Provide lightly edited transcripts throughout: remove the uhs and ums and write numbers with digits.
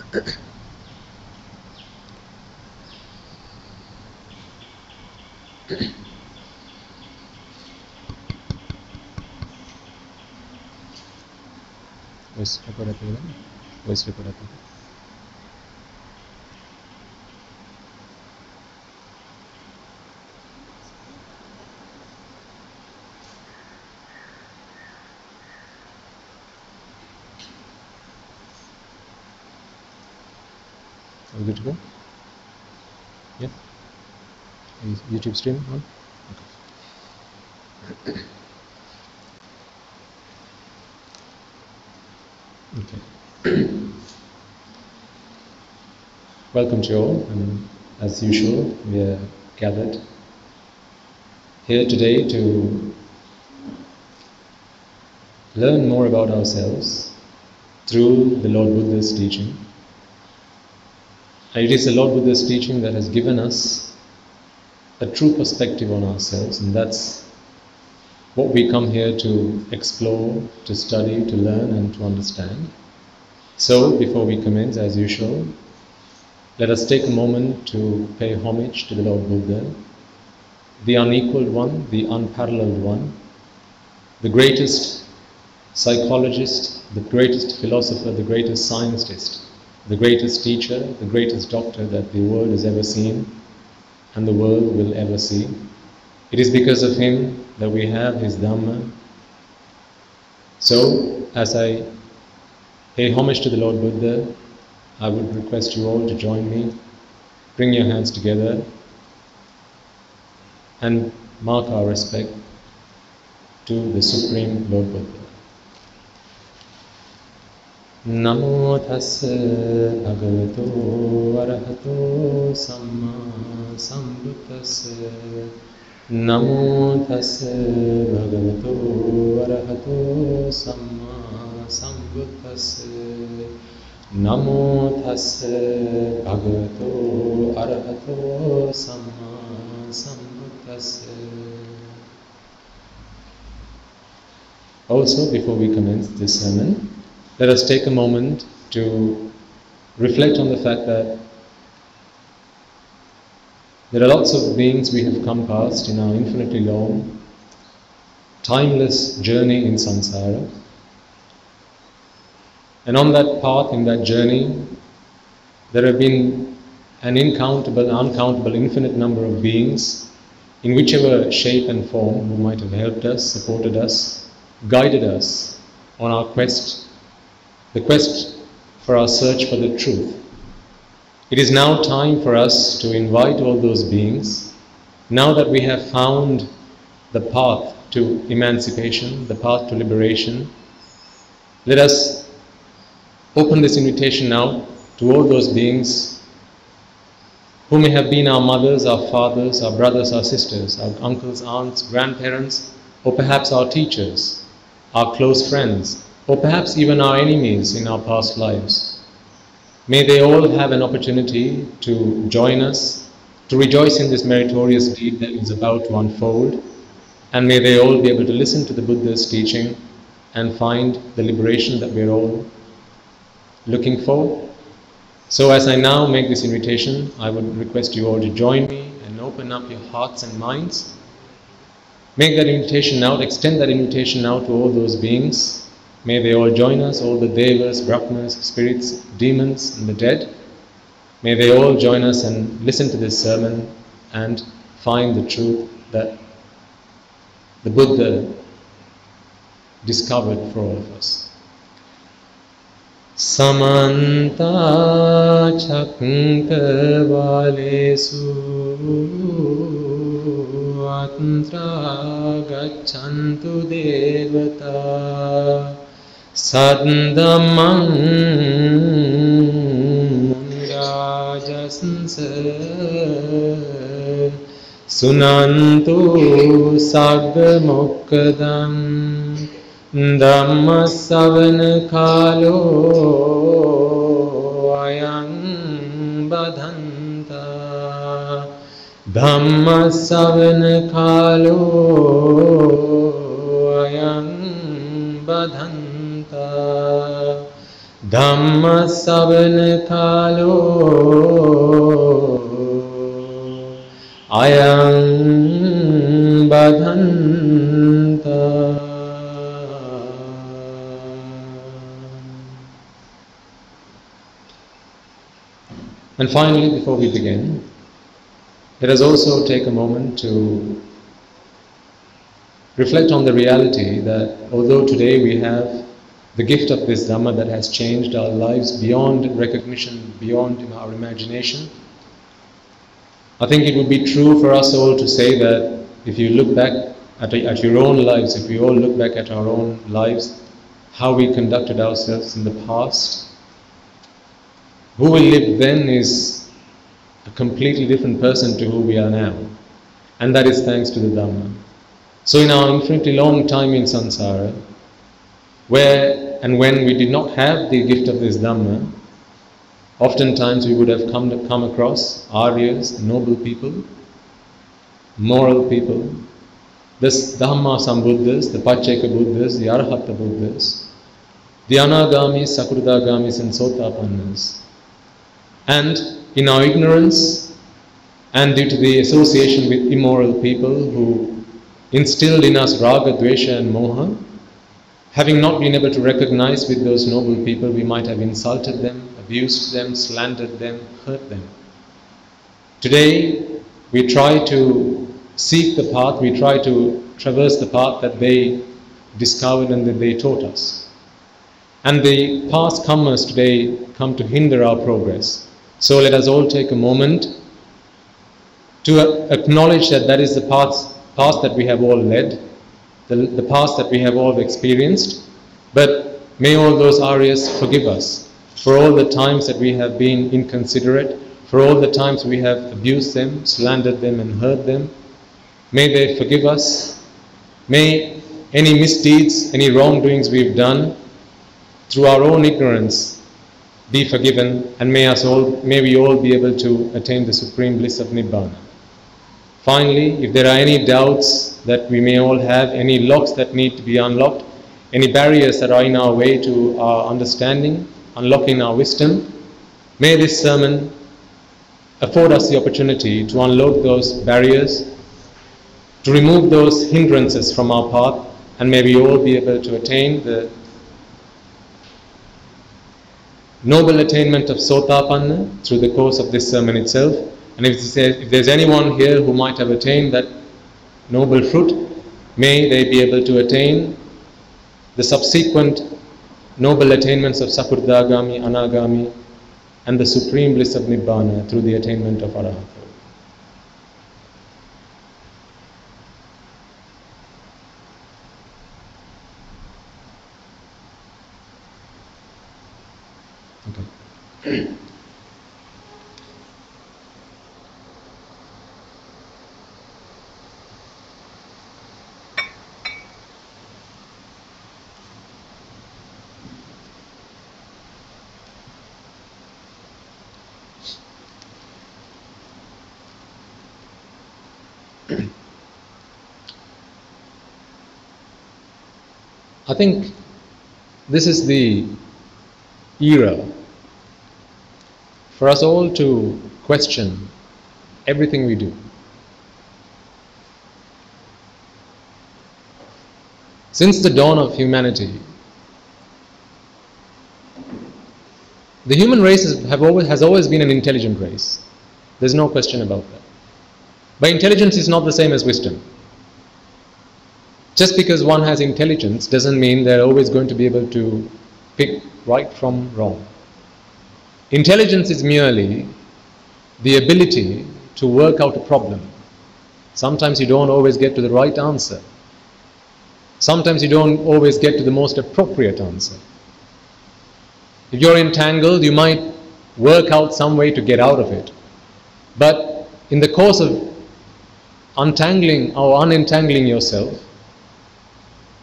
Voice record आता है ना? Voice record आता है. Are we good to go? Yeah. Is YouTube stream on? Okay. Welcome to you all, and as usual, we are gathered here today to learn more about ourselves through the Lord Buddha's teaching. And it is the Lord Buddha's teaching that has given us a true perspective on ourselves, and that's what we come here to explore, to study, to learn and to understand. So, before we commence, as usual, let us take a moment to pay homage to the Lord Buddha, the unequaled one, the unparalleled one, the greatest psychologist, the greatest philosopher, the greatest scientist, the greatest teacher, the greatest doctor that the world has ever seen and the world will ever see. It is because of him that we have his Dhamma. So, as I pay homage to the Lord Buddha, I would request you all to join me. Bring your hands together and mark our respect to the Supreme Lord Buddha. Namo tassa bhagavato arahato samma sambuddhassa. Namo tassa bhagavato arahato samma sambuddhassa. Namo tassa bhagavato arahato samma sambuddhassa. Also, before we commence this sermon, let us take a moment to reflect on the fact that there are lots of beings we have come past in our infinitely long, timeless journey in samsara. And on that path, in that journey, there have been an uncountable, infinite number of beings in whichever shape and form who might have helped us, supported us, guided us on our quest, the quest for our search for the truth. It is now time for us to invite all those beings, now that we have found the path to emancipation, the path to liberation. Let us open this invitation now to all those beings who may have been our mothers, our fathers, our brothers, our sisters, our uncles, aunts, grandparents, or perhaps our teachers, our close friends, or perhaps even our enemies in our past lives. May they all have an opportunity to join us, to rejoice in this meritorious deed that is about to unfold, and may they all be able to listen to the Buddha's teaching and find the liberation that we are all looking for. So as I now make this invitation, I would request you all to join me and open up your hearts and minds. Make that invitation now, extend that invitation now to all those beings. May they all join us, all the devas, brahmas, spirits, demons, and the dead. May they all join us and listen to this sermon and find the truth that the Buddha discovered for all of us. Samanta chakravalesu atra gacchantu devata Saddhamang munirajasansa sunantu sagga mokkadam Dhamma savana kalo ayang badhanta Dhamma savana kalo ayang badhanta Dhamma savana kalo ayam badhanta. And finally, before we begin, let us also take a moment to reflect on the reality that although today we have the gift of this Dhamma that has changed our lives beyond recognition, beyond our imagination, I think it would be true for us all to say that if you look back at your own lives, if we all look back at our own lives, how we conducted ourselves in the past, who we lived then is a completely different person to who we are now. And that is thanks to the Dhamma. So in our infinitely long time in samsara, where and when we did not have the gift of this Dhamma, oftentimes we would have come across Aryas, noble people, moral people, the Dhamma Sambuddhas, the Pacceka Buddhas, the Arahata Buddhas, the Anagamis, Sakurdagamis and Sotapannas. And in our ignorance and due to the association with immoral people who instilled in us raga, dvesha and moha, having not been able to recognize with those noble people, we might have insulted them, abused them, slandered them, hurt them. Today, we try to seek the path, we try to traverse the path that they discovered and that they taught us. And the past comers today come to hinder our progress. So let us all take a moment to acknowledge that that is the path that we have all led, the past that we have all experienced, but may all those Aryas forgive us for all the times that we have been inconsiderate, for all the times we have abused them, slandered them and hurt them. May they forgive us. May any misdeeds, any wrongdoings we've done through our own ignorance be forgiven, and may we all be able to attain the supreme bliss of Nibbana. Finally, if there are any doubts that we may all have, any locks that need to be unlocked, any barriers that are in our way to our understanding, unlocking our wisdom, may this sermon afford us the opportunity to unlock those barriers, to remove those hindrances from our path, and may we all be able to attain the noble attainment of Sotapanna through the course of this sermon itself. And if there's anyone here who might have attained that noble fruit, may they be able to attain the subsequent noble attainments of Sakurdagami, Anagami, and the supreme bliss of Nibbana through the attainment of Arahata. Okay. I think this is the era for us all to question everything we do. Since the dawn of humanity, the human race has always been an intelligent race. There's no question about that. But intelligence is not the same as wisdom. Just because one has intelligence doesn't mean they're always going to be able to pick right from wrong. Intelligence is merely the ability to work out a problem. Sometimes you don't always get to the right answer. Sometimes you don't always get to the most appropriate answer. If you're entangled, you might work out some way to get out of it. But in the course of untangling or unentangling yourself,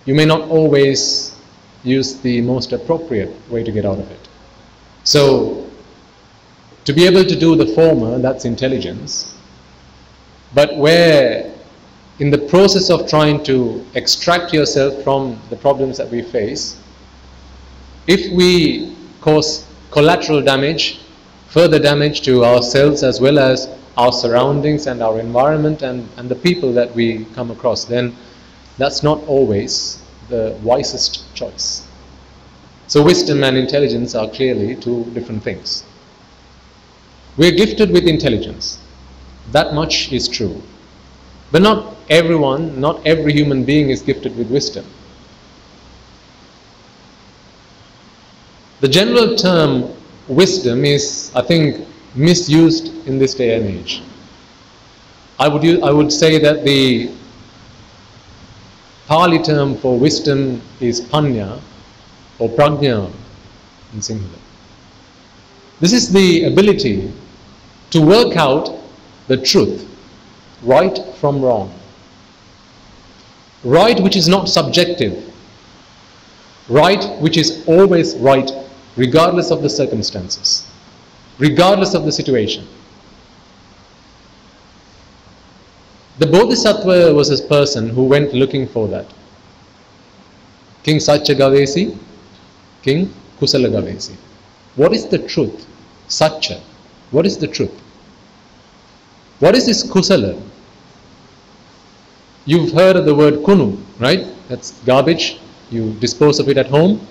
you may not always use the most appropriate way to get out of it. So, to be able to do the former, that's intelligence. But where in the process of trying to extract yourself from the problems that we face, if we cause collateral damage, further damage to ourselves as well as our surroundings and our environment and the people that we come across, then that's not always the wisest choice. So wisdom and intelligence are clearly two different things. We're gifted with intelligence. That much is true. But not everyone, not every human being is gifted with wisdom. The general term wisdom is, I think, misused in this day and age. I would say that the Pali term for wisdom is panya or prajna in singular. This is the ability to work out the truth, right from wrong. Right which is not subjective. Right which is always right regardless of the circumstances, regardless of the situation. The Bodhisattva was a person who went looking for that. King Satya Gavesi, King Kusala Gavesi. What is the truth? Satya. What is the truth? What is this Kusala? You've heard of the word kunu, right? That's garbage. You dispose of it at home.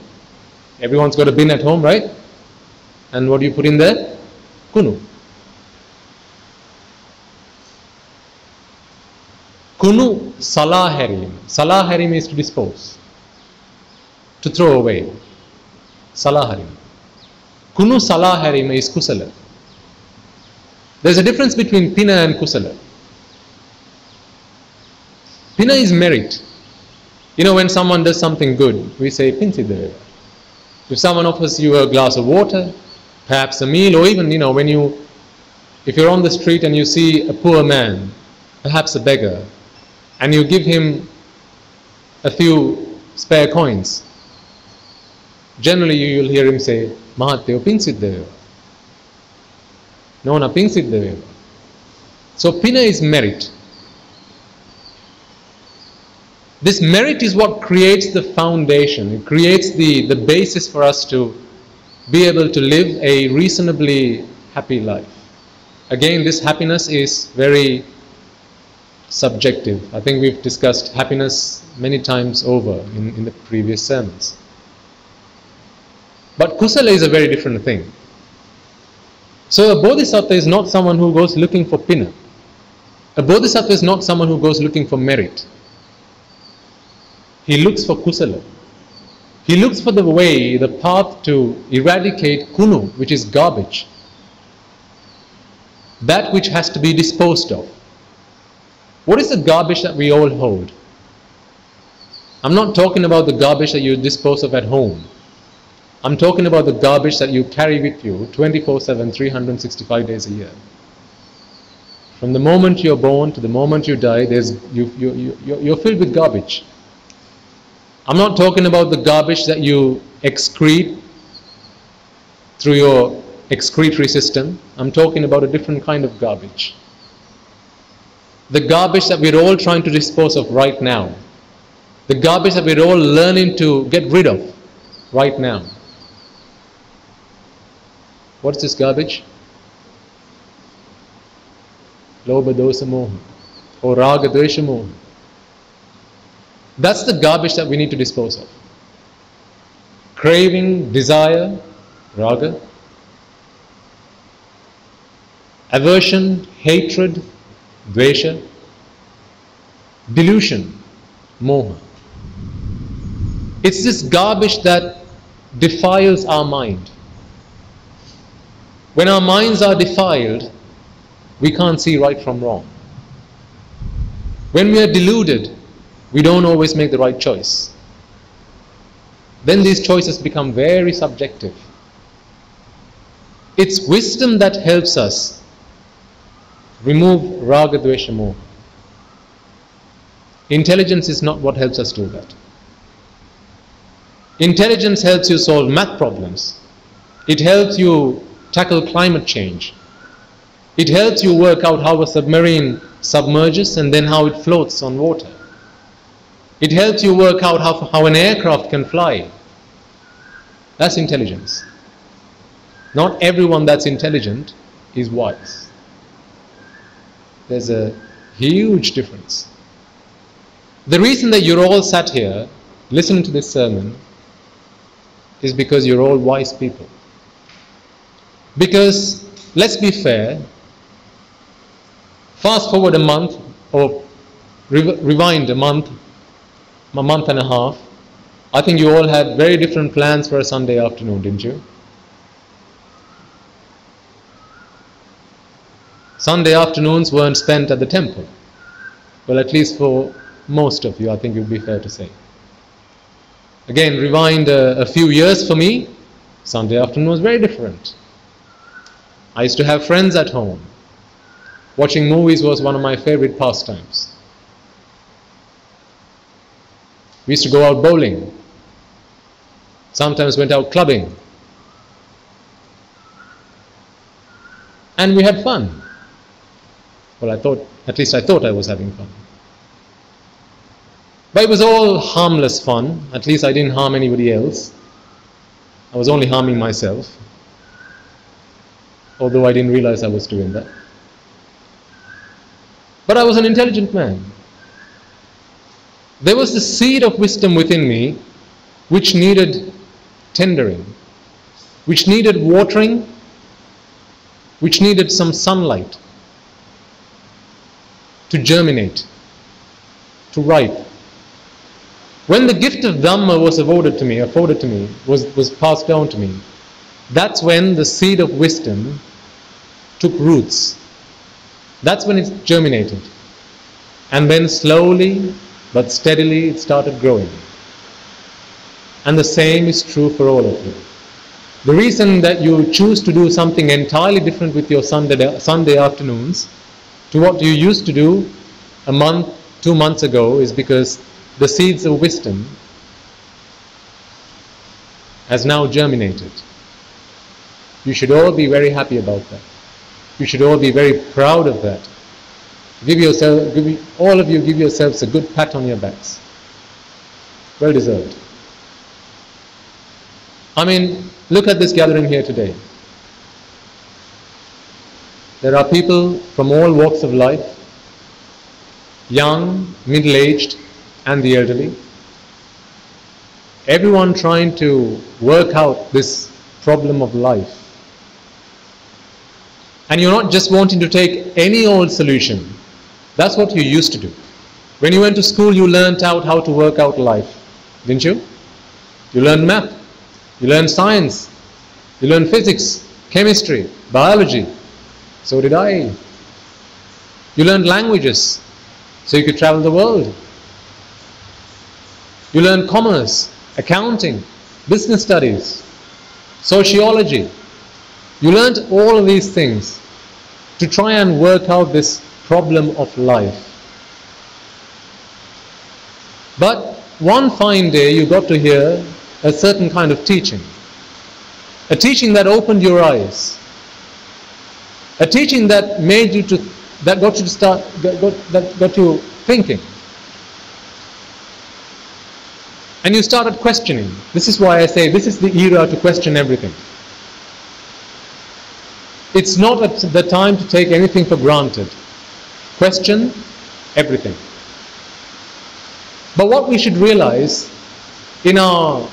Everyone's got a bin at home, right? And what do you put in there? Kunu. Kunu salaharim. Salaharim is to dispose, to throw away. Salaharim. Kunu salaharim is kusala. There's a difference between pina and kusala. Pina is merit. You know, when someone does something good, we say pinsideva. If someone offers you a glass of water, perhaps a meal, or even, if you're on the street and you see a poor man, perhaps a beggar, and you give him a few spare coins, generally you'll hear him say, Mahatteo pinsideva. No, na pinsideva. So pina is merit. This merit is what creates the foundation. It creates the basis for us to be able to live a reasonably happy life. Again, this happiness is very subjective. I think we've discussed happiness many times over in the previous sermons. But kusala is a very different thing. So a bodhisattva is not someone who goes looking for pina. A bodhisattva is not someone who goes looking for merit. He looks for kusala. He looks for the way, the path to eradicate kunu, which is garbage. That which has to be disposed of. What is the garbage that we all hold? I'm not talking about the garbage that you dispose of at home. I'm talking about the garbage that you carry with you 24/7, 365 days a year. From the moment you're born to the moment you die, you're filled with garbage. I'm not talking about the garbage that you excrete through your excretory system. I'm talking about a different kind of garbage. The garbage that we're all trying to dispose of right now. The garbage that we're all learning to get rid of right now. What's this garbage? Lobha dosa moha or raga dvesha moha. That's the garbage that we need to dispose of. Craving, desire, raga. Aversion, hatred, dvesha. Delusion, moha. It's this garbage that defiles our mind. When our minds are defiled, we can't see right from wrong. When we are deluded, we don't always make the right choice. Then these choices become very subjective. It's wisdom that helps us remove raga, dvesha, moha. Intelligence is not what helps us do that. Intelligence helps you solve math problems. It helps you tackle climate change. It helps you work out how a submarine submerges and then how it floats on water. It helps you work out how an aircraft can fly. That's intelligence. Not everyone that's intelligent is wise. There's a huge difference. The reason that you're all sat here listening to this sermon is because you're all wise people. Because, let's be fair, fast forward a month or rewind a month and a half, I think you all had very different plans for a Sunday afternoon, didn't you? Sunday afternoons weren't spent at the temple. Well, at least for most of you, I think it would be fair to say. Again, rewind a few years for me, Sunday afternoon was very different. I used to have friends at home. Watching movies was one of my favorite pastimes. We used to go out bowling. Sometimes went out clubbing. And we had fun. Well, at least I thought I was having fun. But it was all harmless fun. At least I didn't harm anybody else. I was only harming myself. Although I didn't realize I was doing that. But I was an intelligent man. There was the seed of wisdom within me which needed tendering, which needed watering, which needed some sunlight to germinate, to ripe. When the gift of Dhamma was afforded to me, was passed down to me, that's when the seed of wisdom took roots. That's when it germinated. And then slowly but steadily it started growing. And the same is true for all of you. The reason that you choose to do something entirely different with your Sunday afternoons to what you used to do a month, 2 months ago is because the seeds of wisdom has now germinated. You should all be very happy about that. You should all be very proud of that. All of you give yourselves a good pat on your backs. Well deserved. I mean, look at this gathering here today. There are people from all walks of life, young, middle-aged, and the elderly. Everyone trying to work out this problem of life. And you're not just wanting to take any old solution. That's what you used to do. When you went to school, you learnt out how to work out life, didn't you? You learned math, you learned science, you learned physics, chemistry, biology. So did I. You learned languages, so you could travel the world. You learned commerce, accounting, business studies, sociology. You learned all of these things to try and work out this problem of life. But one fine day you got to hear a certain kind of teaching. A teaching that opened your eyes. A teaching that got you thinking. And you started questioning. This is why I say this is the era to question everything. It's not the time to take anything for granted. Question everything. But what we should realize in our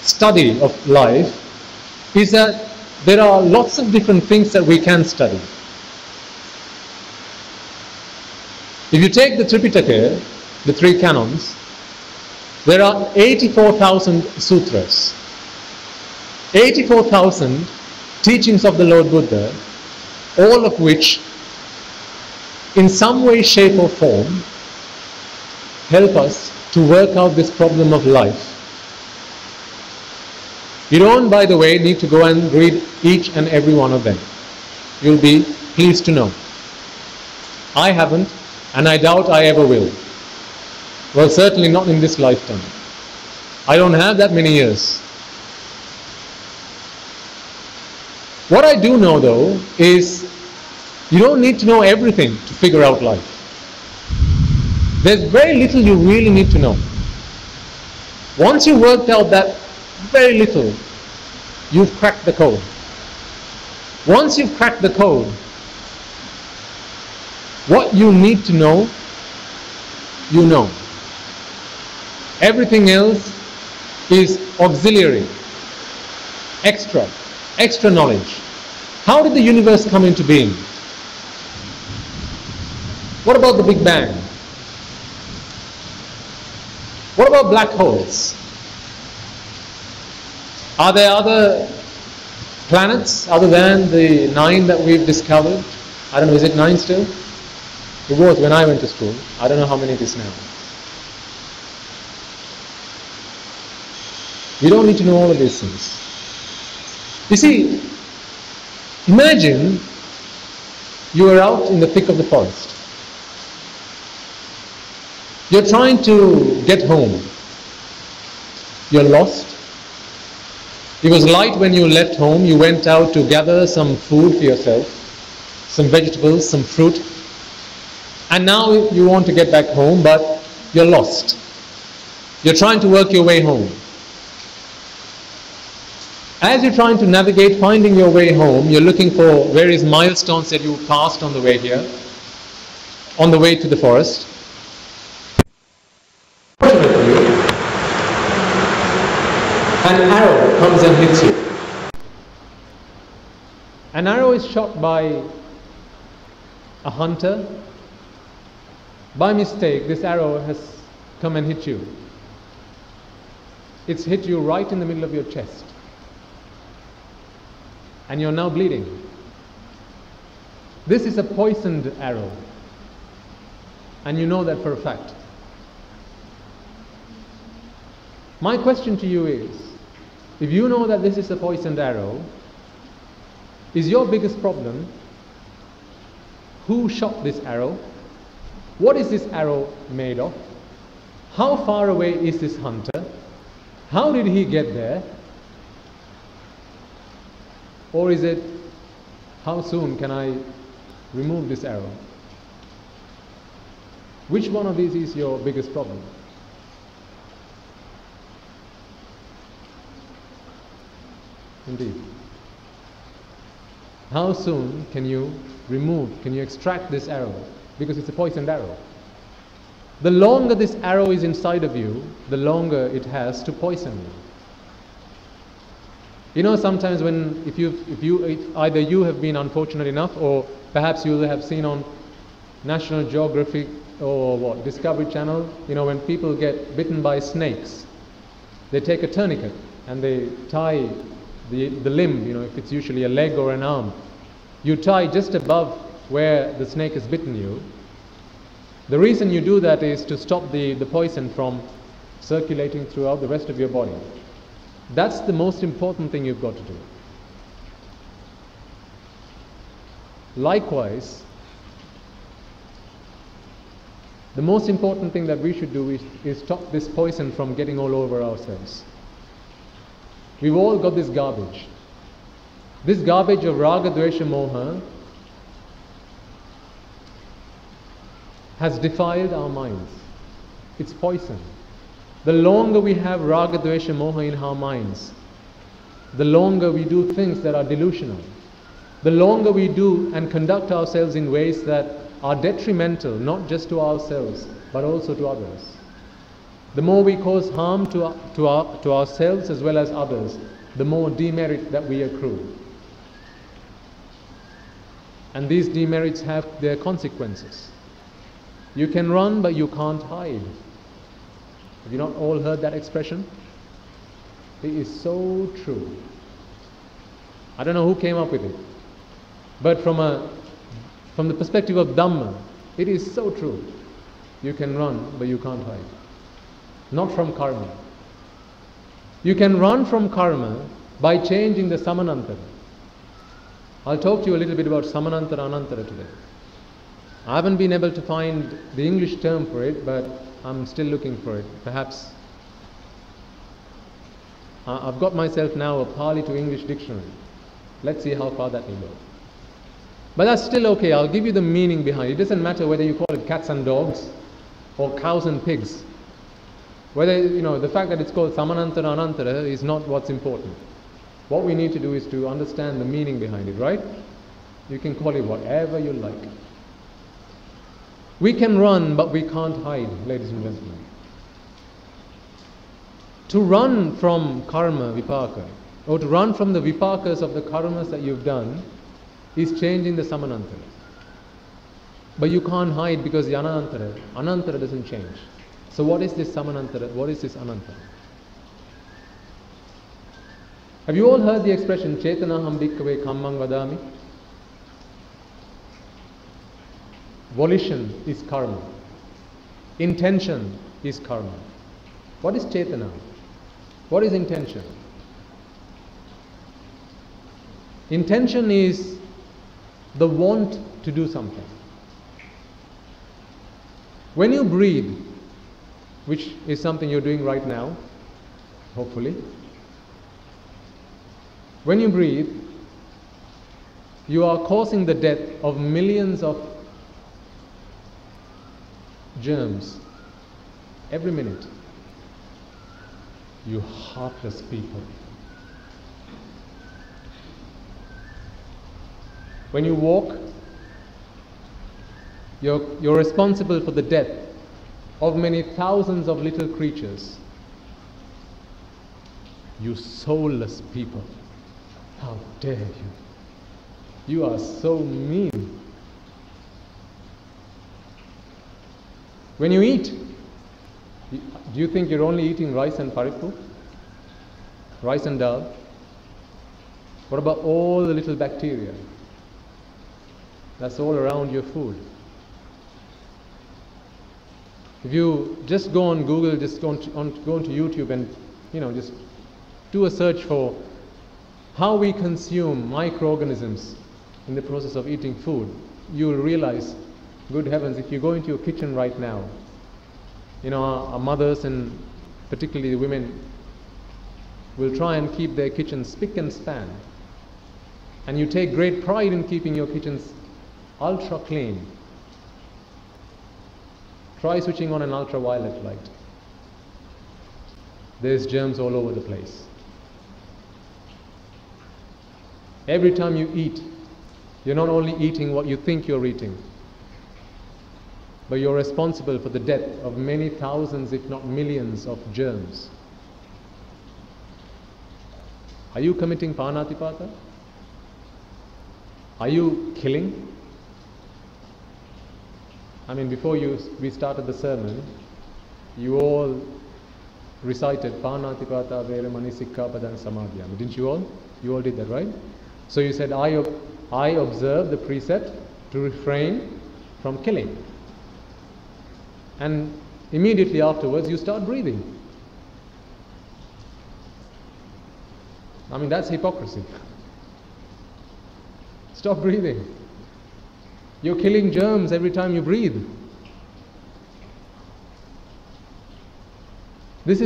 study of life is that there are lots of different things that we can study. If you take the Tripitaka, the 3 canons, there are 84,000 sutras. 84,000 teachings of the Lord Buddha, all of which in some way, shape or form help us to work out this problem of life. You don't, by the way, need to go and read each and every one of them. You'll be pleased to know. I haven't, and I doubt I ever will. Well, certainly not in this lifetime. I don't have that many years. What I do know, though, is you don't need to know everything to figure out life. There's very little you really need to know. Once you worked out that very little, you've cracked the code. Once you've cracked the code, what you need to know, you know. Everything else is auxiliary, extra knowledge. How did the universe come into being? What about the Big Bang? What about black holes? Are there other planets other than the 9 that we've discovered? I don't know, is it 9 still? It was when I went to school. I don't know how many it is now. We don't need to know all of these things. You see, imagine you are out in the thick of the forest. You're trying to get home. You're lost. It was light when you left home. You went out to gather some food for yourself, some vegetables, some fruit. And now you want to get back home, but you're lost. You're trying to work your way home. As you're trying to navigate, finding your way home, you're looking for various milestones that you passed on the way here, on the way to the forest. An arrow comes and hits you. An arrow is shot by a hunter. By mistake, this arrow has come and hit you. It's hit you right in the middle of your chest. And you're now bleeding. This is a poisoned arrow. And you know that for a fact. My question to you is, if you know that this is a poisoned arrow, is your biggest problem who shot this arrow? What is this arrow made of? How far away is this hunter? How did he get there? Or is it, how soon can I remove this arrow? Which one of these is your biggest problem? Indeed. How soon can you extract this arrow? Because it's a poisoned arrow. The longer this arrow is inside of you, the longer it has to poison you. You know, sometimes if either you have been unfortunate enough, or perhaps you have seen on National Geographic or Discovery Channel, you know, when people get bitten by snakes, they take a tourniquet and they tie the limb, you know, if it's usually a leg or an arm, you tie just above where the snake has bitten you. The reason you do that is to stop the poison from circulating throughout the rest of your body. That's the most important thing you've got to do. Likewise, the most important thing that we should do is stop this poison from getting all over ourselves. We've all got this garbage. This garbage of raga, dvesha, moha has defiled our minds. It's poison. The longer we have raga, dvesha, moha in our minds, the longer we do things that are delusional. The longer we do and conduct ourselves in ways that are detrimental, not just to ourselves, but also to others. The more we cause harm to ourselves as well as others, the more demerit that we accrue. And these demerits have their consequences. You can run, but you can't hide. Have you not all heard that expression? It is so true. I don't know who came up with it, but from the perspective of Dhamma, it is so true. You can run, but you can't hide. Not from karma. You can run from karma by changing the samanantara. I'll talk to you a little bit about samanantara, anantara today. I haven't been able to find the English term for it, but I'm still looking for it. Perhaps I've got myself now a Pali to English dictionary. Let's see how far that will go. But that's still okay. I'll give you the meaning behind it. It doesn't matter whether you call it cats and dogs or cows and pigs. Whether, you know, the fact that it's called samanantara, anantara is not what's important. What we need to do is to understand the meaning behind it, right? You can call it whatever you like. We can run, but we can't hide, ladies and gentlemen. To run from karma, vipaka, or to run from the vipakas of the karmas that you've done, is changing the samanantara. But you can't hide because the anantara doesn't change. So what is this samanantara? What is this anantara? Have you all heard the expression Chetanaham bhikkhave kammang vadami? Volition is karma. Intention is karma. What is Chetana? What is intention? Intention is the want to do something. When you breathe, which is something you're doing right now, hopefully, when you breathe, you are causing the death of millions of germs every minute. You heartless people. When you walk, you're responsible for the death of many thousands of little creatures. You soulless people. How dare you? You are so mean. When you eat, do you think you're only eating rice and paripu? Rice and dal? What about all the little bacteria that's all around your food? If you just go on Google, just go onto YouTube and just do a search for how we consume microorganisms in the process of eating food, you will realize, good heavens, if you go into your kitchen right now, our mothers and particularly the women will try and keep their kitchens spick and span. And you take great pride in keeping your kitchens ultra clean. Try switching on an ultraviolet light. There's germs all over the place. Every time you eat, you're not only eating what you think you're eating, but you're responsible for the death of many thousands, if not millions, of germs. Are you committing panatipata? Are you killing? Before we started the sermon, you all recited panatipata veramani sikkhapadan samadhyam. Didn't you all? You all did that, right? So you said, I observe the precept to refrain from killing. And immediately afterwards you start breathing. That's hypocrisy. Stop breathing. You're killing germs every time you breathe. This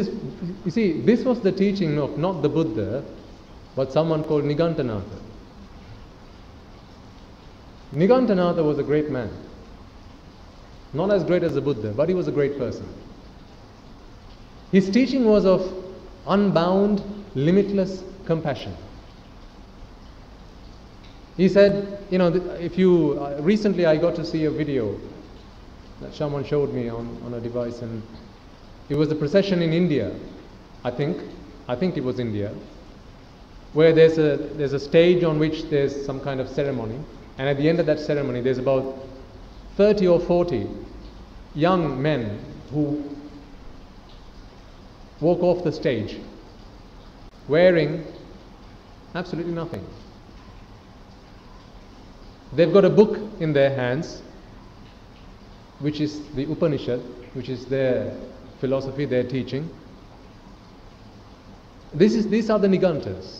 was the teaching of not the Buddha, but someone called Nigantanatha. Nigantanatha was a great man. Not as great as the Buddha, but he was a great person. His teaching was of unbound, limitless compassion. He said, recently I got to see a video that someone showed me on a device, and it was a procession in India, I think it was India, where there's a stage on which there's some kind of ceremony, and at the end of that ceremony there's about 30 or 40 young men who walk off the stage wearing absolutely nothing. They've got a book in their hands, which is the Upanishad, which is their philosophy, their teaching. These are the Nigantas.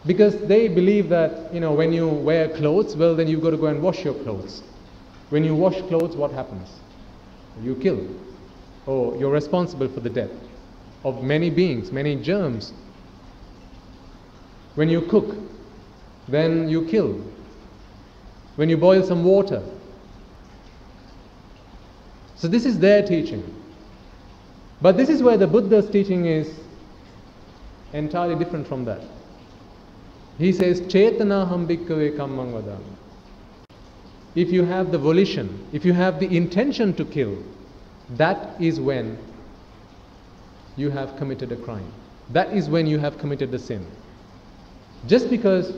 Because they believe that, when you wear clothes, well, then you've got to go and wash your clothes. When you wash clothes, what happens? You kill. Or you're responsible for the death of many beings, many germs. When you cook, then you kill. When you boil some water. So this is their teaching. But this is where the Buddha's teaching is entirely different from that. He says, Chetana ham bhikkhave kammang vadami. If you have the volition, if you have the intention to kill, that is when you have committed a crime. That is when you have committed the sin. Just because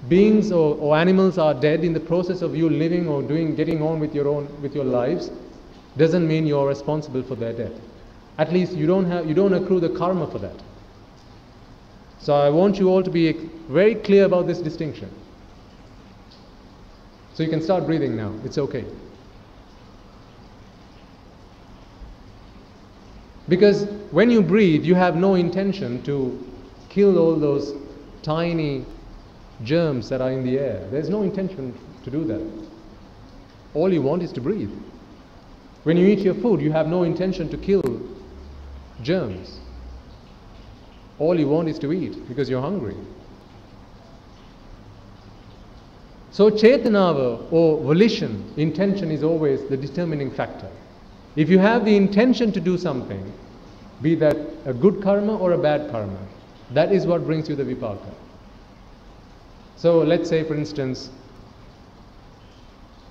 beings or animals are dead in the process of you living or getting on with your lives, doesn't mean you're responsible for their death. At least you don't accrue the karma for that. So I want you all to be very clear about this distinction. So you can start breathing now. It's okay. Because when you breathe, you have no intention to kill all those tiny germs that are in the air. There's no intention to do that. All you want is to breathe. When you eat your food, you have no intention to kill germs. All you want is to eat because you're hungry. So Chetanava or volition, intention is always the determining factor. If you have the intention to do something, be that a good karma or a bad karma, that is what brings you the vipaka. So let's say, for instance,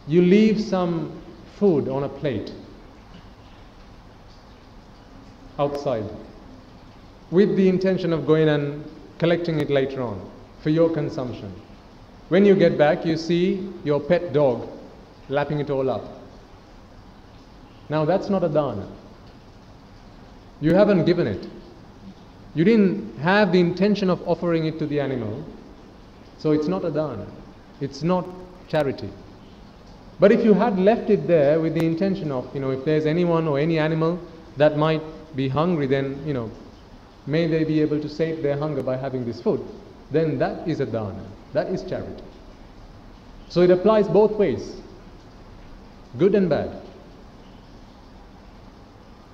you leave some food on a plate outside with the intention of going and collecting it later on for your consumption. When you get back, you see your pet dog lapping it all up. Now that's not a dana. You haven't given it. You didn't have the intention of offering it to the animal, so it's not a dana. It's not charity. But if you had left it there with the intention of, if there's anyone or any animal that might be hungry, then, may they be able to sate their hunger by having this food, then that is a dana. That is charity. So it applies both ways, good and bad.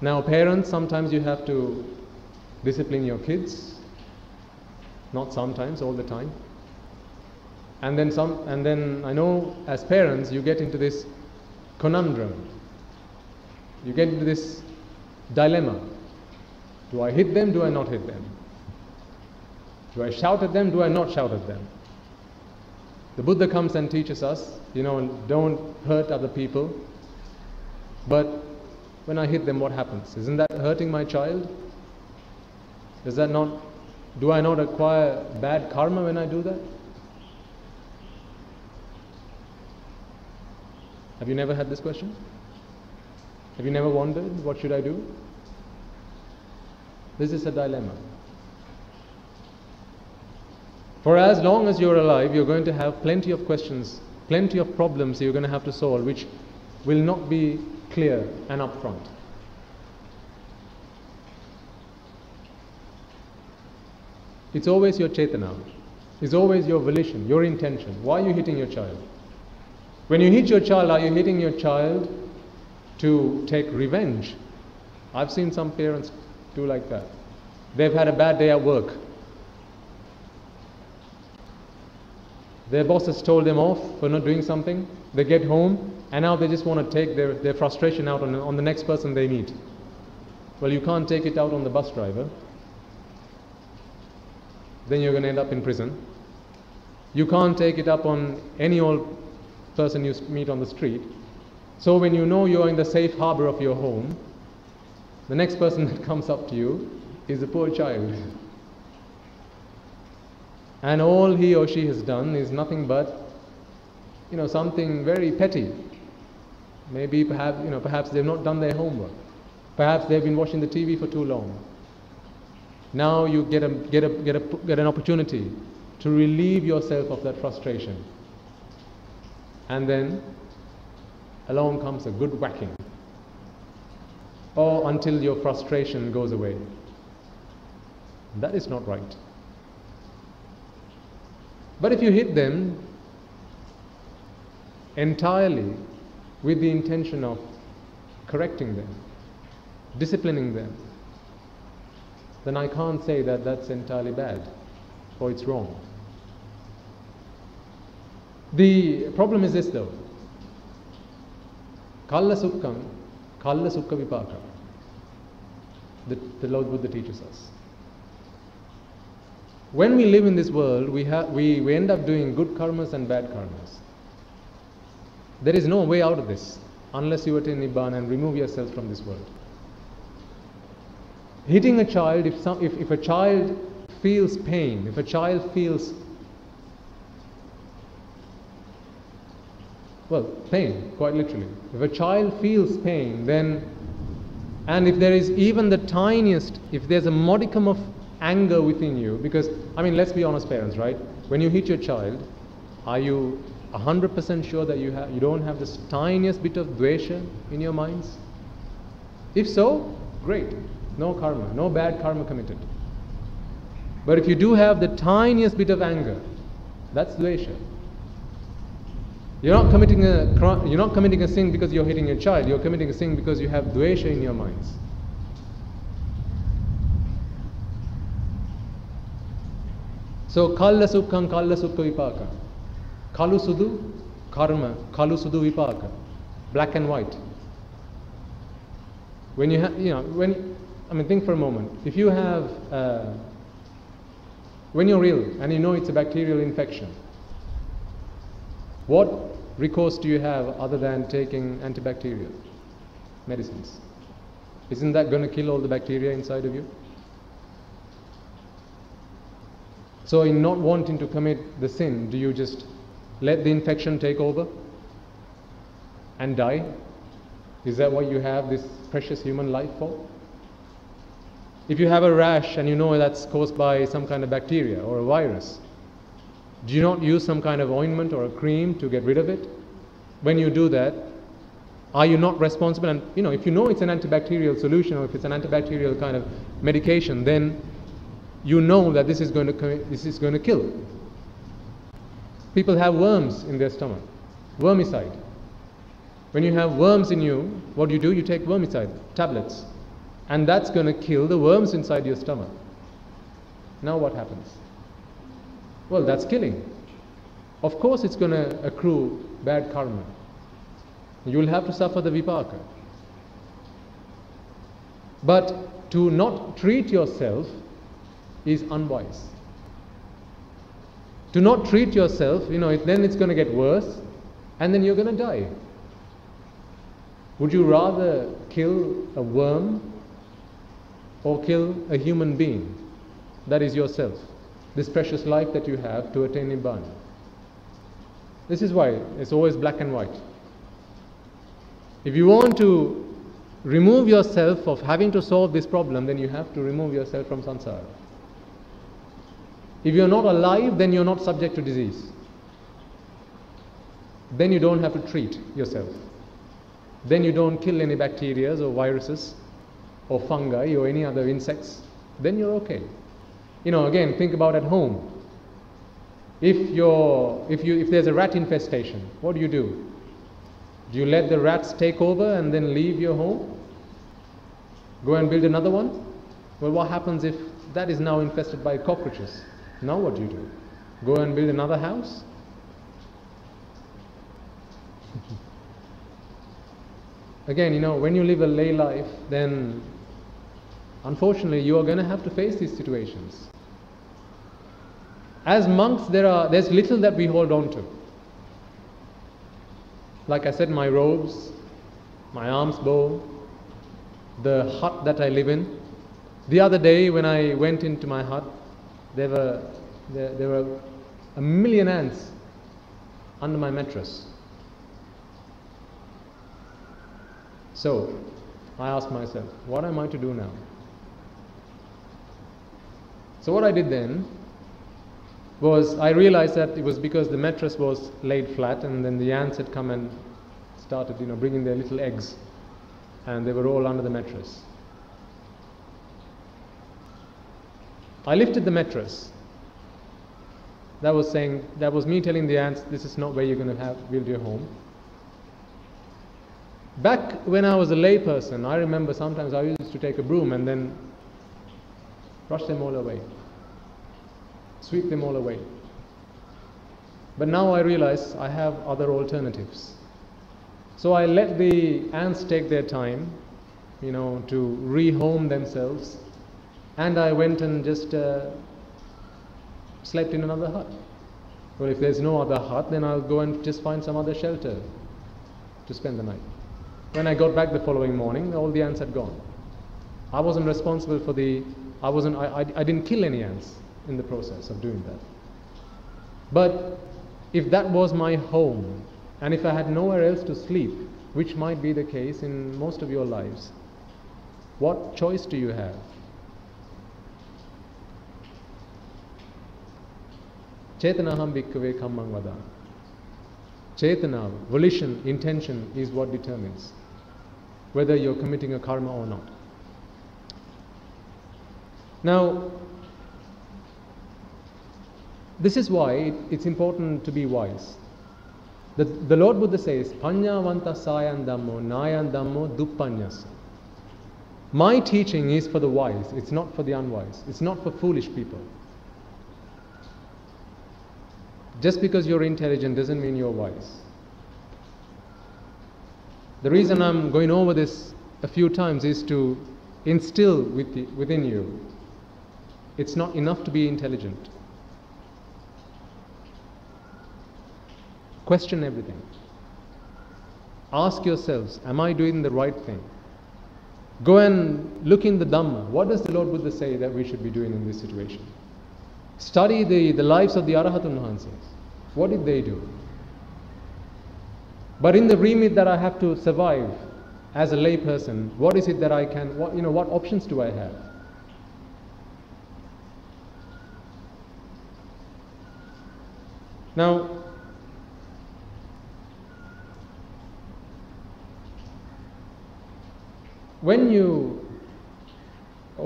Now parents, sometimes you have to discipline your kids, not sometimes, all the time. And then I know as parents you get into this conundrum. You get into this dilemma. Do I hit them? Do I not hit them? Do I shout at them? Do I not shout at them? The Buddha comes and teaches us, don't hurt other people. But when I hit them, what happens? Isn't that hurting my child? Do I not acquire bad karma when I do that? Have you never had this question? Have you never wondered, what should I do? This is a dilemma. For as long as you're alive, you're going to have plenty of questions, plenty of problems you're going to have to solve, which will not be clear and upfront. It's always your chetana. It's always your volition, your intention. Why are you hitting your child? When you hit your child, are you hitting your child to take revenge? I've seen some parents do like that. They've had a bad day at work. Their boss has told them off for not doing something. They get home and now they just want to take their frustration out on the next person they meet. Well, you can't take it out on the bus driver. Then you're going to end up in prison. You can't take it up on any old person you meet on the street. So when you know you're in the safe harbor of your home, the next person that comes up to you is a poor child. And all he or she has done is nothing but, something very petty. Maybe perhaps they've not done their homework. Perhaps they've been watching the TV for too long. Now you get an opportunity to relieve yourself of that frustration. And then along comes a good whacking. Or until your frustration goes away. That is not right. But if you hit them entirely with the intention of correcting them, disciplining them, then I can't say that that's entirely bad or it's wrong. The problem is this though. Kalla sukkam, kalla sukka vipaka. the Lord Buddha teaches us. When we live in this world, we end up doing good karmas and bad karmas. There is no way out of this unless you attain Nibbana and remove yourself from this world. Hitting a child, if a child feels pain, if a child feels, well, pain, quite literally. If a child feels pain, then, and if there is even the tiniest, if there's a modicum of anger within you, because, I mean, let's be honest, parents, right? When you hit your child, are you 100% sure that you don't have the tiniest bit of dvesha in your minds? If so, great. No karma, no bad karma committed. But if you do have the tiniest bit of anger, that's dvesha. You're not committing a sin because you're hitting your child. You're committing a sin because you have dvesha in your minds. So, kalla sukkam, kalla sukha vipaka. Kalu sudu, karma, kalu sudu vipaka. Black and white. When you have, think for a moment. If you have, when you're ill and you know it's a bacterial infection, what recourse do you have other than taking antibacterial medicines? Isn't that going to kill all the bacteria inside of you? So in not wanting to commit the sin, do you just let the infection take over and die? Is that what you have this precious human life for? If you have a rash and you know that's caused by some kind of bacteria or a virus, do you not use some kind of ointment or a cream to get rid of it? When you do that, are you not responsible? And if you know it's an antibacterial solution or if it's an antibacterial kind of medication, then you know that this is going to kill. People have worms in their stomach, wormicide. When you have worms in you, what do? You take wormicide tablets, and that's going to kill the worms inside your stomach. Now what happens? Well, that's killing. Of course it's going to accrue bad karma. You will have to suffer the vipaka. But to not treat yourself is unwise. To not treat yourself, then it's going to get worse, and then you're going to die. Would you rather kill a worm or kill a human being? That is yourself. This precious life that you have to attain Nibbana. This is why it's always black and white. If you want to remove yourself of having to solve this problem, then you have to remove yourself from samsara. If you're not alive, then you're not subject to disease. Then you don't have to treat yourself. Then you don't kill any bacteria or viruses or fungi or any other insects. Then you're okay. Again, think about at home. If there's a rat infestation, what do? Do you let the rats take over and then leave your home? Go and build another one? Well, what happens if that is now infested by cockroaches? Now what do? Go and build another house? Again, when you live a lay life, then unfortunately you are going to have to face these situations. As monks, there's little that we hold on to. Like I said, my robes, my alms bowl, the hut that I live in. The other day when I went into my hut, there were a million ants under my mattress. So I asked myself, what am I to do now? So what I did then was I realized that it was because the mattress was laid flat, and then the ants had come and started bringing their little eggs, and they were all under the mattress. I lifted the mattress. That was me telling the ants, this is not where you're going to build your home. Back when I was a lay person, I remember sometimes I used to take a broom and then brush them all away, sweep them all away. But now I realize I have other alternatives. So I let the ants take their time, to rehome themselves, and I went and just slept in another hut. Well, if there's no other hut, then I'll go and just find some other shelter to spend the night. When I got back the following morning, all the ants had gone. I wasn't responsible for I didn't kill any ants in the process of doing that. But if that was my home, and if I had nowhere else to sleep, which might be the case in most of your lives, what choice do you have? Chetanaham bhikkhave kammang vadami. Chetana, volition, intention is what determines whether you're committing a karma or not. Now, this is why it's important to be wise. The Lord Buddha says, Panyavanta sayan dhammo, nayan dhammo duppanyasa. My teaching is for the wise, it's not for the unwise. It's not for foolish people. Just because you're intelligent doesn't mean you're wise. The reason I'm going over this a few times is to instill within you, it's not enough to be intelligent. Question everything. Ask yourselves, am I doing the right thing? Go and look in the Dhamma. What does the Lord Buddha say that we should be doing in this situation? Study the lives of the Arahatun Mahansis. What did they do? But in the remit that I have to survive as a lay person, what is it that I can, what options do I have? Now,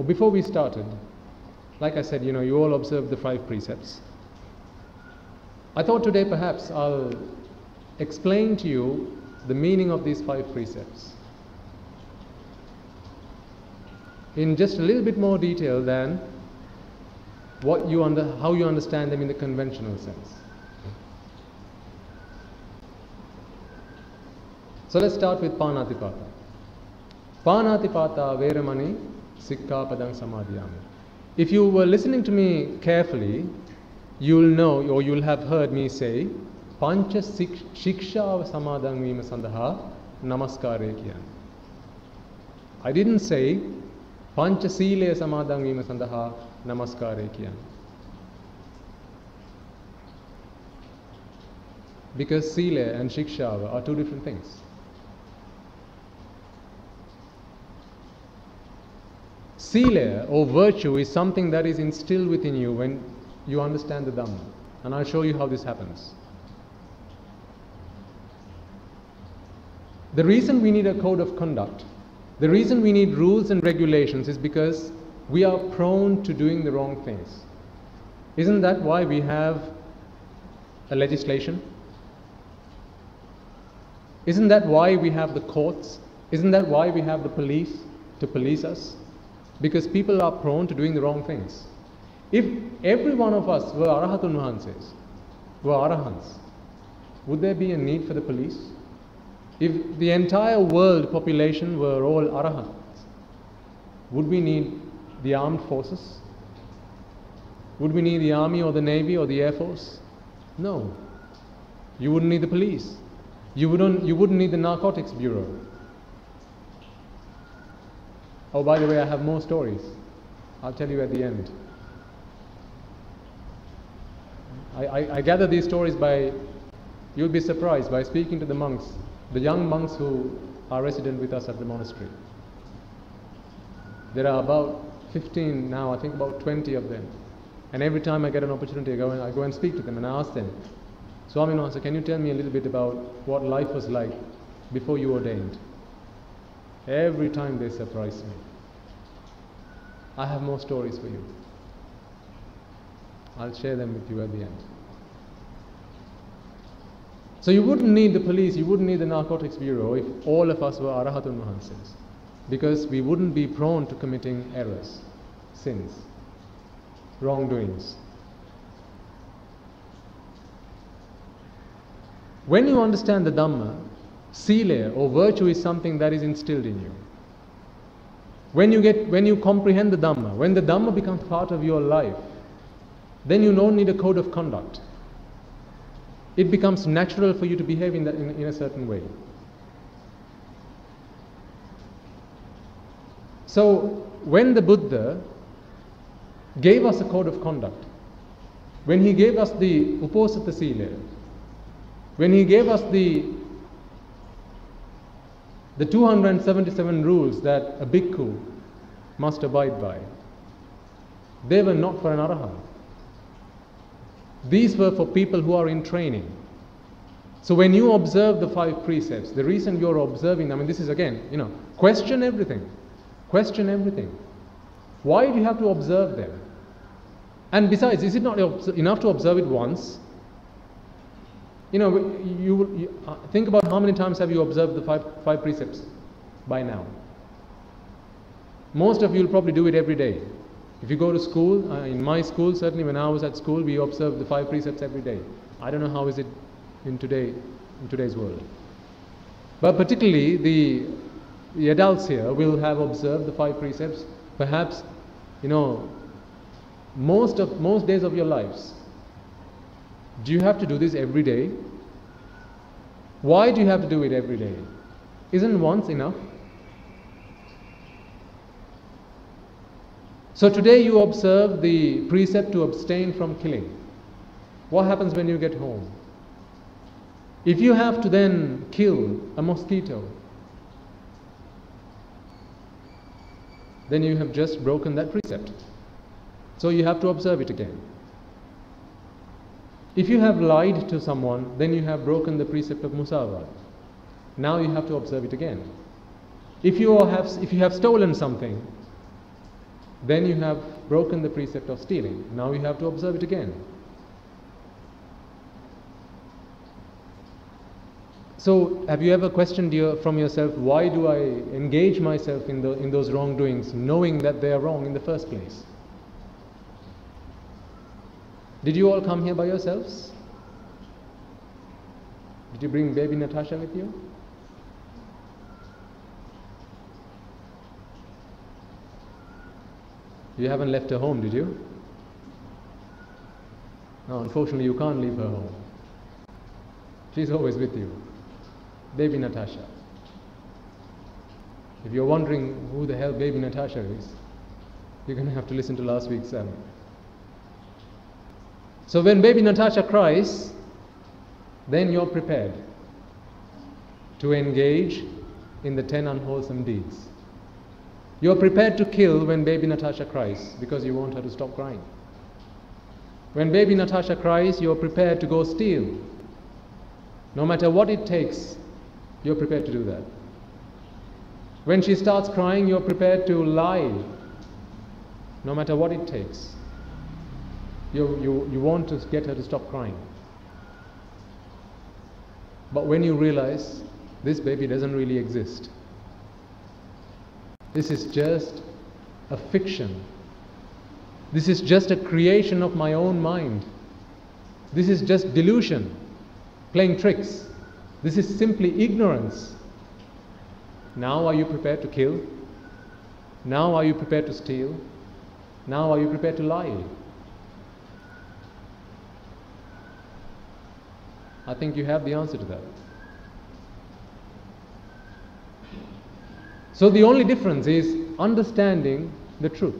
before we started, like I said, you all observed the 5 precepts. I thought today perhaps I'll explain to you the meaning of these 5 precepts in just a little bit more detail than how you understand them in the conventional sense. So let's start with Panatipata. Panatipata veramani sikkhapadang samadhiyami. If you were listening to me carefully, you'll know or you'll have heard me say Pancha shiksha samadhang vima sandaha namaskare kiyan. I didn't say Pancha sile samadhang vima sandaha namaskare kiyan. Because sila and shiksha are 2 different things. Sila or virtue is something that is instilled within you when you understand the Dhamma. And I'll show you how this happens. The reason we need a code of conduct, the reason we need rules and regulations is because we are prone to doing the wrong things. Isn't that why we have a legislation? Isn't that why we have the courts? Isn't that why we have the police to police us? Because people are prone to doing the wrong things. If every one of us were Arahatun Mahansis, were Arahants, would there be a need for the police? If the entire world population were all Arahants, would we need the armed forces? Would we need the army or the navy or the air force? No. You wouldn't need the police. You wouldn't need the narcotics bureau. Oh, by the way, I have more stories. I'll tell you at the end. I gather these stories you'll be surprised, by speaking to the monks, the young monks who are resident with us at the monastery. There are about 15 now, I think about 20 of them. And every time I get an opportunity, I go and speak to them and I ask them, Swami Mahansa, can you tell me a little bit about what life was like before you ordained? Every time they surprise me. I have more stories for you. I'll share them with you at the end. So you wouldn't need the police, you wouldn't need the narcotics bureau if all of us were Arahatun Mahansis, because we wouldn't be prone to committing errors, sins, wrongdoings. When you understand the Dhamma, sila or virtue is something that is instilled in you. When you comprehend the Dhamma, when the Dhamma becomes part of your life, then you don't need a code of conduct. It becomes natural for you to behave in a certain way. So, when the Buddha gave us a code of conduct, when he gave us the Uposatha Sila, when he gave us the 277 rules that a bhikkhu must abide by, they were not for an arahant. These were for people who are in training. So when you observe the 5 precepts, the reason you're observing them, and this is again, question everything. Question everything. Why do you have to observe them? And besides, is it not enough to observe it once? You think about how many times have you observed the five precepts by now? Most of you will probably do it every day. If you go to school, in my school, certainly when I was at school, we observed the 5 precepts every day. I don't know how is it in today's world. But particularly the adults here will have observed the 5 precepts, perhaps, most days of your lives. Do you have to do this every day? Why do you have to do it every day? Isn't once enough? So today you observe the precept to abstain from killing. What happens when you get home? If you have to then kill a mosquito, then you have just broken that precept. So you have to observe it again. If you have lied to someone, then you have broken the precept of musawat. Now you have to observe it again. If you have stolen something, then you have broken the precept of stealing. Now you have to observe it again. So, have you ever questioned from yourself, why do I engage myself in those wrongdoings, knowing that they are wrong in the first place? Did you all come here by yourselves? Did you bring baby Natasha with you? You haven't left her home, did you? No, unfortunately you can't leave her home. She's always with you. Baby Natasha. If you're wondering who the hell baby Natasha is, you're going to have to listen to last week's sermon. So when baby Natasha cries, then you're prepared to engage in the 10 unwholesome deeds. You're prepared to kill when baby Natasha cries because you want her to stop crying. When baby Natasha cries, you're prepared to go steal. No matter what it takes, you're prepared to do that. When she starts crying, you're prepared to lie. No matter what it takes. You want to get her to stop crying. But when you realize this baby doesn't really exist, this is just a fiction, this is just a creation of my own mind, this is just delusion, playing tricks, this is simply ignorance. Now are you prepared to kill? Now are you prepared to steal? Now are you prepared to lie? I think you have the answer to that. So the only difference is understanding the truth.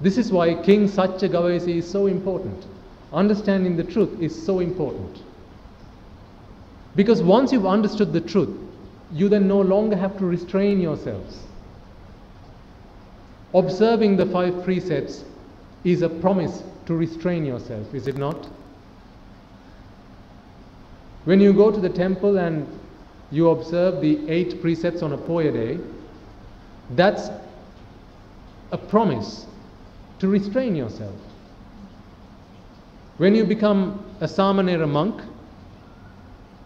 This is why King Satya Gavesi is so important. Understanding the truth is so important. Because once you've understood the truth, you then no longer have to restrain yourselves. Observing the 5 precepts is a promise to restrain yourself, is it not? When you go to the temple and you observe the 8 precepts on a Poya day, that's a promise to restrain yourself. When you become a Samanera monk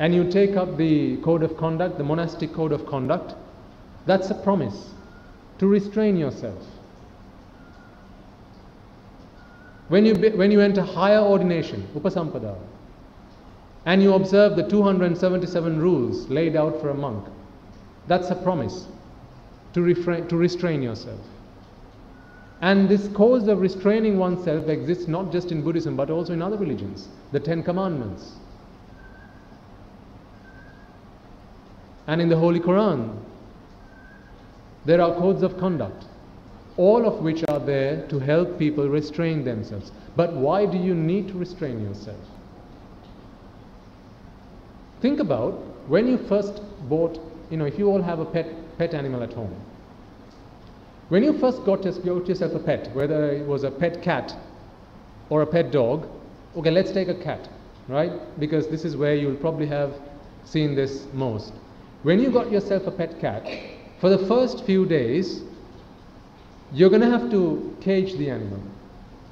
and you take up the code of conduct, the monastic code of conduct, that's a promise to restrain yourself. When you enter higher ordination, Upasampada, and you observe the 277 rules laid out for a monk, that's a promise to restrain yourself. And this cause of restraining oneself exists not just in Buddhism but also in other religions. The 10 Commandments. And in the Holy Quran, there are codes of conduct, all of which are there to help people restrain themselves. But why do you need to restrain yourself? Think about when you first bought, if you all have a pet animal at home. When you first got yourself a pet, whether it was a pet cat or a pet dog, okay, let's take a cat, right? Because this is where you'll probably have seen this most. When you got yourself a pet cat, for the first few days, you're going to have to cage the animal.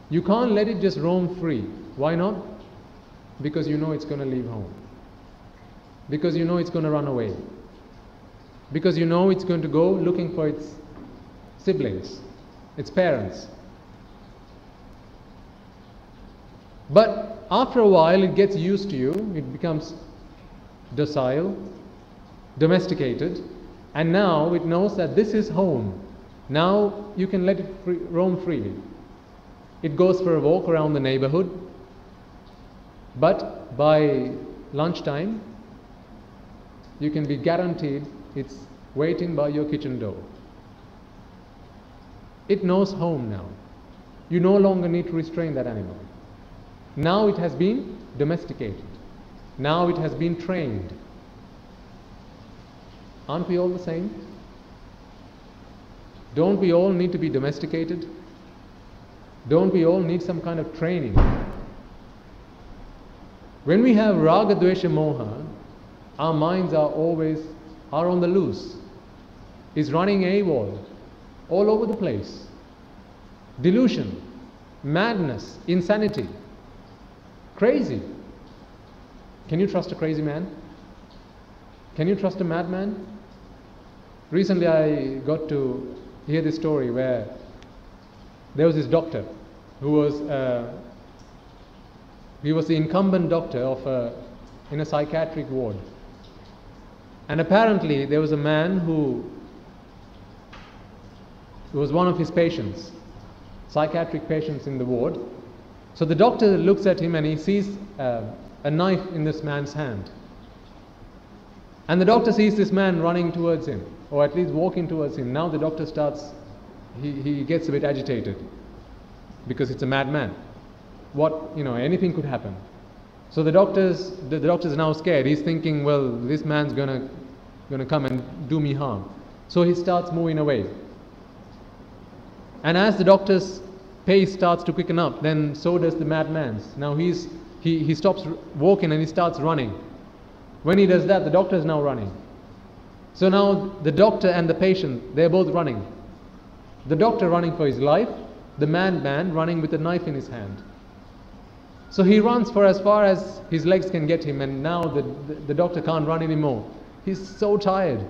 You can't let it just roam free. Why not? Because you know it's going to leave home. Because you know it's going to run away. Because you know it's going to go looking for its siblings, its parents. But after a while it gets used to you, it becomes docile, domesticated, and now it knows that this is home. Now you can let it roam freely. It goes for a walk around the neighborhood, but by lunchtime you can be guaranteed it's waiting by your kitchen door. It knows home now. You no longer need to restrain that animal. Now it has been domesticated. Now it has been trained. Aren't we all the same? Don't we all need to be domesticated? Don't we all need some kind of training? When we have raga, dvesha, moha, our minds are on the loose. Is running AWOL all over the place. Delusion, madness, insanity, crazy. Can you trust a crazy man? Can you trust a madman? Recently I got to hear this story where there was this doctor who was the incumbent doctor in a psychiatric ward. And apparently there was a man who was one of his patients, psychiatric patients in the ward. So the doctor looks at him and he sees a knife in this man's hand. And the doctor sees this man running towards him, or at least walking towards him. Now the doctor he gets a bit agitated because it's a madman. Anything could happen. So the doctor's now scared. He's thinking, well, this man's gonna come and do me harm. So he starts moving away. And as the doctor's pace starts to quicken up, then so does the madman's. Now he stops walking and he starts running. When he does that, the doctor is now running. So now the doctor and the patient, they're both running. The doctor running for his life, the madman running with a knife in his hand. So he runs for as far as his legs can get him, and now the doctor can't run anymore. He's so tired.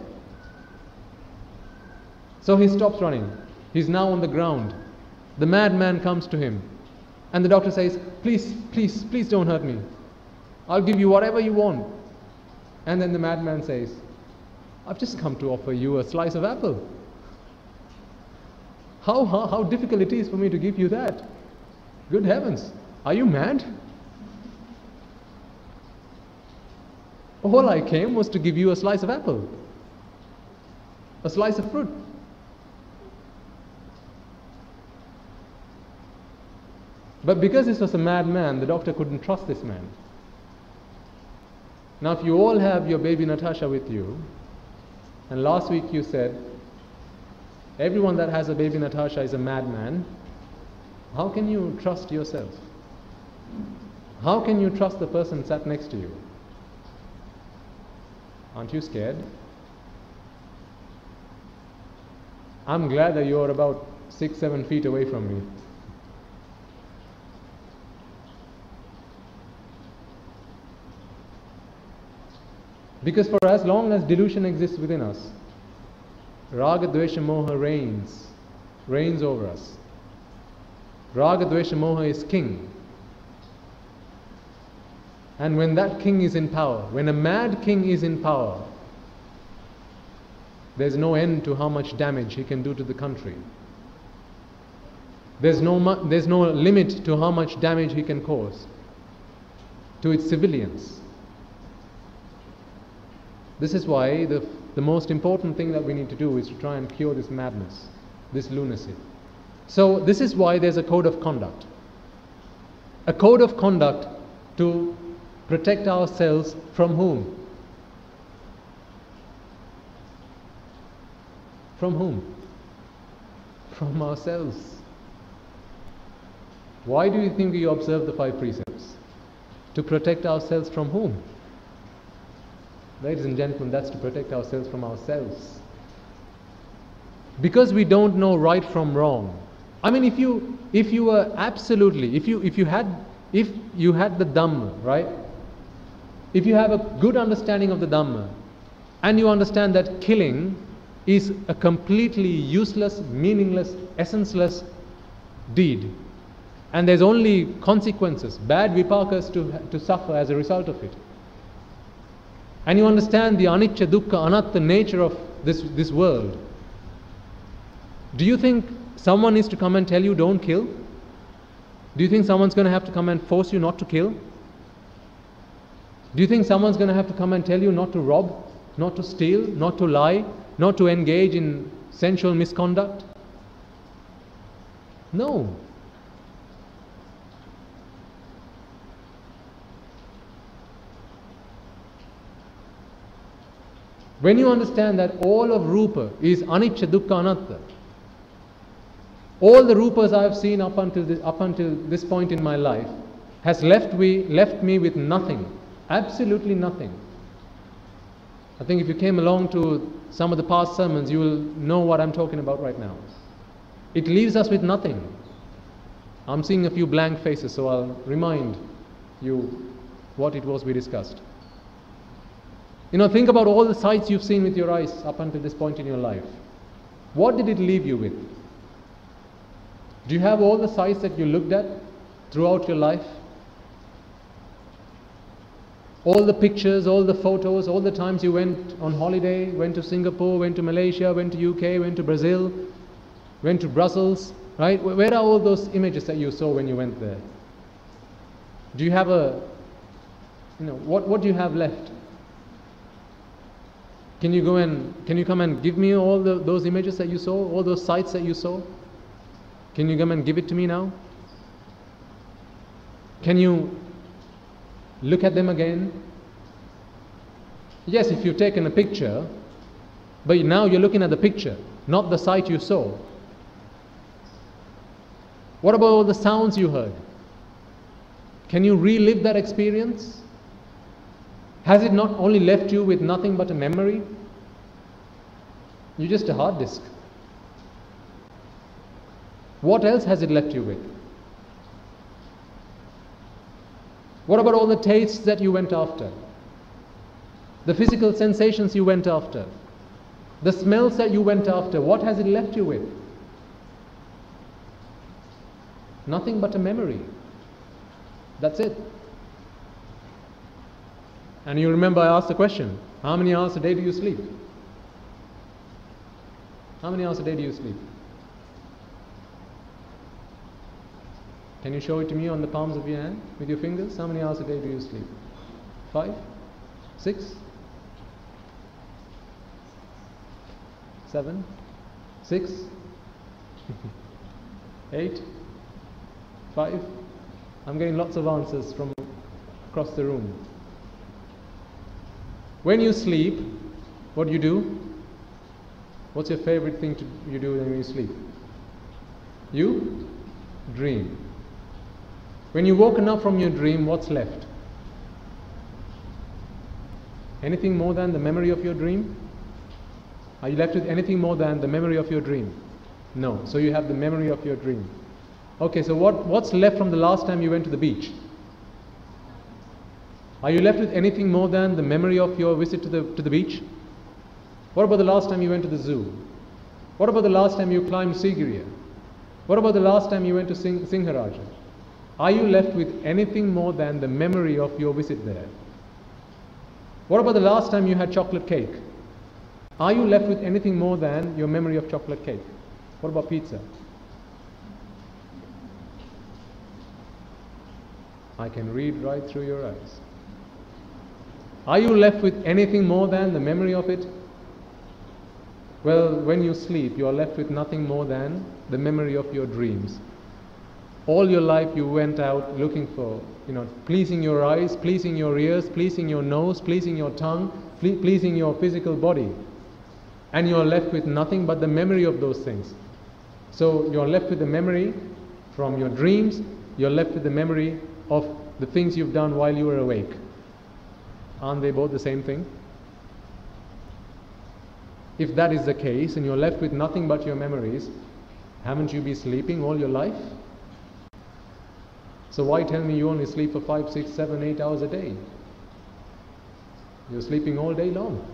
So he stops running. He's now on the ground. The madman comes to him, and the doctor says, please, please, please don't hurt me. I'll give you whatever you want. And then the madman says, I've just come to offer you a slice of apple. How difficult it is for me to give you that. Good heavens, are you mad? All I came was to give you a slice of apple, a slice of fruit. But because this was a madman, the doctor couldn't trust this man. Now if you all have your baby Natasha with you, and last week you said, everyone that has a baby Natasha is a madman, how can you trust yourself? How can you trust the person sat next to you? Aren't you scared? I'm glad that you're about 6-7 feet away from me. Because for as long as delusion exists within us, raga, dvesha, moha reigns over us. Raga, dvesha, moha is king. And when that king is in power, when a mad king is in power, there's no end to how much damage he can do to the country. There's no limit to how much damage he can cause to its civilians. This is why the most important thing that we need to do is to try and cure this madness, this lunacy. So this is why there's a code of conduct. A code of conduct to protect ourselves from whom? From whom? From ourselves. Why do you think we observe the 5 precepts? To protect ourselves from whom? Ladies and gentlemen, that's to protect ourselves from ourselves. Because we don't know right from wrong. I mean, if you were absolutely, if you had the Dhamma, right? If you have a good understanding of the Dhamma, and you understand that killing is a completely useless, meaningless, essenceless deed, and there's only consequences, bad vipakas to suffer as a result of it, and you understand the anicca, dukkha, anatta nature of this world, do you think someone needs to come and tell you don't kill? Do you think someone's going to have to come and force you not to kill? Do you think someone's going to have to come and tell you not to rob, not to steal, not to lie, not to engage in sensual misconduct? No. When you understand that all of Rupa is anicca, dukkha, anatta, all the Rupas I have seen up until this point in my life has left me with nothing, absolutely nothing. I think if you came along to some of the past sermons, you will know what I'm talking about right now. It leaves us with nothing. I'm seeing a few blank faces, so I'll remind you what it was we discussed. You know, think about all the sights you've seen with your eyes up until this point in your life. What did it leave you with? Do you have all the sights that you looked at throughout your life? All the pictures, all the photos, all the times you went on holiday, went to Singapore, went to Malaysia, went to UK, went to Brazil, went to Brussels, right? Where are all those images that you saw when you went there? Do you have what do you have left? Can you come and give me all those images that you saw, all those sights that you saw? Can you come and give it to me now? Can you look at them again? Yes, if you've taken a picture, but now you're looking at the picture, not the sight you saw. What about all the sounds you heard? Can you relive that experience? Has it not only left you with nothing but a memory? You're just a hard disk. What else has it left you with? What about all the tastes that you went after? The physical sensations you went after? The smells that you went after? What has it left you with? Nothing but a memory. That's it. And you remember I asked the question, how many hours a day do you sleep? How many hours a day do you sleep? Can you show it to me on the palms of your hand with your fingers? How many hours a day do you sleep? 5? 6? 7? 6? 8? 5? I'm getting lots of answers from across the room. When you sleep, what do you do? What's your favorite thing you do when you sleep? You dream. When you're woken up from your dream, what's left? Anything more than the memory of your dream? Are you left with anything more than the memory of your dream? No. So you have the memory of your dream. Okay, so what's left from the last time you went to the beach? Are you left with anything more than the memory of your visit to the beach? What about the last time you went to the zoo? What about the last time you climbed Sigiriya? What about the last time you went to Singharaja? Are you left with anything more than the memory of your visit there? What about the last time you had chocolate cake? Are you left with anything more than your memory of chocolate cake? What about pizza? I can read right through your eyes. Are you left with anything more than the memory of it? Well, when you sleep, you are left with nothing more than the memory of your dreams. All your life you went out looking for, pleasing your eyes, pleasing your ears, pleasing your nose, pleasing your tongue, pleasing your physical body. And you are left with nothing but the memory of those things. So you are left with the memory from your dreams, you are left with the memory of the things you've done while you were awake. Aren't they both the same thing? If that is the case and you're left with nothing but your memories, haven't you been sleeping all your life? So why tell me you only sleep for 5, 6, 7, 8 hours a day? You're sleeping all day long.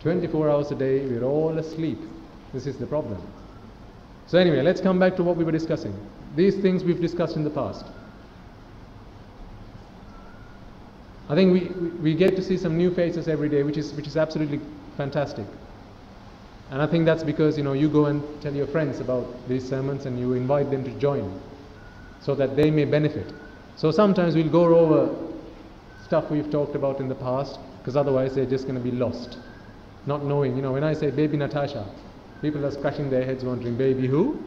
24 hours a day, we're all asleep. This is the problem. So anyway, let's come back to what we were discussing. These things we've discussed in the past. I think we get to see some new faces every day, which is absolutely fantastic. And I think that's because you go and tell your friends about these sermons and you invite them to join so that they may benefit. So sometimes we'll go over stuff we've talked about in the past, because otherwise they're just going to be lost, not knowing. When I say baby Natasha, people are scratching their heads wondering, baby who?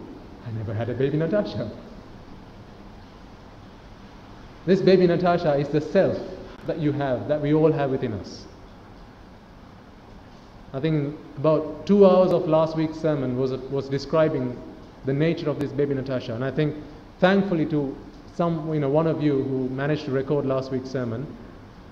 I never had a baby Natasha. This baby Natasha is the self that you have, that we all have within us. I think about 2 hours of last week's sermon was describing the nature of this baby Natasha, and I think thankfully to one of you who managed to record last week's sermon,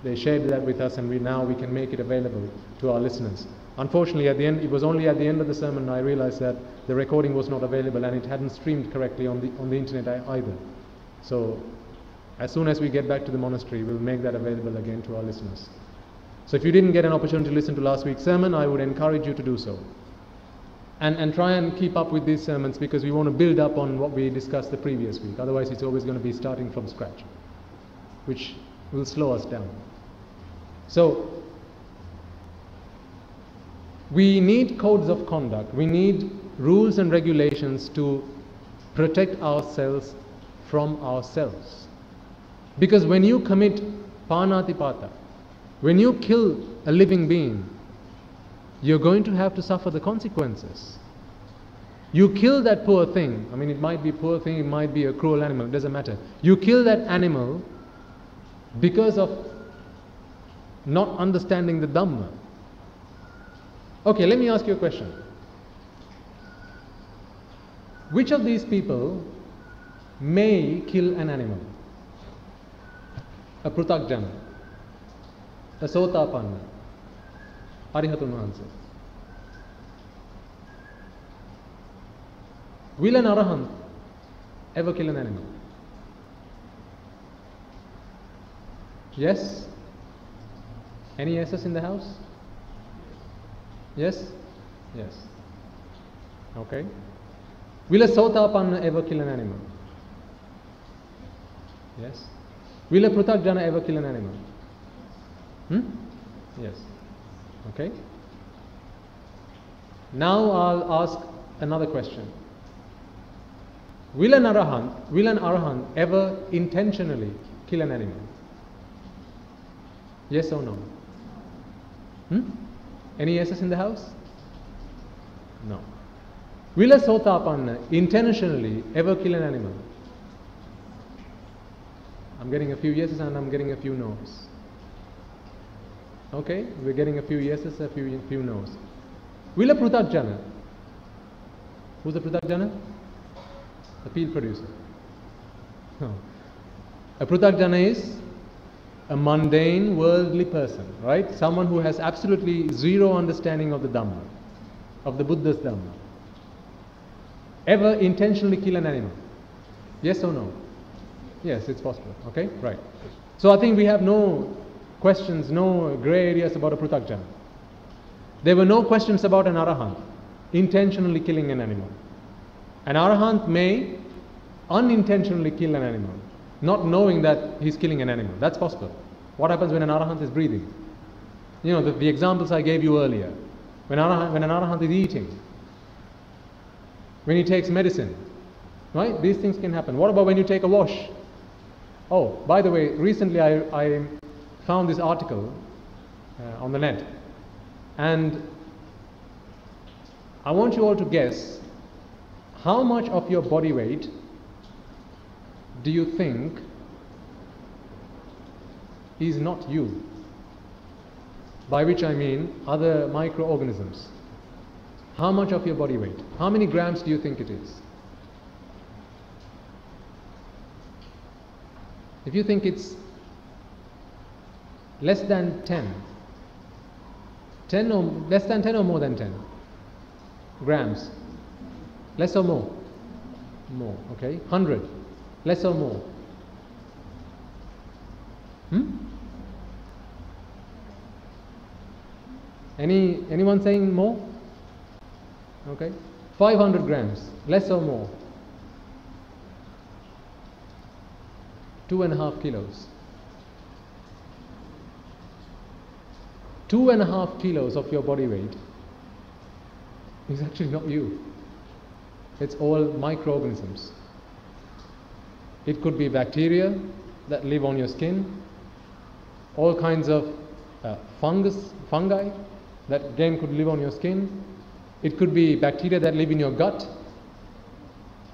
they shared that with us, and now we can make it available to our listeners. Unfortunately, at the end, it was only at the end of the sermon I realized that the recording was not available and it hadn't streamed correctly on the internet either. So as soon as we get back to the monastery, we'll make that available again to our listeners. So if you didn't get an opportunity to listen to last week's sermon, I would encourage you to do so. And try and keep up with these sermons, because we want to build up on what we discussed the previous week. Otherwise, it's always going to be starting from scratch, which will slow us down. So we need codes of conduct. We need rules and regulations to protect ourselves from ourselves. Because when you commit panatipata, when you kill a living being, you're going to have to suffer the consequences. You kill that poor thing. I mean, it might be a poor thing, it might be a cruel animal, it doesn't matter. You kill that animal because of not understanding the Dhamma. Okay, let me ask you a question. Which of these people may kill an animal? A Prutakjana, a Sotapanna, Arihatun Mahansa. Will an Arahant ever kill an animal? Yes? Any yeses in the house? Yes? Yes. Okay. Will a Sotapanna ever kill an animal? Yes. Will a Prutakjana ever kill an animal? Yes. Okay. Now I'll ask another question. Will an Arahant ever intentionally kill an animal? Yes or no? Any yeses in the house? No. Will a Sotapanna intentionally ever kill an animal? I'm getting a few yeses and I'm getting a few no's. Okay, we're getting a few yeses, a few no's. Will a Prutakjana? Who's a Prutakjana? The field producer. No. A Prutakjana is a mundane, worldly person, right? Someone who has absolutely zero understanding of the Dhamma, of the Buddha's Dhamma. Ever intentionally kill an animal? Yes or no? Yes, it's possible. Okay, right. So I think we have no questions, no grey areas about a Prutakjana. There were no questions about an Arahant intentionally killing an animal. An Arahant may unintentionally kill an animal, not knowing that he's killing an animal. That's possible. What happens when an Arahant is breathing? You know, the examples I gave you earlier. When an arahant is eating, when he takes medicine, right? These things can happen. What about when you take a wash? Oh, by the way, recently I found this article on the net, and I want you all to guess how much of your body weight do you think is not you? By which I mean other microorganisms. How much of your body weight? How many grams do you think it is? If you think it's less than 10 or less than 10 or more than 10 grams, less or more? More, okay. 100, less or more? Anyone saying more? Okay. 500 grams, less or more? 2.5 kilos. 2.5 kilos of your body weight is actually not you. It's all microorganisms. It could be bacteria that live on your skin, all kinds of fungi that again could live on your skin. It could be bacteria that live in your gut.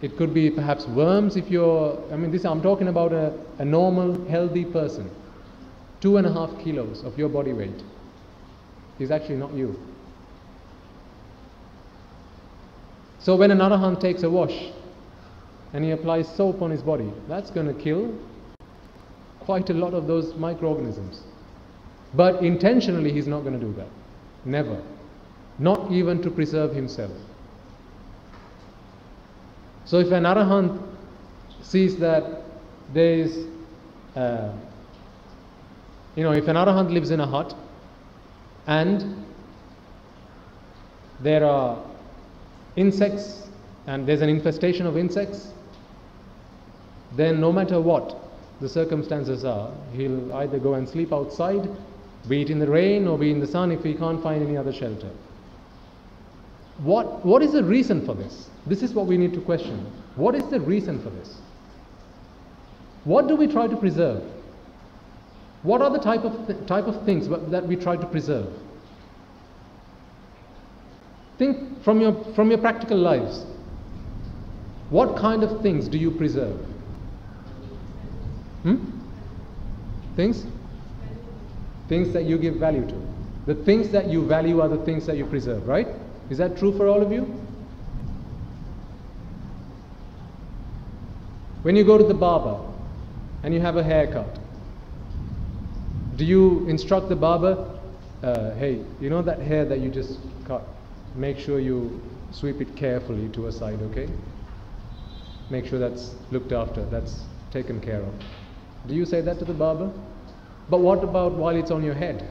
It could be perhaps worms if you're, I'm talking about a normal, healthy person. 2.5 kilos of your body weight is actually not you. So when an arahant takes a wash and he applies soap on his body, that's going to kill quite a lot of those microorganisms. But intentionally he's not going to do that. Never. Not even to preserve himself. So if an arahant sees that there is, if an arahant lives in a hut and there are insects and there's an infestation of insects, then no matter what the circumstances are, he'll either go and sleep outside, be it in the rain or be in the sun if he can't find any other shelter. What is the reason for this? This is what we need to question. What is the reason for this? What do we try to preserve? What are the type of things that we try to preserve? Think from your practical lives. What kind of things do you preserve? Things? Things that you give value to. The things that you value are the things that you preserve, right? Is that true for all of you? When you go to the barber and you have a haircut, do you instruct the barber, hey, you know that hair that you just cut, make sure you sweep it carefully to a side, okay? Make sure that's looked after, that's taken care of. Do you say that to the barber? But what about while it's on your head?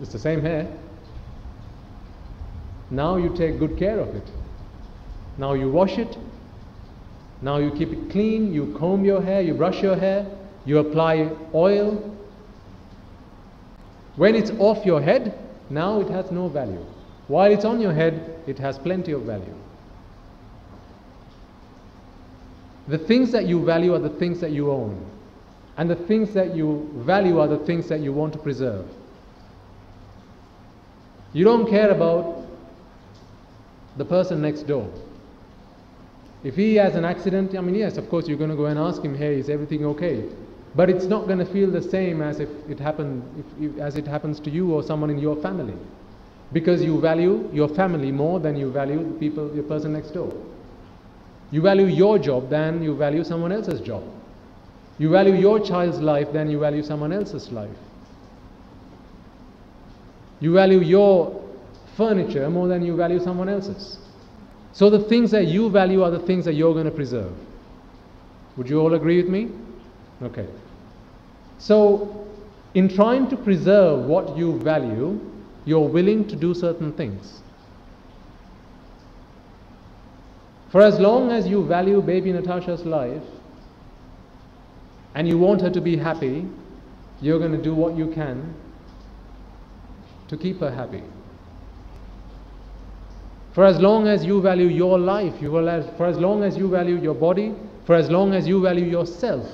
It's the same hair. Now you take good care of it. Now you wash it. Now you keep it clean. You comb your hair. You brush your hair. You apply oil. When it's off your head, now it has no value. While it's on your head, it has plenty of value. The things that you value are the things that you own. And the things that you value are the things that you want to preserve. You don't care about the person next door. If he has an accident, yes, of course you're going to go and ask him, hey, is everything okay? But it's not going to feel the same as if it happens to you or someone in your family. Because you value your family more than you value the person next door. You value your job than you value someone else's job. You value your child's life than you value someone else's life. You value your furniture more than you value someone else's. So the things that you value are the things that you're going to preserve. Would you all agree with me? Okay. So, in trying to preserve what you value, you're willing to do certain things. For as long as you value baby Natasha's life, and you want her to be happy, you're going to do what you can to keep her happy. For as long as you value your life, for as long as you value your body, for as long as you value yourself,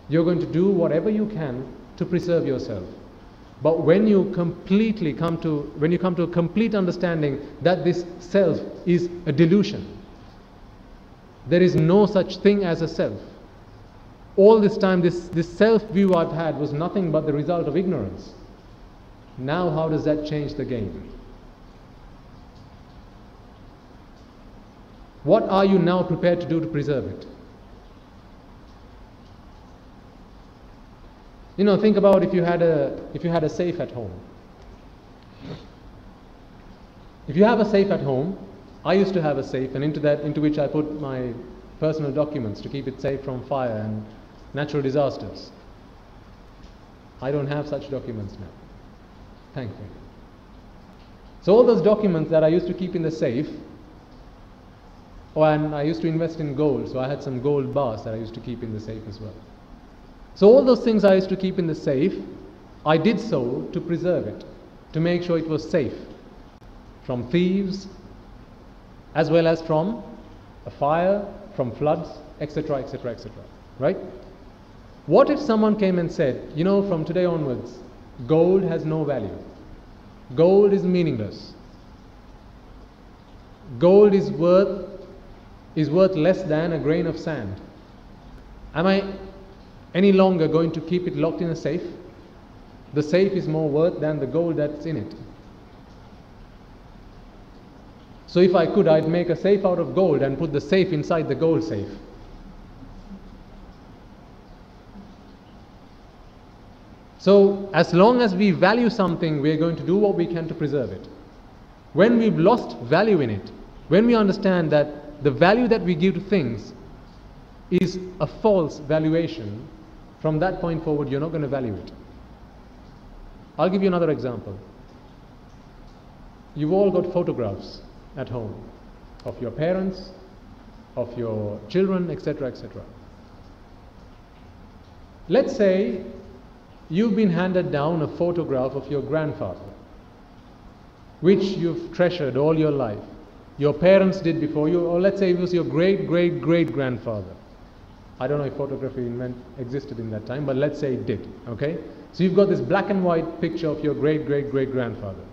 you're going to do whatever you can to preserve yourself. But when you come to a complete understanding that this self is a delusion, there is no such thing as a self. All this time, this self view I've had was nothing but the result of ignorance. Now, how does that change the game? What are you now prepared to do to preserve it? You know, think about if you had a safe at home. If you have a safe at home, I used to have a safe, and into which I put my personal documents to keep it safe from fire and natural disasters. I don't have such documents now, thankfully. So all those documents that I used to keep in the safe, and I used to invest in gold, so I had some gold bars that I used to keep in the safe as well. So all those things I used to keep in the safe, I did so to preserve it, to make sure it was safe from thieves, as well as from a fire, from floods, etc., etc., etc. Right? What if someone came and said, you know, from today onwards, gold has no value. Gold is meaningless. Gold is worth less than a grain of sand. Am I any longer going to keep it locked in a safe? The safe is more worth than the gold that's in it. So if I could, I'd make a safe out of gold and put the safe inside the gold safe. So as long as we value something, we are going to do what we can to preserve it. When we've lost value in it, when we understand that the value that we give to things is a false valuation, from that point forward, you're not going to value it. I'll give you another example. You've all got photographs at home of your parents, of your children, etc., etc. Let's say you've been handed down a photograph of your grandfather, which you've treasured all your life. Your parents did before you, or let's say it was your great-great-great-grandfather. I don't know if photography existed in that time, but let's say it did, okay? So you've got this black and white picture of your great-great-great-grandfather.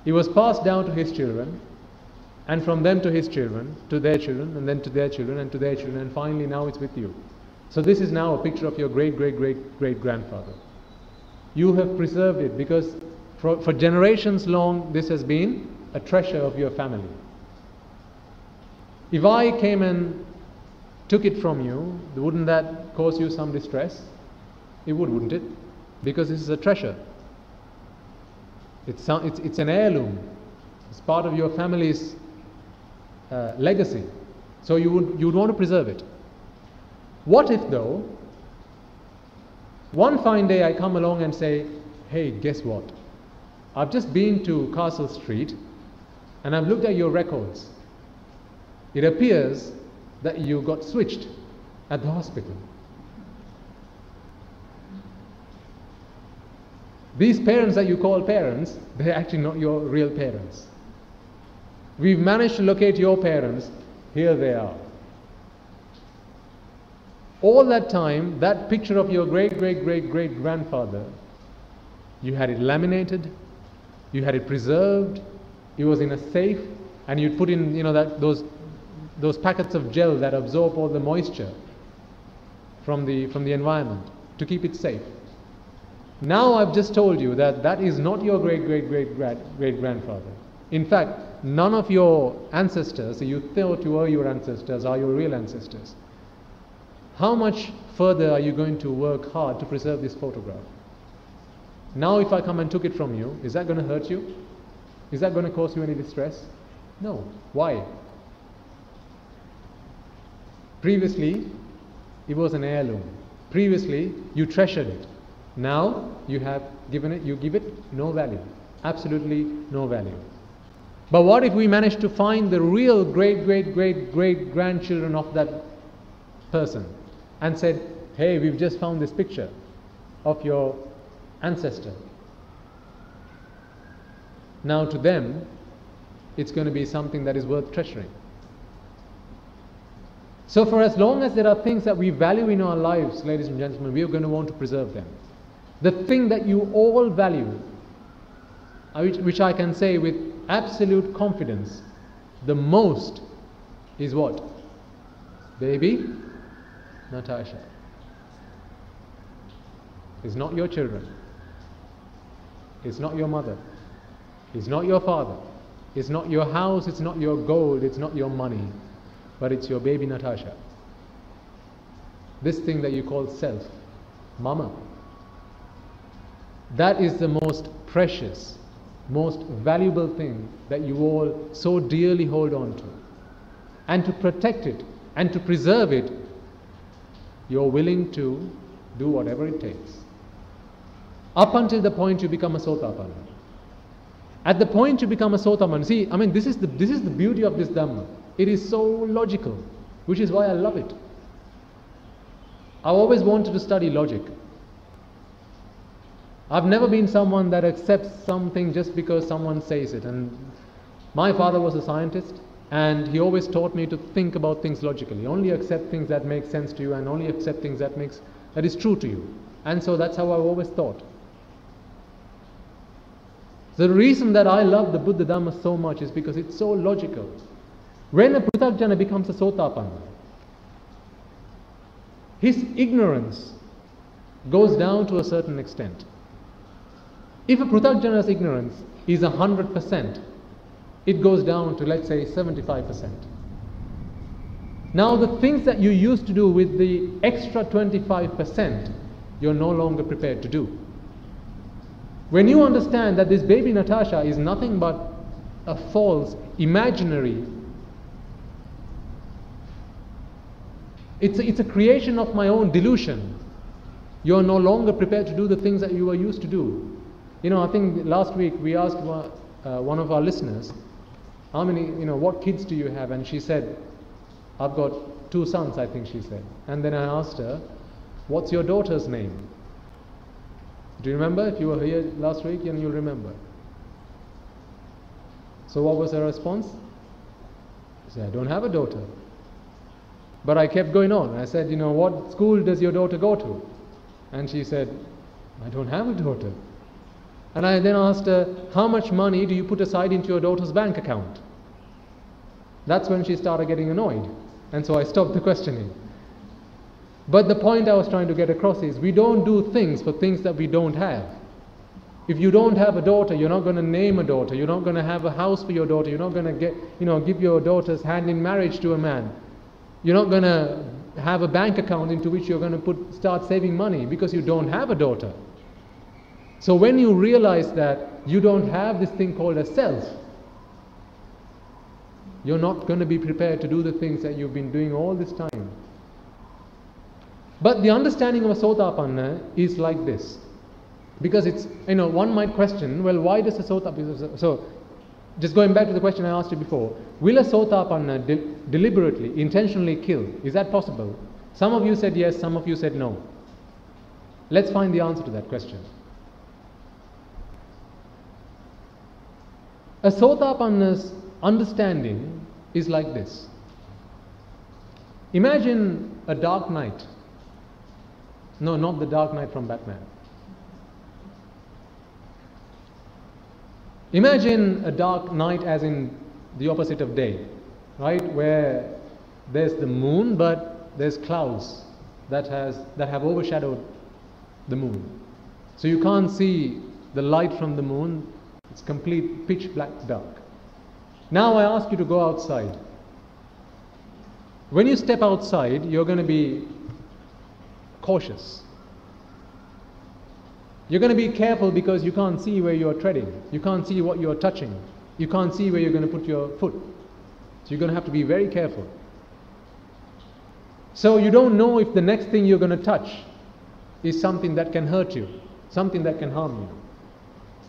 It was passed down to his children, and from them to his children, to their children, and then to their children, and to their children, and finally now it's with you. So this is now a picture of your great-great-great-great-grandfather. You have preserved it because for generations long this has been a treasure of your family. If I came and took it from you, wouldn't that cause you some distress? It would, wouldn't it? Because this is a treasure. It's an heirloom. It's part of your family's legacy. So you would want to preserve it. What if though, one fine day I come along and say, hey, guess what? I've just been to Castle Street and I've looked at your records. It appears that you got switched at the hospital. These parents that you call parents, they're actually not your real parents. We've managed to locate your parents. Here they are. All that time, that picture of your great-great-great-great-grandfather, you had it laminated, you had it preserved, it was in a safe, and you'd put in, you know, those packets of gel that absorb all the moisture from the environment to keep it safe. Now I've just told you that that is not your great-great-great-great-grandfather. In fact, none of your ancestors, you thought you were your ancestors, are your real ancestors. How much further are you going to work hard to preserve this photograph? Now if I come and took it from you, is that going to hurt you? Is that going to cause you any distress? No. Why? Previously, it was an heirloom. Previously, you treasured it. Now, you give it no value. Absolutely no value. But what if we manage to find the real great-great-great-great-grandchildren of that person and said, hey, we've just found this picture of your ancestor. Now to them, it's going to be something that is worth treasuring. So for as long as there are things that we value in our lives, ladies and gentlemen, we are going to want to preserve them. The thing that you all value, which I can say with absolute confidence, the most is what? Baby Natasha. It's not your children. It's not your mother. It's not your father. It's not your house. It's not your gold. It's not your money. But it's your baby Natasha. This thing that you call self, Mama. That is the most precious, most valuable thing that you all so dearly hold on to. And to protect it and to preserve it, you're willing to do whatever it takes. Up until the point you become a Sotapanna. At the point you become a Sotapanna, see, I mean, this is the beauty of this Dhamma. It is so logical, which is why I love it. I've always wanted to study logic. I've never been someone that accepts something just because someone says it. And my father was a scientist, and he always taught me to think about things logically. Only accept things that make sense to you, and only accept things that is true to you. And so that's how I've always thought. The reason that I love the Buddha Dhamma so much is because it's so logical. When a Pruthajjana becomes a Sotapanna, his ignorance goes down to a certain extent. If a Pruthajjana's ignorance is 100%, it goes down to, let's say, 75%. Now the things that you used to do with the extra 25%, you're no longer prepared to do. When you understand that this baby Natasha is nothing but a false, imaginary, it's a creation of my own delusion, you're no longer prepared to do the things that you were used to do. You know, I think last week we asked one of our listeners, how many, what kids do you have? And she said, I've got 2 sons, I think she said. And then I asked her, what's your daughter's name? Do you remember? If you were here last week, then you'll remember. So what was her response? She said, I don't have a daughter. But I kept going on. I said, what school does your daughter go to? And she said, I don't have a daughter. And I then asked her, how much money do you put aside into your daughter's bank account? That's when she started getting annoyed. And so I stopped the questioning. But the point I was trying to get across is, we don't do things for things that we don't have. If you don't have a daughter, you're not going to name a daughter. You're not going to have a house for your daughter. You're not going to give your daughter's hand in marriage to a man. You're not going to have a bank account into which you're going to start saving money because you don't have a daughter. So when you realize that you don't have this thing called a self, you're not going to be prepared to do the things that you've been doing all this time. But the understanding of a Sotapanna is like this. Because it's, one might question, well, why does a Sotapanna... So, just going back to the question I asked you before, will a Sotapanna deliberately, intentionally kill? Is that possible? Some of you said yes, some of you said no. Let's find the answer to that question. A Sotapanna's understanding is like this. Imagine a dark night. No, not the Dark Knight from Batman. Imagine a dark night as in the opposite of day, right? Where there's the moon, but there's clouds that have overshadowed the moon. So you can't see the light from the moon. It's complete pitch black dark. Now I ask you to go outside. When you step outside, you're going to be cautious. You're going to be careful because you can't see where you're treading. You can't see what you're touching. You can't see where you're going to put your foot. So you're going to have to be very careful. So you don't know if the next thing you're going to touch is something that can hurt you, something that can harm you.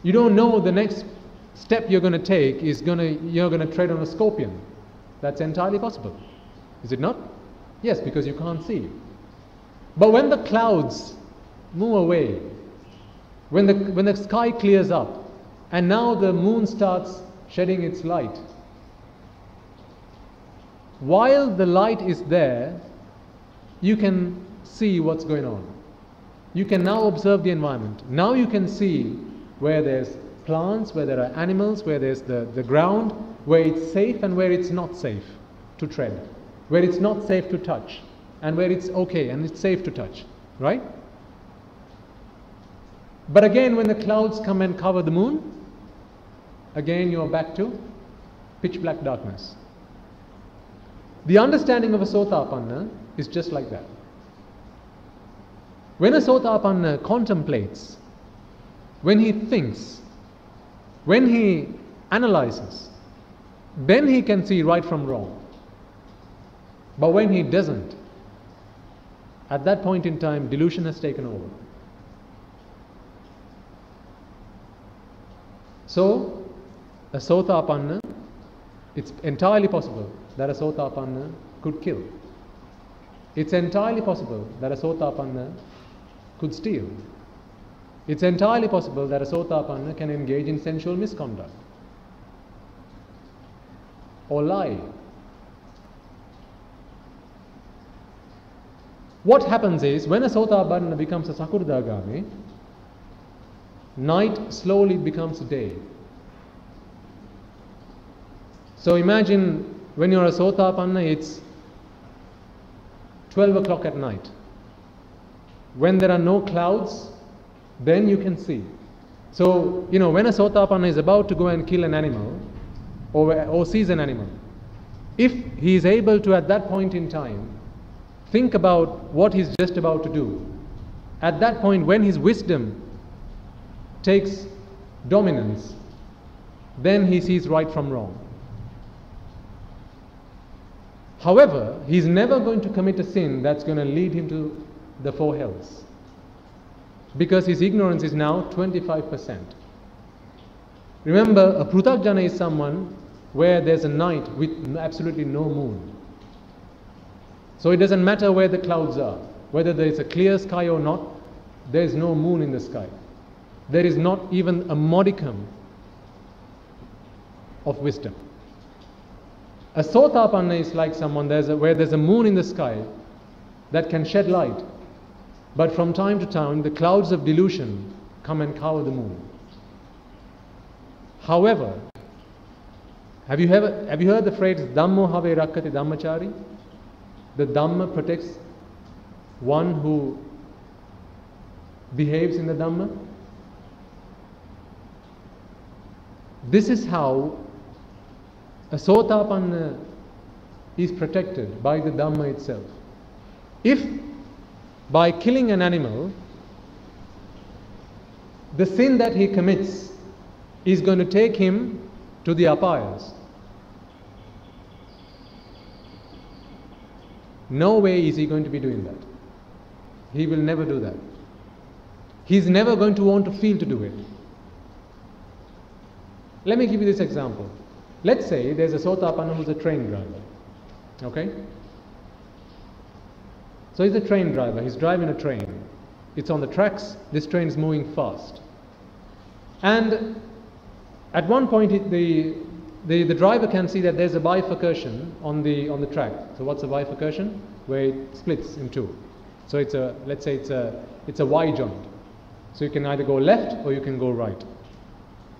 You don't know the next step you're going to take is you're going to tread on a scorpion. That's entirely possible. Is it not? Yes, because you can't see. But when the clouds move away, when the sky clears up and now the moon starts shedding its light. While the light is there, you can see what's going on. You can now observe the environment. Now you can see where there's plants, where there are animals, where there's the ground, where it's safe and where it's not safe to tread, where it's not safe to touch, and where it's okay and it's safe to touch, right? But again, when the clouds come and cover the moon, again you're back to pitch black darkness. The understanding of a Sotapanna is just like that. When a Sotapanna contemplates, when he thinks, when he analyzes, then he can see right from wrong. But when he doesn't, at that point in time, delusion has taken over. So, a Sotapanna, it's entirely possible that a Sotapanna could kill. It's entirely possible that a Sotapanna could steal. It's entirely possible that a Sotapanna can engage in sensual misconduct or lie. What happens is, when a Sotapanna becomes a Sakurdagami, night slowly becomes day. So imagine when you're a Sotapanna, it's 12 o'clock at night. When there are no clouds, then you can see. So, when a Sotapanna is about to go and kill an animal or sees an animal, if he is able to at that point in time think about what he's just about to do, at that point when his wisdom takes dominance, then he sees right from wrong. However, he's never going to commit a sin that's going to lead him to the four hells, because his ignorance is now 25%. Remember, a Pruthakjana is someone where there's a night with absolutely no moon. So it doesn't matter where the clouds are, whether there is a clear sky or not, there is no moon in the sky. There is not even a modicum of wisdom. A Sotapanna is like someone where there's a moon in the sky that can shed light, but from time to time the clouds of delusion come and cover the moon. However, have you heard the phrase Dhammo have rakkati dhammachari? The Dhamma protects one who behaves in the Dhamma. This is how a Sotapanna is protected by the Dhamma itself. If by killing an animal, the sin that he commits is going to take him to the apayas, no way is he going to be doing that. He will never do that. He's never going to want to feel to do it. Let me give you this example. Let's say there's a Sotapanna who's a train driver. Okay? So he's a train driver. He's driving a train. It's on the tracks. This train is moving fast. And at one point, the driver can see that there's a bifurcation on the track. So what's a bifurcation? Where it splits in two. So let's say it's a Y joint. So you can either go left or you can go right.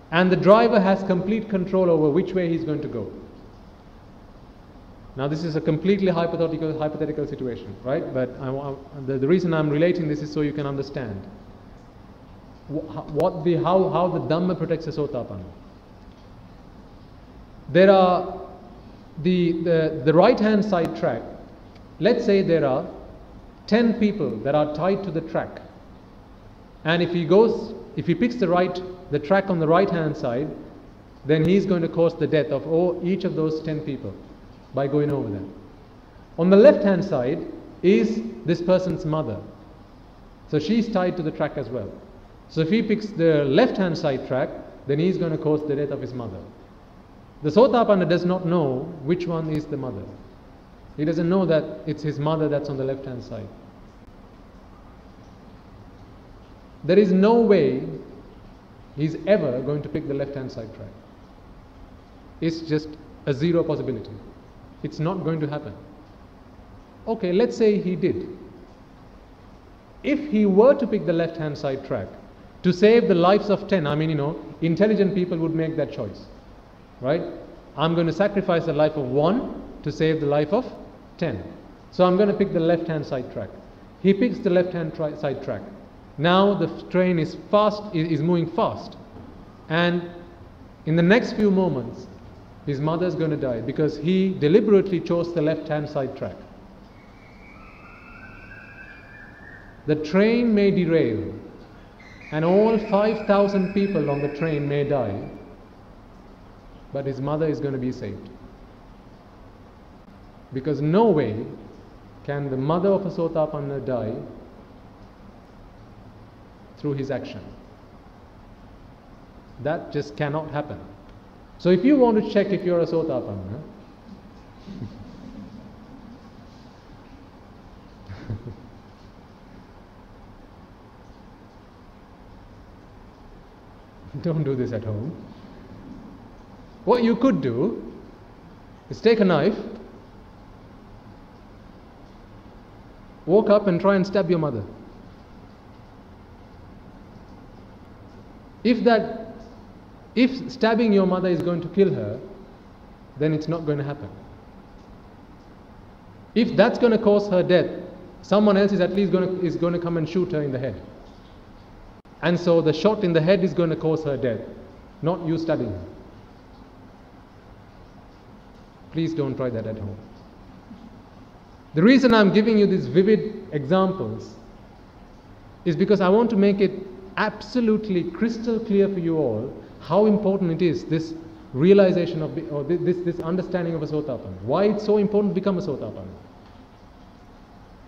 And the driver has complete control over which way he's going to go. Now this is a completely hypothetical situation, right? But the reason I'm relating this is so you can understand how the Dhamma protects a Sotapanna. There are the right hand side track. Let's say there are 10 people that are tied to the track, and if he picks the track on the right hand side, then he's going to cause the death of each of those 10 people by going over them. On the left hand side is this person's mother, so she's tied to the track as well. So if he picks the left hand side track, then he's going to cause the death of his mother. The Sotapanna does not know which one is the mother. He doesn't know that it's his mother that's on the left hand side. There is no way he's ever going to pick the left-hand side track. It's just a zero possibility. It's not going to happen. Okay, let's say he did. If he were to pick the left-hand side track to save the lives of 10, I mean, intelligent people would make that choice, right? I'm going to sacrifice the life of 1 to save the life of 10. So I'm going to pick the left-hand side track. He picks the left-hand side track. Now the train is moving fast. And in the next few moments, his mother is going to die because he deliberately chose the left-hand side track. The train may derail and all 5,000 people on the train may die, but his mother is going to be saved. Because no way can the mother of a Sotapanna die through his action. That just cannot happen. So if you want to check if you're a Sotapanna, don't do this at home. What you could do is take a knife, walk up and try and stab your mother. If stabbing your mother is going to kill her, then it's not going to happen. If that's going to cause her death, someone else is at least going to come and shoot her in the head. And so the shot in the head is going to cause her death, not you stabbing her. Please don't try that at home. The reason I'm giving you these vivid examples is because I want to make it absolutely crystal clear for you all how important it is, this realization of, this understanding of a Sotapanna. Why it's so important to become a Sotapanna.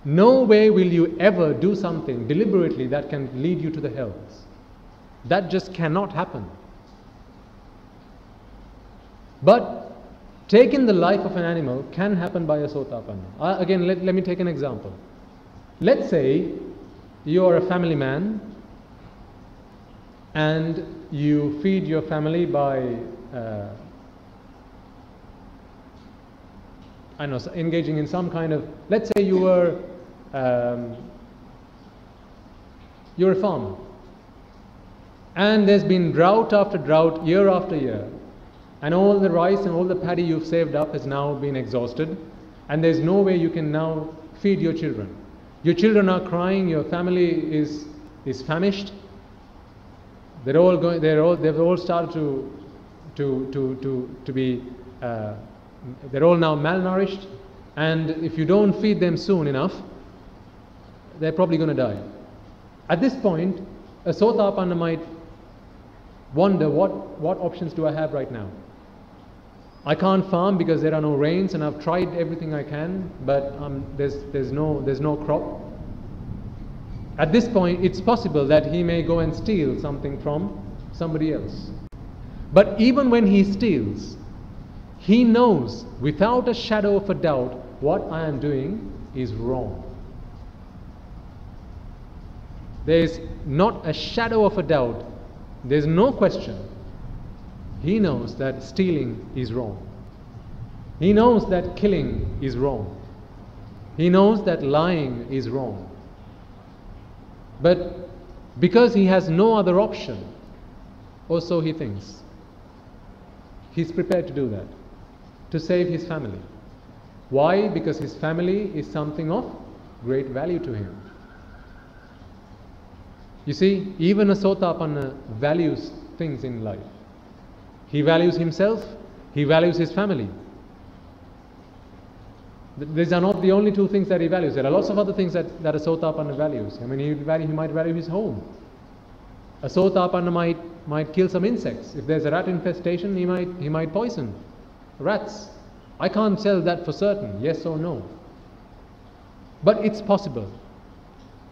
No way will you ever do something deliberately that can lead you to the hells. That just cannot happen. But taking the life of an animal can happen by a Sotapanna. Again, let me take an example. Let's say you are a family man and you feed your family by engaging in some kind of, let's say you're a farmer and there's been drought after drought, year after year, and all the rice and all the paddy you've saved up has now been exhausted, and there's no way you can now feed your children. Your children are crying, your family is famished. They've all started to be they're all now malnourished, and if you don't feed them soon enough, they're probably going to die. At this point, a Sotapanna might wonder, what options do I have right now? I can't farm because there are no rains, and I've tried everything I can, but there's no crop. At this point, it's possible that he may go and steal something from somebody else. But even when he steals, he knows without a shadow of a doubt what I am doing is wrong. There is not a shadow of a doubt. There's no question. He knows that stealing is wrong. He knows that killing is wrong. He knows that lying is wrong. But because he has no other option, or so he thinks, he's prepared to do that, to save his family. Why? Because his family is something of great value to him. You see, even a Sotapanna values things in life. He values himself, he values his family. These are not the only two things that he values. There are lots of other things that a Sotapanna values. I mean, he might value his home. A Sotapanna might kill some insects. If there's a rat infestation, he might poison rats. I can't tell that for certain, yes or no. But it's possible.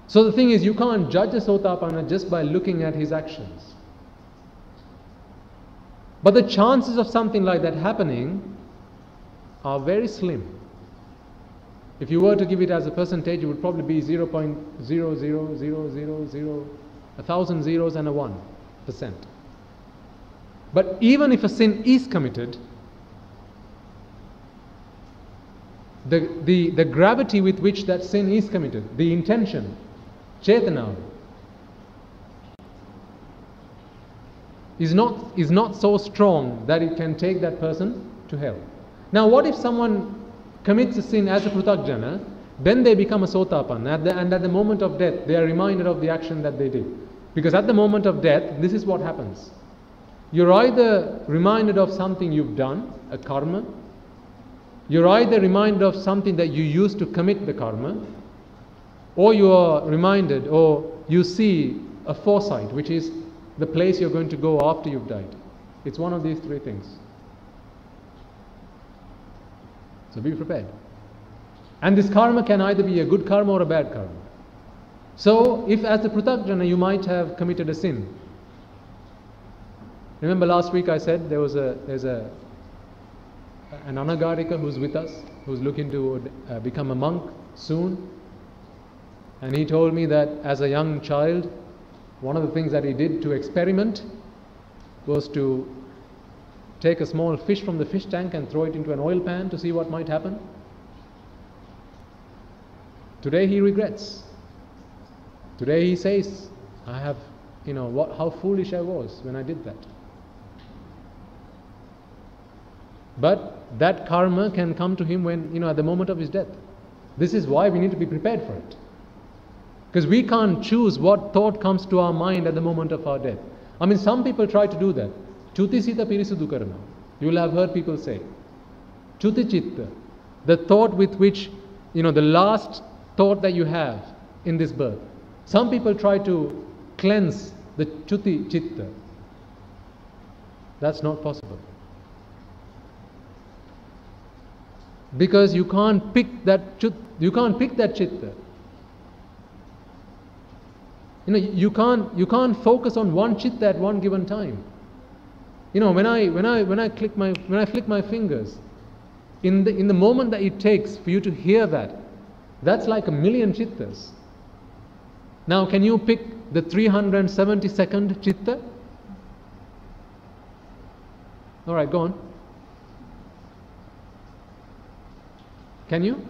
So the thing is, you can't judge a Sotapanna just by looking at his actions. But the chances of something like that happening are very slim. If you were to give it as a percentage, it would probably be 0.00000, 1,000 zeros and a 1%. But even if a sin is committed, the gravity with which that sin is committed, the intention, chetana, is not so strong that it can take that person to hell. Now what if someone commits a sin as a pruthakjana, then they become a sotapanna, and at the moment of death they are reminded of the action that they did. Because at the moment of death, this is what happens. You're either reminded of something you've done, a karma, you're either reminded of something that you used to commit the karma, or you are reminded, or you see a foresight, which is the place you're going to go after you've died. It's one of these three things. So be prepared. And this karma can either be a good karma or a bad karma. So if as the pruthakjana you might have committed a sin. Remember last week I said there's an anagarika who's with us, who's looking to become a monk soon. And he told me that as a young child, one of the things that he did to experiment was to take a small fish from the fish tank and throw it into an oil pan to see what might happen. Today he regrets. Today he says, I have, how foolish I was when I did that. But that karma can come to him when, at the moment of his death. This is why we need to be prepared for it. Because we can't choose what thought comes to our mind at the moment of our death. I mean, some people try to do that. Chutisita pirisudu karana. You will have heard people say. Chutichitta. The thought with which, the last thought that you have in this birth. Some people try to cleanse the chuti chitta. That's not possible. Because you can't pick that chitta. You can't focus on one chitta at one given time. When I flick my fingers, in the moment that it takes for you to hear that, that's like 1,000,000 chittas. Now can you pick the 372nd chitta? Alright, go on. Can you?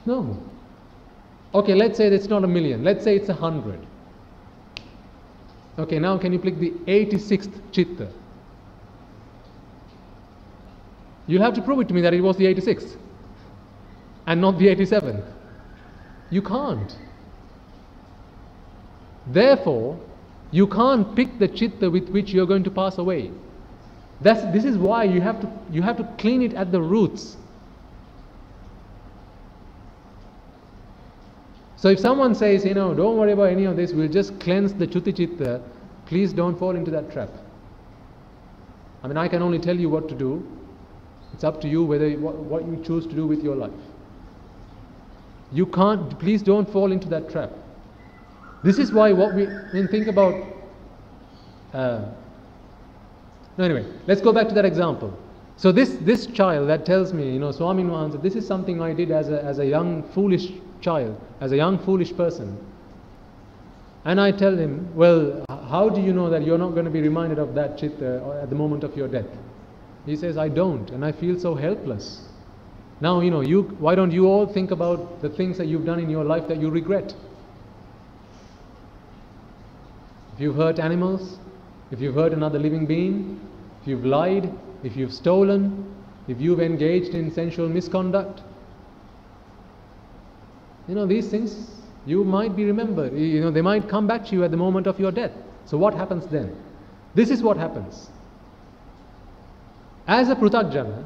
No. Okay, let's say it's not 1,000,000. Let's say it's 100. Okay, now can you pick the 86th chitta? You'll have to prove it to me that it was the 86th and not the 87th. You can't. Therefore, you can't pick the chitta with which you're going to pass away. This is why you have to clean it at the roots. So if someone says, don't worry about any of this, we'll just cleanse the chuti chitta, please don't fall into that trap. I mean, I can only tell you what to do. It's up to you what you choose to do with your life. You can't, please don't fall into that trap. This is why think about, anyway, let's go back to that example. So this child that tells me, Swami Nuhansa, this is something I did as a young foolish child, as a young foolish person. And I tell him, well, how do you know that you're not going to be reminded of that chitta at the moment of your death? He says, I don't, and I feel so helpless. Now, why don't you all think about the things that you've done in your life that you regret? If you've hurt animals, if you've hurt another living being, if you've lied, if you've stolen, if you've engaged in sensual misconduct, these things, you might be remembered. They might come back to you at the moment of your death. So what happens then? This is what happens. As a pruthakjana,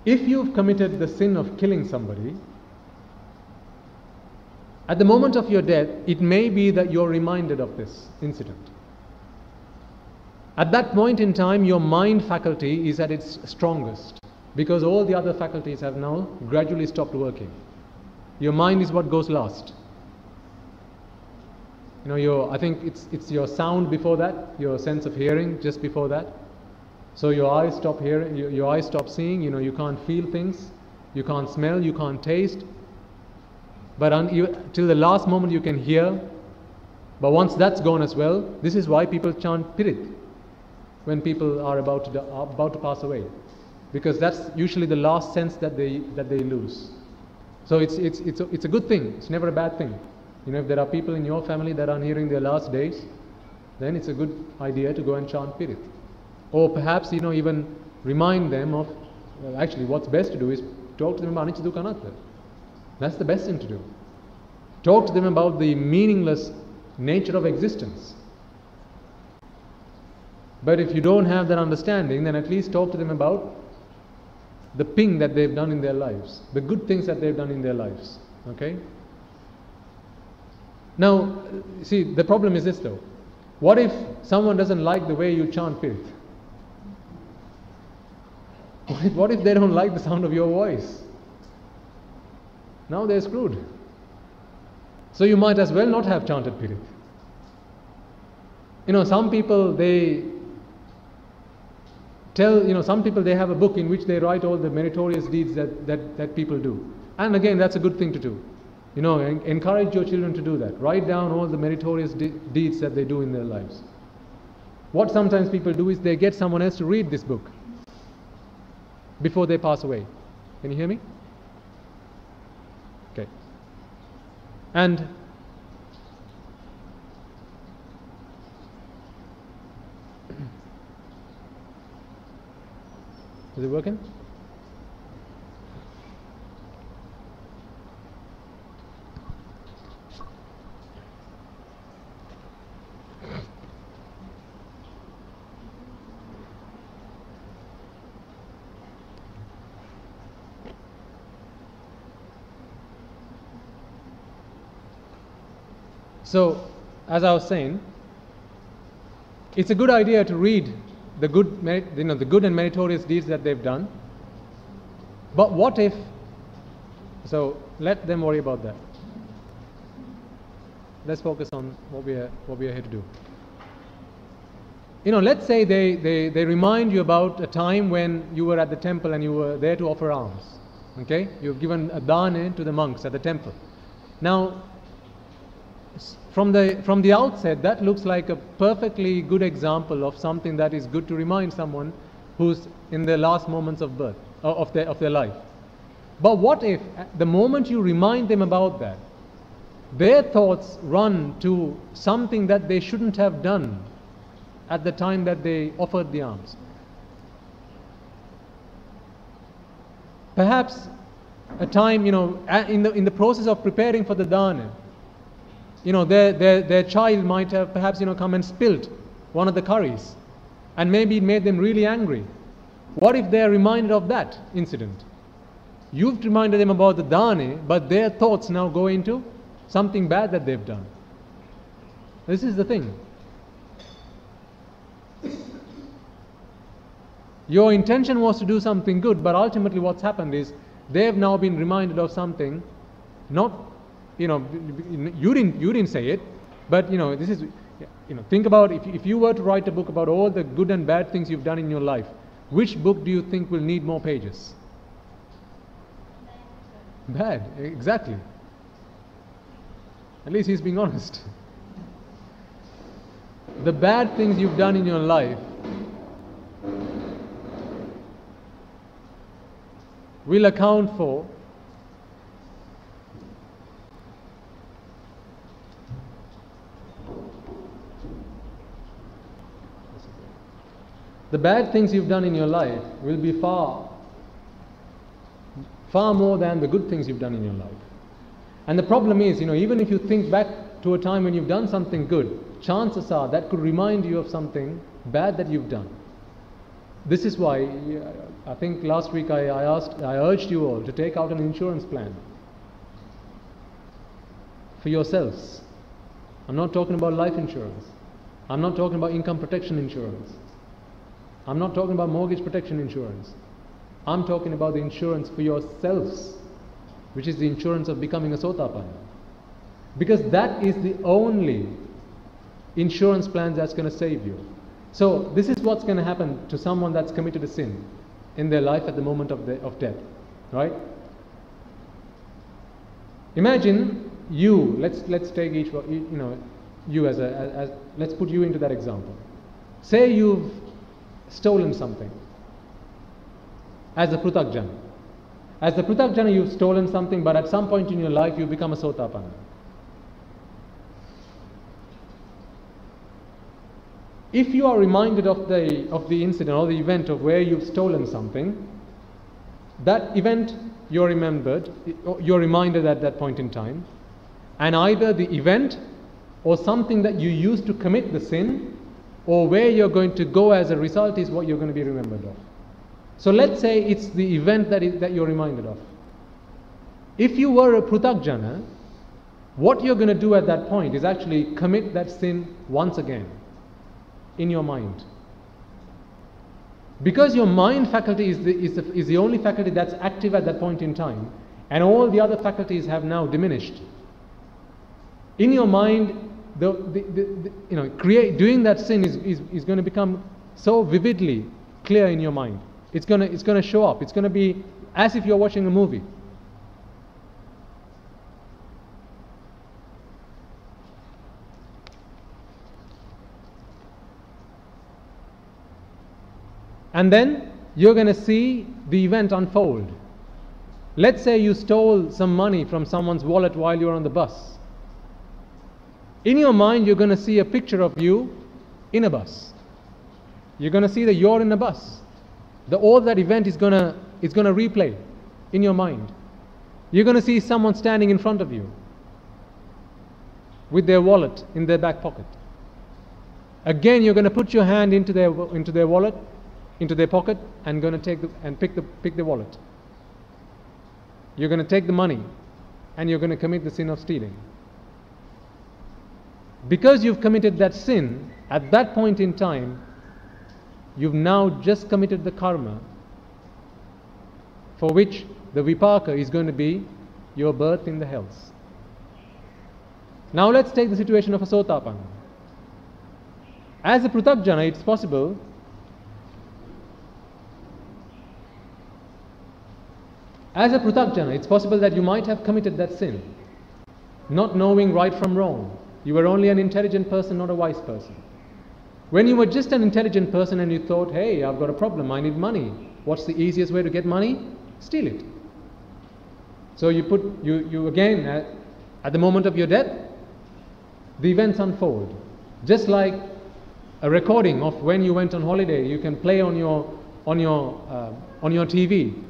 if you've committed the sin of killing somebody, at the moment of your death, it may be that you're reminded of this incident. At that point in time, your mind faculty is at its strongest, because all the other faculties have now gradually stopped working. Your mind is what goes last. I think it's your sound before that, your sense of hearing just before that. So your eyes stop hearing, your eyes stop seeing, you can't feel things, you can't smell, you can't taste. But till the last moment you can hear. But once that's gone as well, this is why people chant Pirit. when people are about to pass away, because that's usually the last sense that they lose. So it's a good thing. It's never a bad thing. You know, if there are people in your family that are nearing their last days, then it's a good idea to go and chant Pirit. Or perhaps, you know, even remind them of, well, actually what's best to do is talk to them about Anicca Dukkha Anatta. That's the best thing to do. Talk to them about the meaningless nature of existence. But if you don't have that understanding, then at least talk to them about the ping that they've done in their lives, the good things that they've done in their lives. Okay? Now, see, the problem is this though. What if someone doesn't like the way you chant Pirit? What if they don't like the sound of your voice? Now they're screwed. So you might as well not have chanted Pirit. You know, some people they have a book in which they write all the meritorious deeds that people do. And again, that's a good thing to do. You know, encourage your children to do that. Write down all the meritorious deeds that they do in their lives. What sometimes people do is they get someone else to read this book before they pass away. Can you hear me? Okay. And is it working? So, as I was saying, it's a good idea to read the good and meritorious deeds that they've done. But what if? So let them worry about that. Let's focus on what we are here to do. You know, let's say they remind you about a time when you were at the temple and you were there to offer alms. Okay, you've given a dana to the monks at the temple. Now, from the outset, that looks like a perfectly good example of something that is good to remind someone who's in their last moments of birth, of their life. But what if, at the moment you remind them about that, their thoughts run to something that they shouldn't have done at the time that they offered the alms? Perhaps a time, you know, in the process of preparing for the dana, you know, their child might have perhaps, you know, come and spilt one of the curries, and maybe it made them really angry. What if they are reminded of that incident? You've reminded them about the dana, but their thoughts now go into something bad that they've done. This is the thing. Your intention was to do something good, but ultimately what's happened is they've now been reminded of something, not, you know, you didn't say it, but, you know, this is, you know, think about if you were to write a book about all the good and bad things you've done in your life, which book do you think will need more pages? Bad, exactly. At least he's being honest. The bad things you've done in your life will account for the bad things you've done in your life will be far more than the good things you've done in your life. And the problem is, you know, even if you think back to a time when you've done something good, chances are that could remind you of something bad that you've done. This is why I think last week I urged you all to take out an insurance plan for yourselves. I'm not talking about life insurance. I'm not talking about income protection insurance. I'm not talking about mortgage protection insurance. I'm talking about the insurance for yourselves, which is the insurance of becoming a Sotapanna. Because that is the only insurance plan that's going to save you. So this is what's going to happen to someone that's committed a sin in their life at the moment of death, right? Imagine you. Let's take each, you know, you as let's put you into that example. Say you've stolen something as a prutakjana. As a prutakjana, you've stolen something, but at some point in your life, you become a sotapanna. If you are reminded of the incident or the event of where you've stolen something, that event you're reminded at that point in time, and either the event or something that you used to commit the sin, or where you're going to go as a result, is what you're going to be remembered of. So let's say it's the event that you're reminded of. If you were a prutakjana, what you're going to do at that point is actually commit that sin once again in your mind. Because your mind faculty is the only faculty that's active at that point in time, and all the other faculties have now diminished. In your mind, doing that sin is going to become so vividly clear in your mind. It's going to show up. It's going to be as if you're watching a movie. And then you're going to see the event unfold. Let's say you stole some money from someone's wallet while you're on the bus. In your mind, you're going to see a picture of you in a bus. You're going to see that you're in a bus. All that event is going to replay in your mind. You're going to see someone standing in front of you with their wallet in their back pocket. Again, you're going to put your hand into their wallet, into their pocket, and going to pick the wallet. You're going to take the money, and you're going to commit the sin of stealing. Because you've committed that sin, at that point in time, you've now just committed the karma for which the vipaka is going to be your birth in the hells. Now let's take the situation of a sotapanna. As a prutakjana, it's possible that you might have committed that sin, not knowing right from wrong. You were only an intelligent person, not a wise person. When you were just an intelligent person and you thought, hey, I've got a problem, I need money. What's the easiest way to get money? Steal it. So you again, at the moment of your death, the events unfold. Just like a recording of when you went on holiday, you can play on your TV.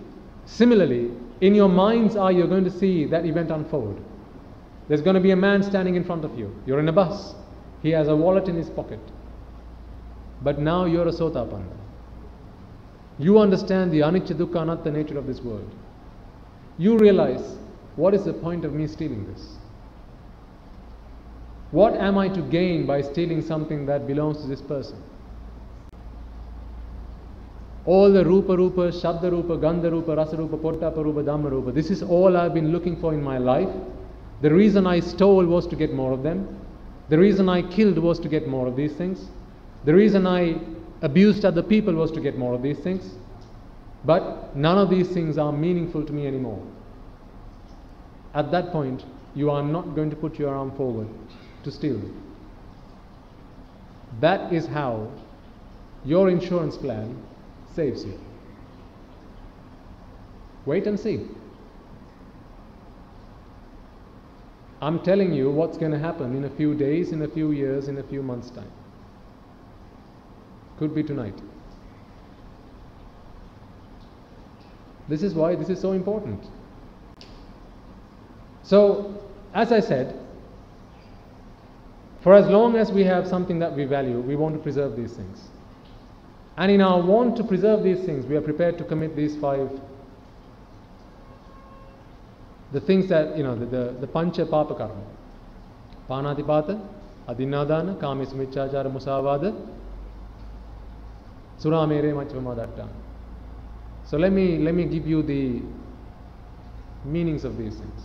Similarly, in your mind's eye, you're going to see that event unfold. There's going to be a man standing in front of you. You're in a bus. He has a wallet in his pocket. But now you're a sotapanna. You understand the anicca dukkha anatta nature of this world. You realize, what is the point of me stealing this? What am I to gain by stealing something that belongs to this person? All the rupa, shabda rupa, gandha rupa, rasa rupa, pottapa rupa, dhamma rupa. This is all I've been looking for in my life. The reason I stole was to get more of them. The reason I killed was to get more of these things. The reason I abused other people was to get more of these things. But none of these things are meaningful to me anymore. At that point, you are not going to put your arm forward to steal. That is how your insurance plan saves you. Wait and see. I'm telling you what's going to happen in a few days, in a few years, in a few months' time. Could be tonight. This is why this is so important. So, as I said, for as long as we have something that we value, we want to preserve these things. And in our want to preserve these things, we are prepared to commit these 5, the things that, the pancha papa karma. Panatipata, adinadana, kamismichachara, musavada, suramere machvamadatta. So let me give you the meanings of these things.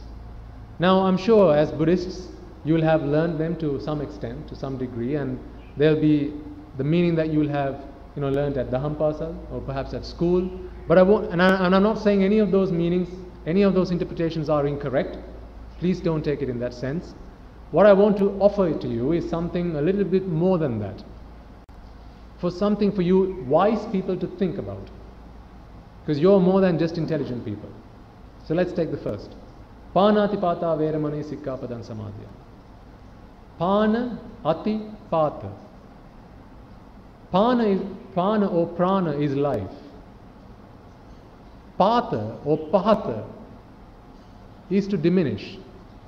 Now I'm sure as Buddhists, you will have learned them to some extent, to some degree, and there'll be the meaning that you will have learned at Dhampasa or perhaps at school. But I'm not saying any of those meanings, any of those interpretations are incorrect. Please don't take it in that sense. What I want to offer to you is something a little bit more than that. for something for you wise people to think about. Because you're more than just intelligent people. So let's take the first. Panatipata veramani sikkapadan samadhya. Pana ati pata. Pana or prana is life. Pata or pata is to diminish,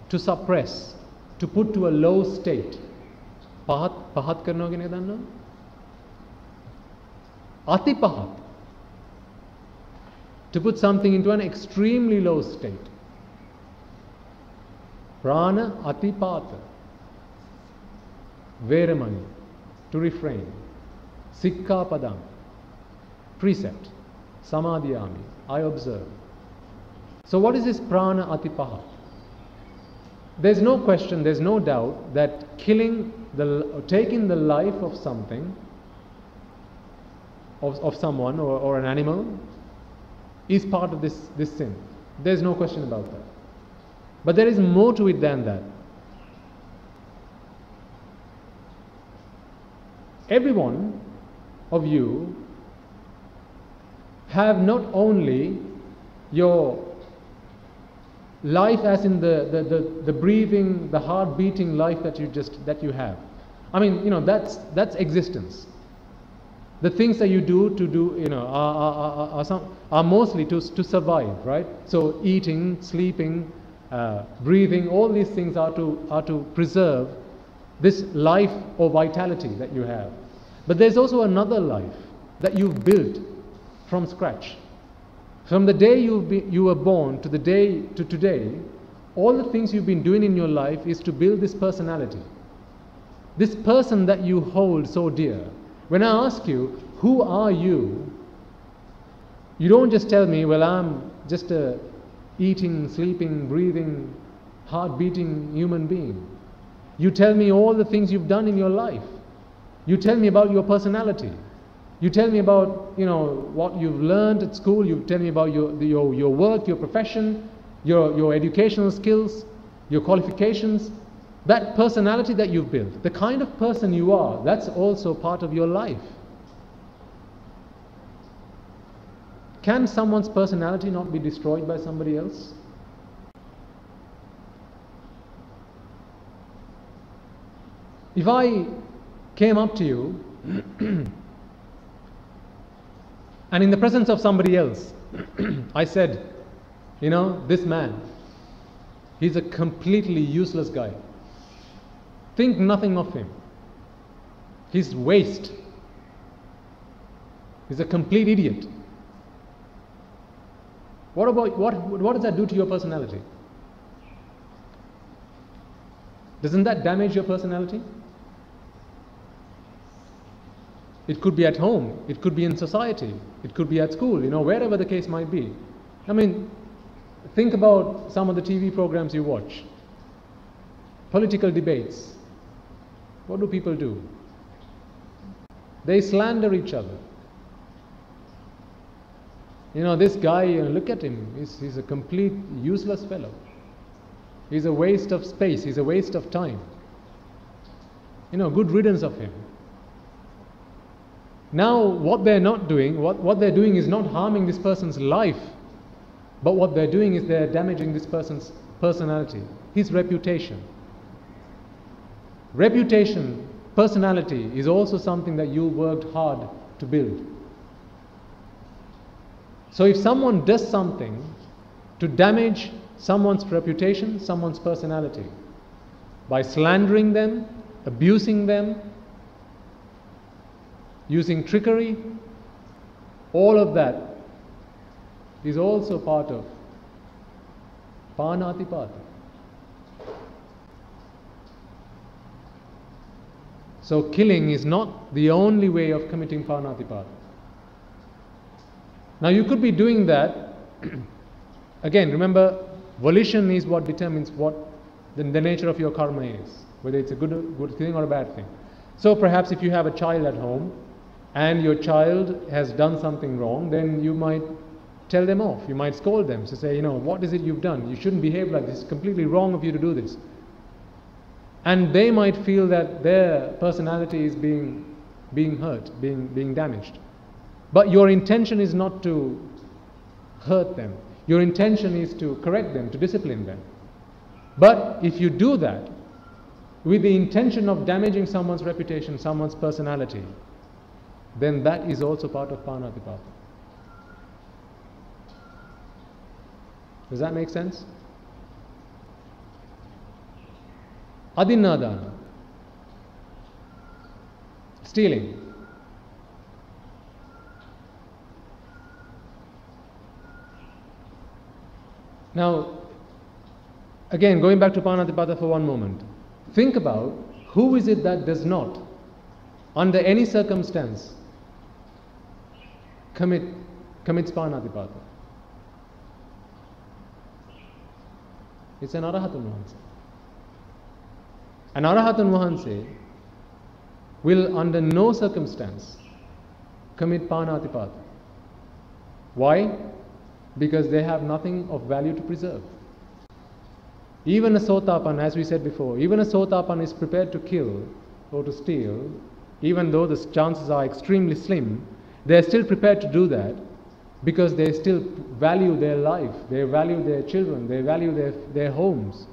to suppress, to put to a low state. Pahat karna hoge danna? Ati pahat. To put something into an extremely low state. Prana ati pata. Veramani, to refrain. Sikkapadam, precept. Samadhyami, I observe. So what is this prana atipaha? There's no question, there's no doubt that taking the life of something, of someone or an animal, is part of this sin. There's no question about that. But there is more to it than that. Every one of you have not only your life as in the breathing, the heart beating life that you have. I mean, that's existence. The things that you do are mostly to survive, right? So eating, sleeping, breathing, all these things are to preserve this life or vitality that you have. But there's also another life that you've built from scratch. From the day you were born to today, all the things you've been doing in your life is to build this personality. This person that you hold so dear. When I ask you, who are you? You don't just tell me, well, I'm just a eating, sleeping, breathing, heart-beating human being. You tell me all the things you've done in your life. You tell me about your personality. You tell me about, what you've learned at school. You tell me about your work, your profession, your educational skills, your qualifications. That personality that you've built, the kind of person you are, that's also part of your life. Can someone's personality not be destroyed by somebody else? If I came up to you and in the presence of somebody else I said, this man, he's a completely useless guy. Think nothing of him. He's waste. He's a complete idiot. What does that do to your personality? Doesn't that damage your personality? It could be at home, it could be in society, it could be at school, wherever the case might be. I mean, think about some of the TV programs you watch. Political debates. What do people do? They slander each other. This guy, look at him, he's a complete useless fellow. He's a waste of space, he's a waste of time. Good riddance of him. Now, what they're not doing, what they're doing is not harming this person's life, but what they're doing is they're damaging this person's personality, his reputation. Reputation, personality is also something that you worked hard to build. So if someone does something to damage someone's reputation, someone's personality, by slandering them, abusing them, using trickery, all of that is also part of panatipata. So killing is not the only way of committing panatipata. Now you could be doing that. Again, remember, volition is what determines what the nature of your karma is, whether it's a good thing or a bad thing. So perhaps if you have a child at home and your child has done something wrong, then you might tell them off. You might scold them to say, what is it you've done? You shouldn't behave like this. It's completely wrong of you to do this. And they might feel that their personality is being being hurt, being damaged. But your intention is not to hurt them. Your intention is to correct them, to discipline them. But if you do that with the intention of damaging someone's reputation, someone's personality, then that is also part of Panatipata. Does that make sense? Adinadana. Stealing. Now, again, going back to Panatipata for one moment. Think about who is it that does not, under any circumstance, commits Panatipata. It's an Arahatun Wahanse. An Arahatun Wahanse will under no circumstance commit Panatipata. Why? Because they have nothing of value to preserve. Even a Sotapan, as we said before, even a Sotapan is prepared to kill or to steal, even though the chances are extremely slim, they are still prepared to do that because they still value their life, they value their children, they value their homes.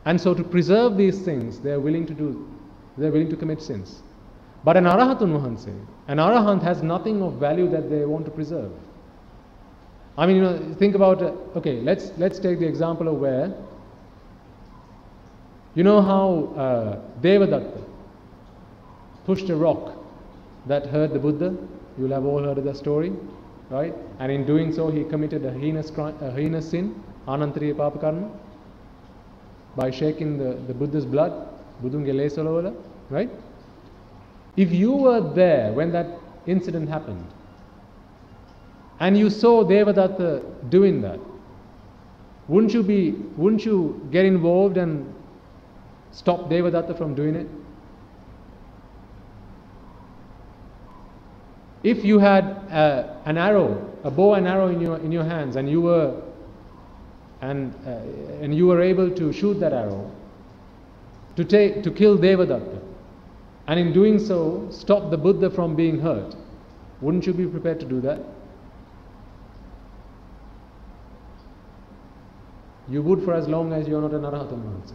And so to preserve these things, they are willing to commit sins. But an Arahatun Wahanse, an Arahant has nothing of value that they want to preserve. I mean, think about, okay, let's take the example of where, you know how Devadatta pushed a rock that hurt the Buddha? You'll have all heard of that story, right? And in doing so, he committed a heinous sin, Anantariya Papakarma, by shaking the Buddha's blood, Budunge Lesolola, right? If you were there when that incident happened, and you saw Devadatta doing that, wouldn't you get involved and stop Devadatta from doing it? If you had an arrow, a bow and arrow in your hands, and you were able to shoot that arrow to kill Devadatta, and in doing so stop the Buddha from being hurt, wouldn't you be prepared to do that? You would, for as long as you are not an Arahatan Wahanse.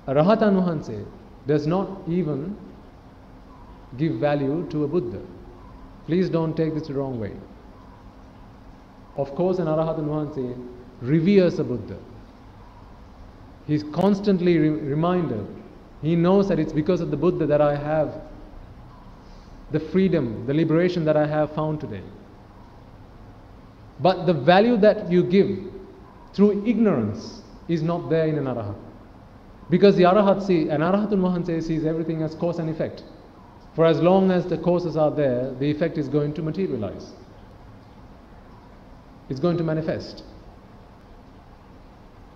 A Rahatan Wahanse does not even give value to a Buddha. Please don't take this the wrong way. Of course, an Arahatan Wahanse reveres a Buddha. He's constantly reminded. He knows that it's because of the Buddha that I have the freedom, the liberation that I have found today. But the value that you give through ignorance is not there in an Arahat. Because the Arahatun Wahanse sees everything as cause and effect. For as long as the causes are there, the effect is going to materialize. It's going to manifest.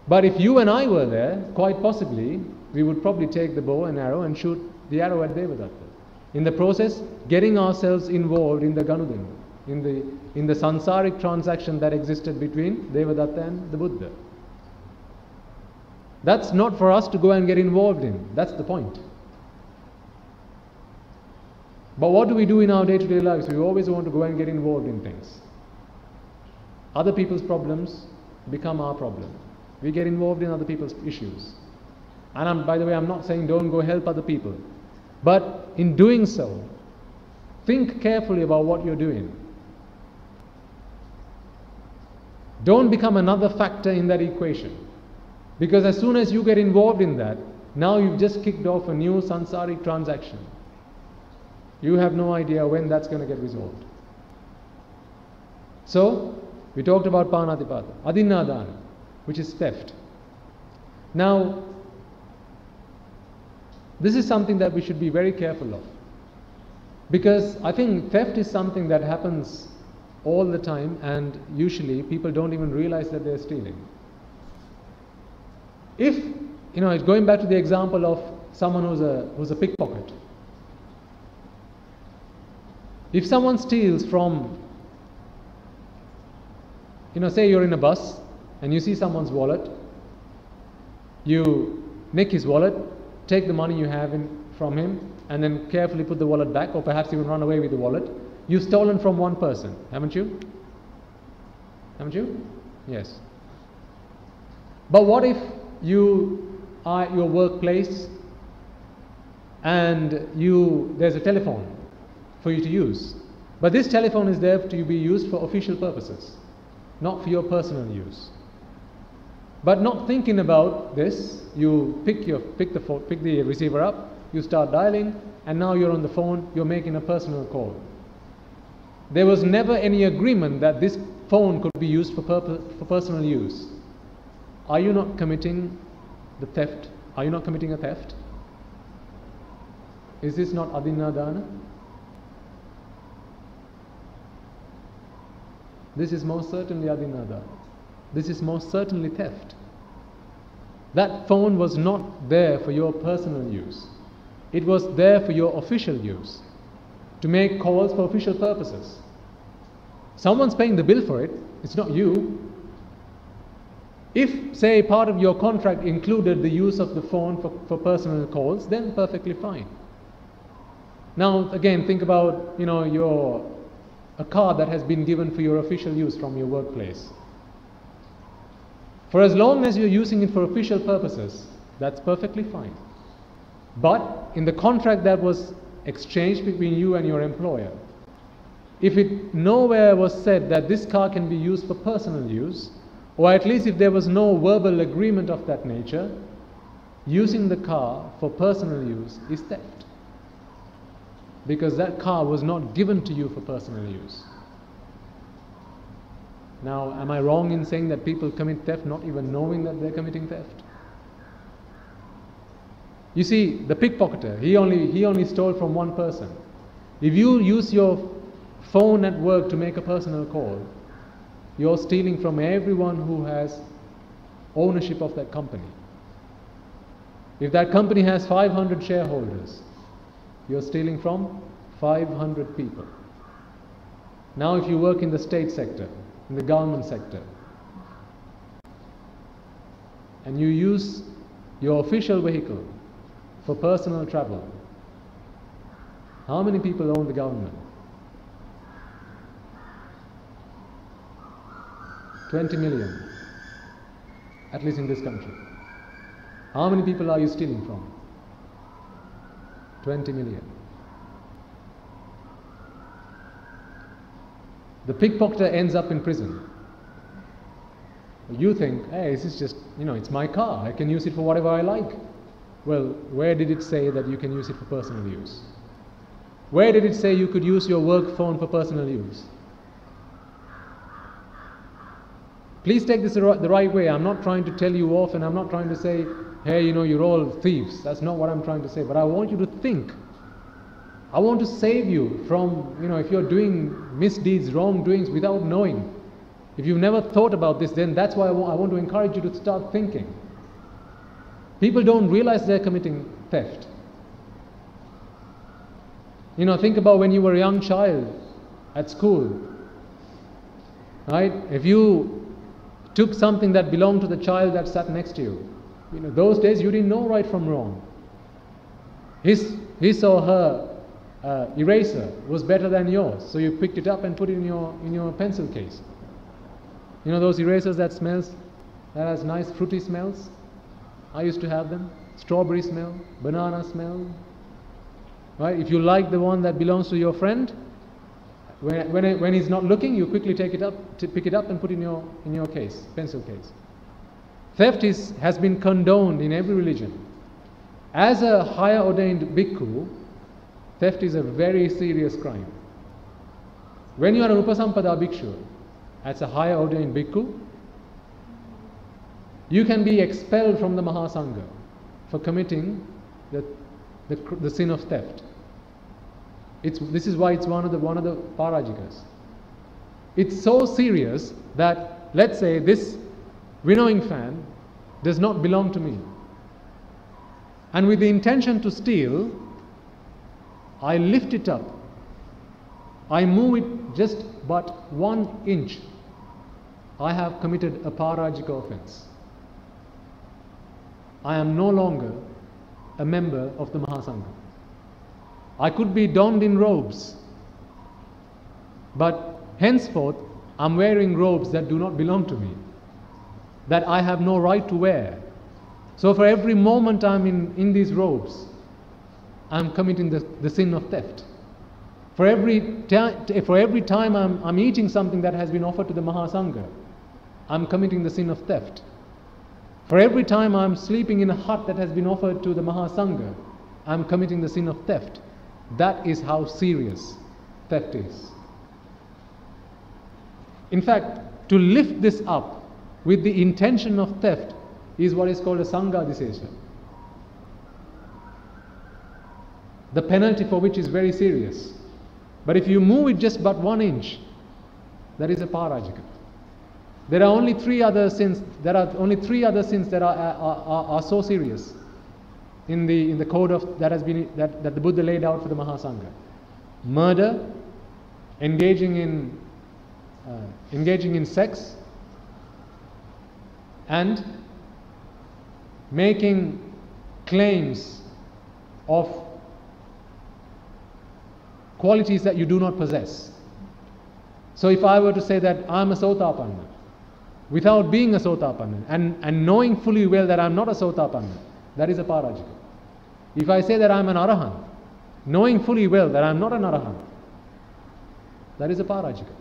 But if you and I were there, quite possibly, we would probably take the bow and arrow and shoot the arrow at Devadatta. In the process, getting ourselves involved in the Ganudin, in the sansaric transaction that existed between Devadatta and the Buddha. That's not for us to go and get involved in. That's the point. But what do we do in our day-to-day lives? We always want to go and get involved in things. Other people's problems become our problem. We get involved in other people's issues. And by the way, I'm not saying don't go help other people. But in doing so, think carefully about what you're doing. Don't become another factor in that equation. Because as soon as you get involved in that, now you've just kicked off a new sansaric transaction. You have no idea when that's going to get resolved. So, we talked about Panatipata, Adinadana, which is theft. Now, this is something that we should be very careful of. Because I think theft is something that happens all the time, and usually people don't even realize that they're stealing. If, going back to the example of someone who's a pickpocket. If someone steals from, say you're in a bus and you see someone's wallet, you nick his wallet take the money you have from him and then carefully put the wallet back, or perhaps even run away with the wallet. You've stolen from one person, haven't you? Haven't you? Yes. But what if you are at your workplace and there's a telephone for you to use, but this telephone is there to be used for official purposes, not for your personal use. But not thinking about this, you pick the receiver up, you start dialing, and now you're on the phone, you're making a personal call. There was never any agreement that this phone could be used for personal use. Are you not committing the theft? Are you not committing a theft? Is this not adinadana? This is most certainly adinada. This is most certainly theft. That phone was not there for your personal use. It was there for your official use, to make calls for official purposes. Someone's paying the bill for it, it's not you. If, say, part of your contract included the use of the phone for personal calls, then perfectly fine. Now, again, think about, a car that has been given for your official use from your workplace. For as long as you're using it for official purposes, that's perfectly fine. But in the contract that was exchanged between you and your employer, if it nowhere was said that this car can be used for personal use, or at least if there was no verbal agreement of that nature, using the car for personal use is theft. Because that car was not given to you for personal use. Now, am I wrong in saying that people commit theft not even knowing that they're committing theft? You see, the pickpocketer, he only stole from one person. If you use your phone at work to make a personal call, you're stealing from everyone who has ownership of that company. If that company has 500 shareholders, you're stealing from 500 people. Now if you work in the state sector, in the government sector, and you use your official vehicle for personal travel, how many people own the government? 20 million, at least in this country. How many people are you stealing from? 20 million. The pickpocketer ends up in prison. You think, hey, this is just, it's my car, I can use it for whatever I like. Well, where did it say that you can use it for personal use? Where did it say you could use your work phone for personal use? Please take this the right way. I'm not trying to tell you off, and I'm not trying to say, hey, you're all thieves. That's not what I'm trying to say. But I want you to think. I want to save you from, if you're doing misdeeds, wrongdoings without knowing. If you've never thought about this, then that's why I want to encourage you to start thinking. People don't realize they're committing theft. Think about when you were a young child at school. Right? If you took something that belonged to the child that sat next to you, those days you didn't know right from wrong. His or her eraser was better than yours, so you picked it up and put it in your pencil case. Those erasers that has nice fruity smells? I used to have them. Strawberry smell, banana smell. Right? If you like the one that belongs to your friend, when he's not looking, you quickly pick it up and put it in your case, pencil case. Theft has been condoned in every religion. As a higher ordained bhikkhu, theft is a very serious crime. When you are an upasampada bhikshu, as a higher ordained bhikkhu, you can be expelled from the Mahasangha for committing the sin of theft. This is why it's one of the parajikas. It's so serious that, let's say, this winnowing fan does not belong to me, and with the intention to steal, I lift it up, I move it just but 1 inch, I have committed a parajika offense. I am no longer a member of the Mahasangha. I could be donned in robes, but henceforth I'm wearing robes that do not belong to me, that I have no right to wear. So for every moment I'm in these robes, I'm committing the sin of theft. For every time I'm eating something that has been offered to the Mahasangha, I'm committing the sin of theft. For every time I'm sleeping in a hut that has been offered to the Mahasangha, I'm committing the sin of theft. That is how serious theft is. In fact, to lift this up with the intention of theft is what is called a Sanghadisesha. The penalty for which is very serious. But if you move it just but 1 inch, that is a parajika. There are only 3 other sins. There are only 3 other sins that are so serious in the code of that the Buddha laid out for the Mahasangha: murder, engaging in sex, and making claims of qualities that you do not possess. So if I were to say that I'm a Sotapanna, without being a Sotapanna, and knowing fully well that I'm not a Sotapanna, that is a Parajika. If I say that I'm an Arahant, knowing fully well that I'm not an Arahant, that is a Parajika.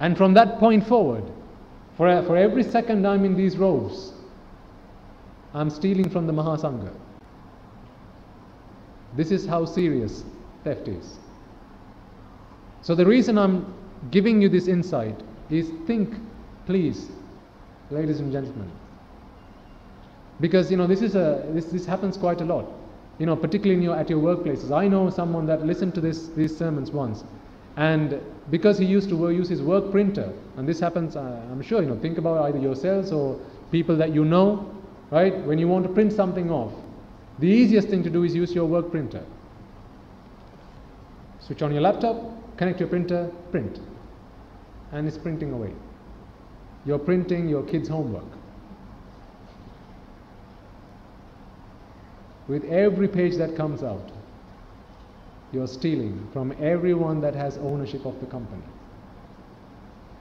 And from that point forward, for every second I'm in these robes, I'm stealing from the Mahasangha. This is how serious theft is. So the reason I'm giving you this insight is, think, please, ladies and gentlemen, because this happens quite a lot, particularly at your workplaces. I know someone that listened to these sermons once, and because he used to use his work printer, and this happens, I'm sure, think about either yourselves or people that you know, right? When you want to print something off, the easiest thing to do is use your work printer. Switch on your laptop, connect your printer, print. And it's printing away. You're printing your kids' homework. With every page that comes out, you're stealing from everyone that has ownership of the company.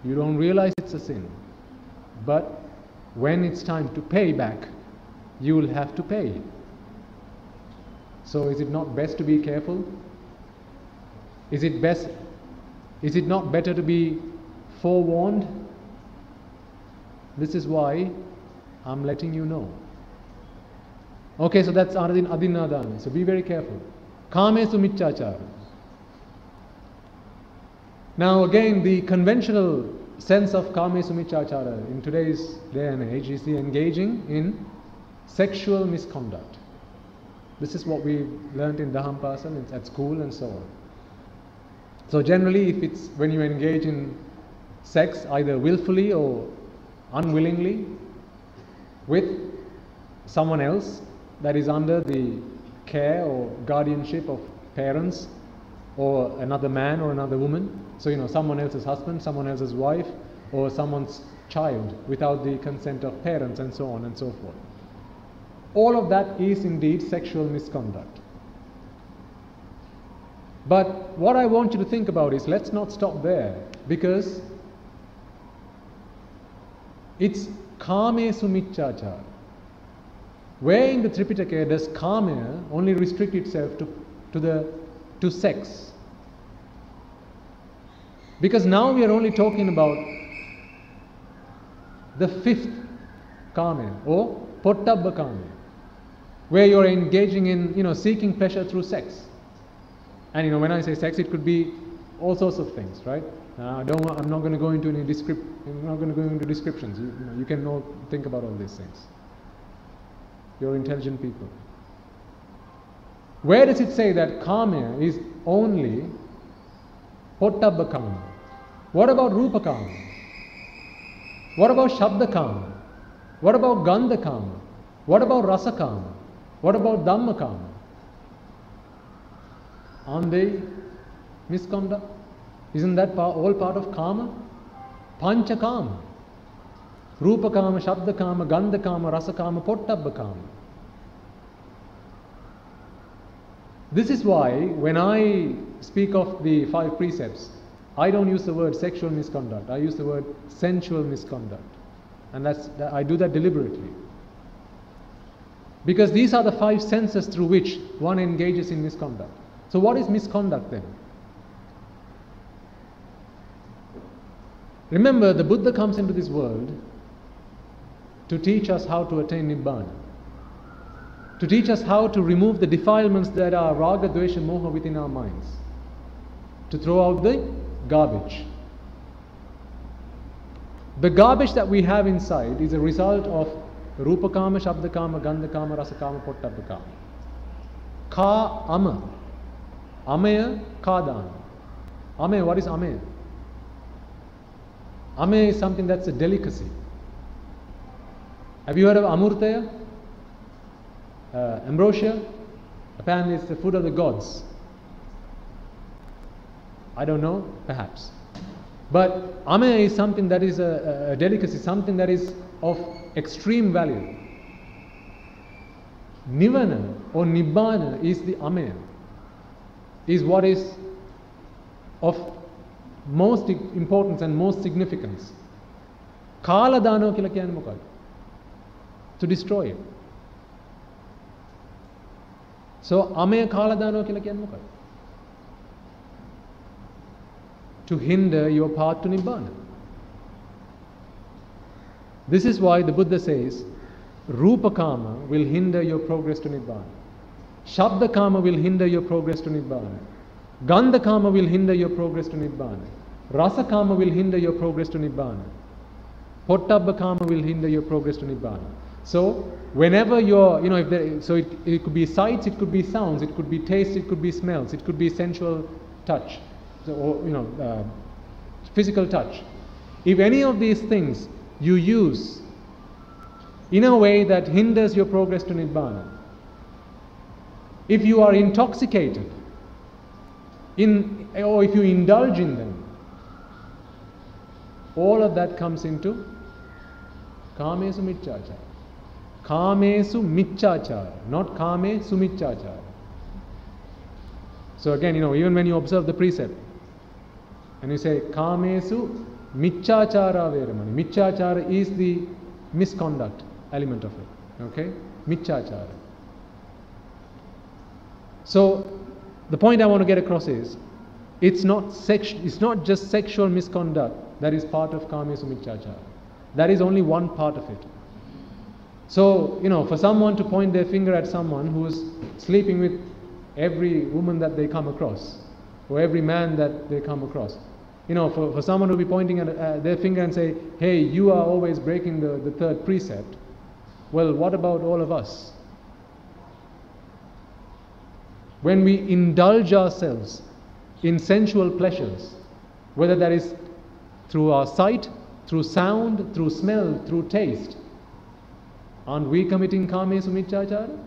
You don't realize it's a sin, but when it's time to pay back, you will have to pay. So is it not best to be careful? Is it not better to be forewarned? This is why I'm letting you know. Okay, so that's adinadana. So be very careful. Kamesu miccachara. Now again, the conventional sense of kamesu miccachara in today's day and age is the engaging in sexual misconduct. This is what we learned in Dhampasa at school and so on. So generally, if it's when you engage in sex, either willfully or unwillingly, with someone else that is under the care or guardianship of parents or another man or another woman, so someone else's husband, someone else's wife, or someone's child without the consent of parents, and so on and so forth. All of that is indeed sexual misconduct. But what I want you to think about is, let's not stop there, because it's kamesu miccachara. Where in the Tripitaka does kama only restrict itself to sex? Because now we are only talking about the 5th kama, or pottabba kama, where you're engaging in seeking pleasure through sex. And when I say sex, it could be all sorts of things, right? I'm not going to go into any descriptions. You can all think about all these things. You're intelligent people. Where does it say that kama is only pottabba kama? What about rupa kama? What about shabda kama? What about gandha kama? What about rasa kama? What about dhamma kama? Aren't they misconduct? Isn't that all part of kama? Pancha kama. Rupa kama, shabda kama, gandha kama, rasa kama, pottabba kama. This is why when I speak of the 5 precepts, I don't use the word sexual misconduct. I use the word sensual misconduct. And I do that deliberately. Because these are the 5 senses through which one engages in misconduct. So what is misconduct then? Remember, the Buddha comes into this world to teach us how to attain Nibbana. To teach us how to remove the defilements that are raga, dvesha, moha within our minds. To throw out the garbage. The garbage that we have inside is a result of rupa kama, shabda kama, gandha kama, rasa kama, pottabha kama. Ka ama. Amaya kadan. Amaya, what is amaya? Amaya is something that's a delicacy. Have you heard of amurtaya? Ambrosia? Apparently it's the food of the gods. I don't know, perhaps. But amaya is something that is a delicacy, something that is of extreme value. Nivana or Nibbana is the amaya, is what is of most importance and most significance. Kala dano kila kiyane mokada? To destroy it. So amaya kala dano kila kiyane mokada? To hinder your path to Nibbana. This is why the Buddha says, Rupa Kama will hinder your progress to Nibbana. Shabda Kama will hinder your progress to Nibbana. Gandha Kama will hinder your progress to Nibbana. Rasa Kama will hinder your progress to Nibbana. Pottabha Kama will hinder your progress to Nibbana. So, whenever you're, it could be sights, it could be sounds, it could be taste, it could be smells, it could be sensual touch. So, or, physical touch. If any of these things you use in a way that hinders your progress to Nibbana, if you are intoxicated or if you indulge in them, all of that comes into kamesu miccāchāra. Kamesu miccāchāra, not kame sumiccāchāra. So again, even when you observe the precept, and you say, Kamesu Miccāchāra Veramani. Miccāchāra is the misconduct element of it. Okay? Miccāchāra. So, the point I want to get across is, it's not just sexual misconduct that is part of Kamesu Miccāchāra. That is only one part of it. So, for someone to point their finger at someone who is sleeping with every woman that they come across, or every man that they come across, for someone to be pointing at their finger and say, hey, you are always breaking the 3rd precept. Well, what about all of us? When we indulge ourselves in sensual pleasures, whether that is through our sight, through sound, through smell, through taste, aren't we committing kamesu miccāchāra?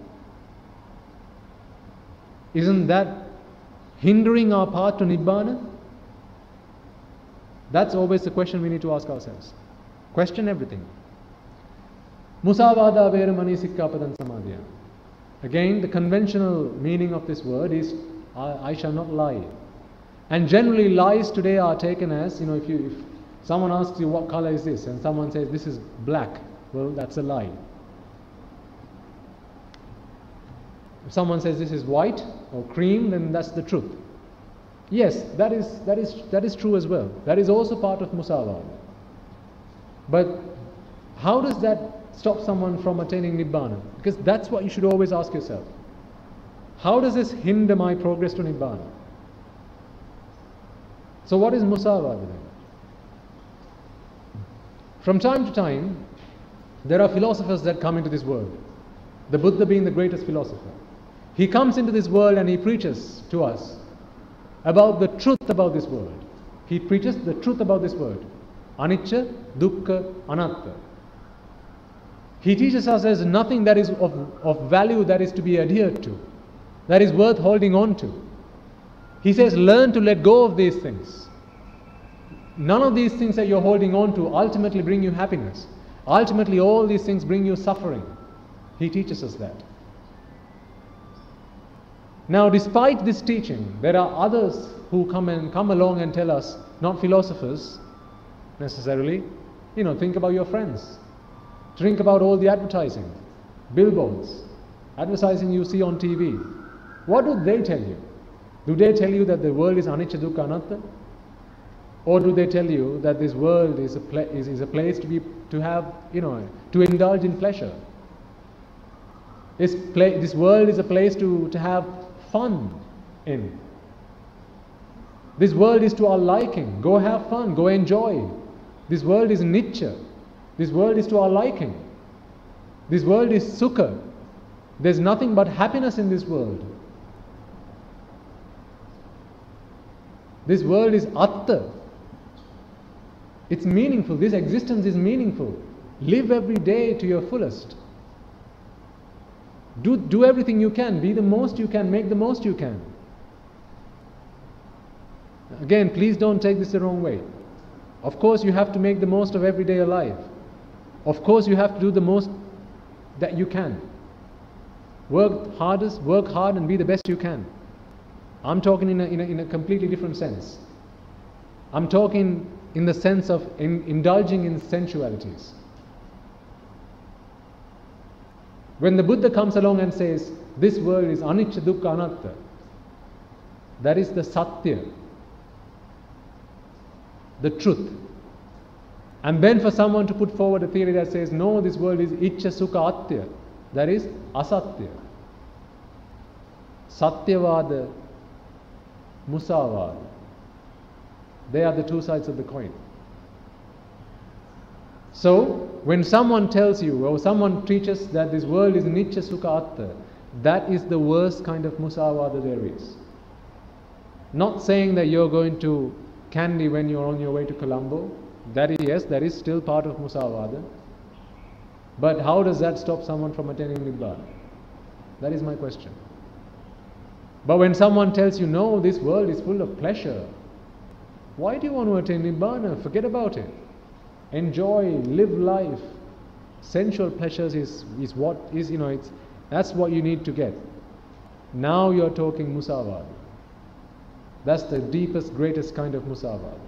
Isn't that hindering our path to Nibbana? That's always the question we need to ask ourselves. Question everything. Musāvādā veramani sikkāpadan samādhiyā. Again, the conventional meaning of this word is, I shall not lie. And generally lies today are taken as, if someone asks you what color is this, and someone says this is black, well, that's a lie. If someone says this is white or cream, then that's the truth. Yes, that is true as well. That is also part of musāvāda. But how does that stop someone from attaining Nibbana? Because that's what you should always ask yourself. How does this hinder my progress to Nibbana? So what is musāvāda then? From time to time, there are philosophers that come into this world. The Buddha being the greatest philosopher. He comes into this world and he preaches to us about the truth about this world. He preaches the truth about this world. Anicca, dukkha, anatta. He teaches us there's nothing that is of value that is to be adhered to, that is worth holding on to. He says, learn to let go of these things. None of these things that you're holding on to ultimately bring you happiness. Ultimately, all these things bring you suffering. He teaches us that. Now, despite this teaching, there are others who come along and tell us, not philosophers necessarily, think about your friends. Think about all the advertising, billboards, advertising you see on TV. What do they tell you? Do they tell you that the world is anicca dukkha anatta? Or do they tell you that this world is a place to indulge in pleasure? This world is a place to have fun in. This world is to our liking. Go have fun, go enjoy. This world is nicha. This world is to our liking. This world is sukha. There's nothing but happiness in this world. This world is atta. It's meaningful. This existence is meaningful. Live every day to your fullest. Do everything you can. Be the most you can. Make the most you can. Again, please don't take this the wrong way. Of course, you have to make the most of every day alive. Of course, you have to do the most that you can. Work hard and be the best you can. I'm talking in a completely different sense. I'm talking in the sense of indulging in sensualities. When the Buddha comes along and says, this world is anicca dukkha anatta, that is the satya, the truth. And then for someone to put forward a theory that says, no, this world is icca sukha atya, that is asatya. Satyavada, musavada. They are the two sides of the coin. So, when someone tells you, or someone teaches that this world is nicca sukha atta, that is the worst kind of musavada there is. Not saying that you're going to Kandy when you're on your way to Colombo. That is still part of musavada. But how does that stop someone from attaining Nibbana? That is my question. But when someone tells you, no, this world is full of pleasure, why do you want to attain Nibbana? Forget about it. Enjoy, live life. Sensual pleasures that's what you need to get. Now you're talking musavada. That's the deepest, greatest kind of musavada.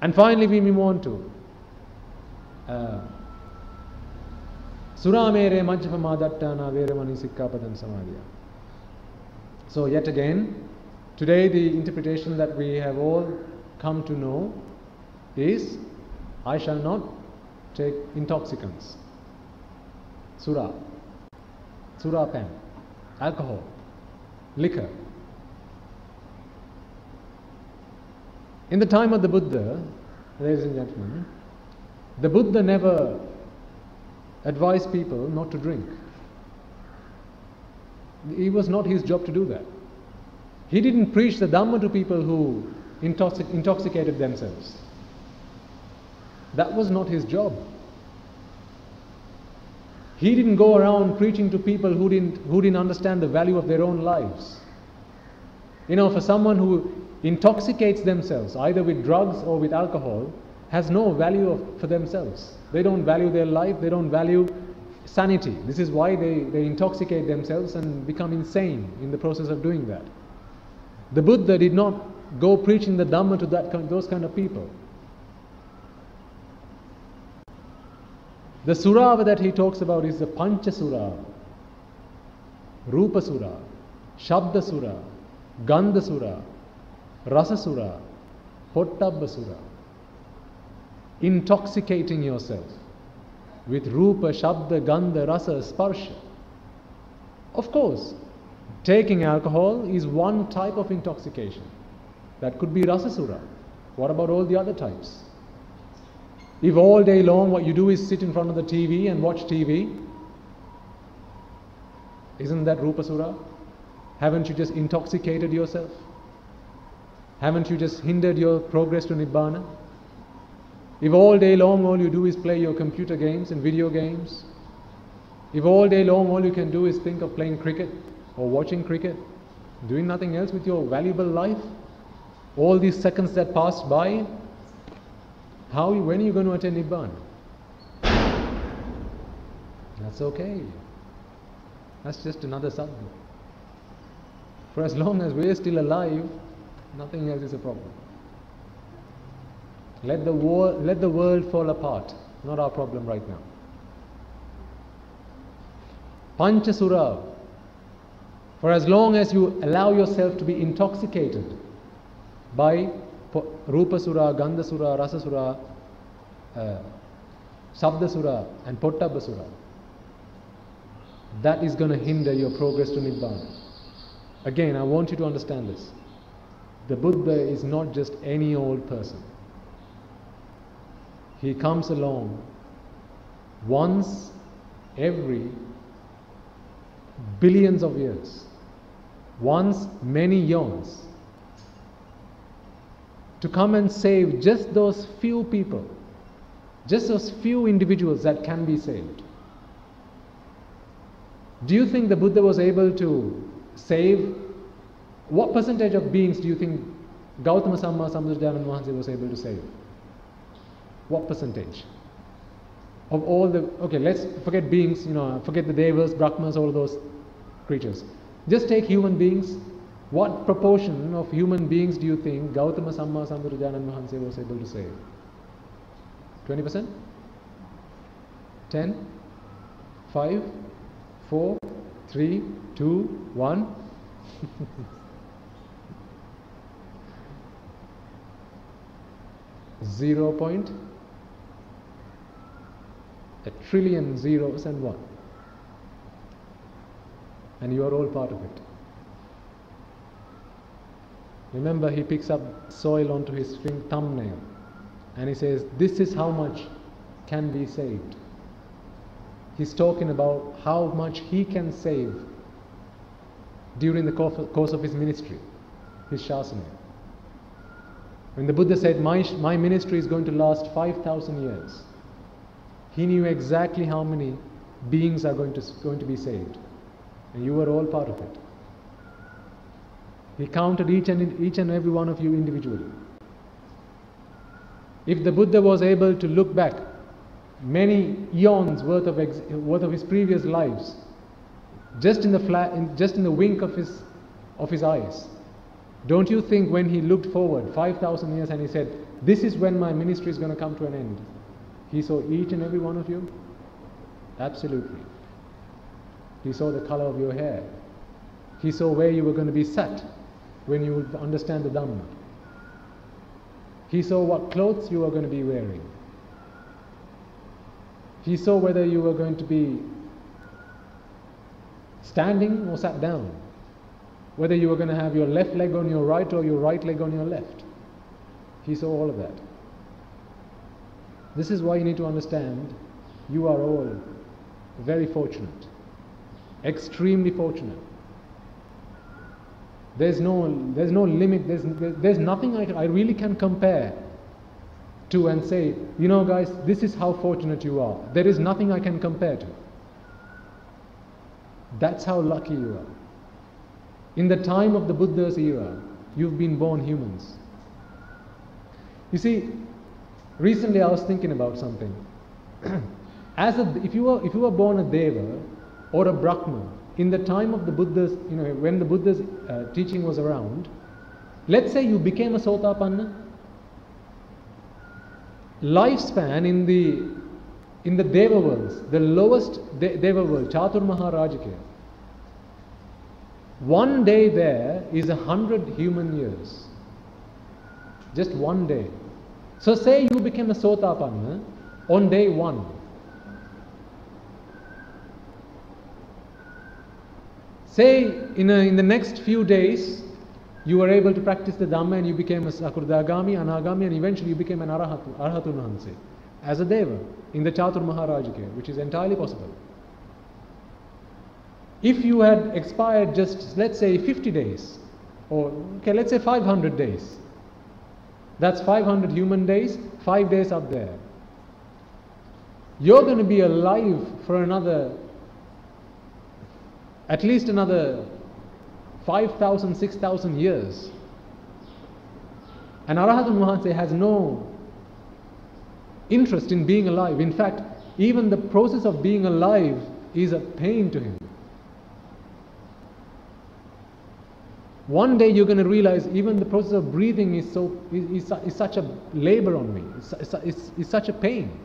And finally, we move on to Suramere Majjapamadattana Veramani Sikkapadan Samadhiya. So yet again, today the interpretation that we have all come to know is, I shall not take intoxicants. Surapan, alcohol, liquor. In the time of the Buddha, ladies and gentlemen, the Buddha never advised people not to drink. It was not his job to do that. He didn't preach the Dhamma to people who intoxicated themselves. That was not his job. He didn't go around preaching to people who didn't understand the value of their own lives. For someone who intoxicates themselves, either with drugs or with alcohol, has no value for themselves. They don't value their life, they don't value sanity. This is why they intoxicate themselves and become insane in the process of doing that. The Buddha did not go preaching the Dhamma to those kind of people. The surava that he talks about is the Pancha Sura, Rupa Sura, Shabda Sura, Gandha Sura, Rasa Sura, Pottabha Sura. Intoxicating yourself with Rupa, Shabda, Gandha, Rasa, Sparsha. Of course, taking alcohol is one type of intoxication. That could be Rasa Sura. What about all the other types? If all day long what you do is sit in front of the TV and watch TV, isn't that Rupa Sura? Haven't you just intoxicated yourself? Haven't you just hindered your progress to Nibbana? If all day long all you do is play your computer games and video games, if all day long all you can do is think of playing cricket or watching cricket, doing nothing else with your valuable life, all these seconds that pass by, when are you going to attain Nibbana? That's okay. That's just another sadhana. For as long as we are still alive, nothing else is a problem. Let the world fall apart. Not our problem right now. Panchasura. For as long as you allow yourself to be intoxicated by Rupasura, Gandhasura, Rasasura, Sabdasura and Pottabasura, that is going to hinder your progress to Nibbana. Again, I want you to understand this. The Buddha is not just any old person. He comes along once every billions of years, once many eons, to come and save just those few people, just those few individuals that can be saved. Do you think the Buddha was able to save? What percentage of beings do you think Gautama Samma Sambuddhana Mahansa was able to save? What percentage? Of all the, okay, let's forget beings, forget the devas, brahmas, all those creatures. Just take human beings. What proportion of human beings do you think Gautama Samma Sambuddhana Mahansa was able to save? 20%? 10? 5? 4? 3? 2? 1? Zero point, a trillion zeros and one. And you are all part of it. Remember, he picks up soil onto his thumbnail and he says, this is how much can be saved. He's talking about how much he can save during the course of his ministry, his Shasana. When the Buddha said, my ministry is going to last 5,000 years, he knew exactly how many beings are going to be saved. And you were all part of it. He counted each and every one of you individually. If the Buddha was able to look back many eons worth of his previous lives, just in the wink of his eyes, don't you think when he looked forward 5,000 years and he said, this is when my ministry is going to come to an end, he saw each and every one of you? Absolutely. He saw the color of your hair. He saw where you were going to be sat when you would understand the Dhamma. He saw what clothes you were going to be wearing. He saw whether you were going to be standing or sat down, whether you were going to have your left leg on your right or your right leg on your left. He saw all of that. This is why you need to understand you are all very fortunate, extremely fortunate. There's no limit, there's nothing I really can compare to and say, guys, this is how fortunate you are. There is nothing I can compare to. That's how lucky you are. In the time of the Buddha's era, you've been born humans. You see, recently I was thinking about something. If you were born a Deva or a Brahma in the time of the Buddha's, when the Buddha's teaching was around, let's say you became a Sotapanna, lifespan in the Deva worlds, the lowest Deva world, Chatur Maharajika, one day there is 100 human years. Just one day. So say you became a Sotapanna on day 1. Say in the next few days you were able to practice the Dhamma and you became a Sakurdagami, Anagami, and eventually you became an Arhatun as a Deva in the Chatur Maharajika, which is entirely possible. If you had expired just, let's say, 50 days, or let's say 500 days, that's 500 human days, 5 days up there. You're going to be alive for at least another 5,000, 6,000 years. And Arahatun Mahansa has no interest in being alive. In fact, even the process of being alive is a pain to him. One day you're going to realize even the process of breathing is such a labor on me. It's such a pain.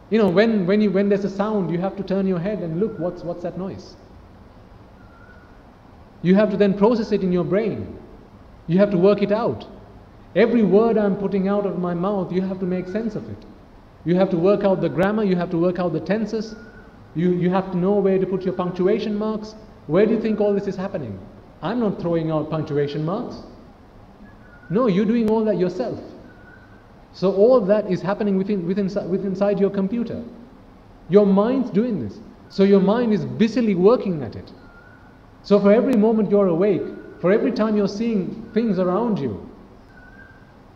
You know, when there's a sound, you have to turn your head and look, what's that noise? You have to then process it in your brain. You have to work it out. Every word I'm putting out of my mouth, you have to make sense of it. You have to work out the grammar, you have to work out the tenses, you have to know where to put your punctuation marks. Where do you think all this is happening? I'm not throwing out punctuation marks. No, you're doing all that yourself. So all that is happening inside your computer. Your mind's doing this. So your mind is busily working at it. So for every moment you're awake, for every time you're seeing things around you,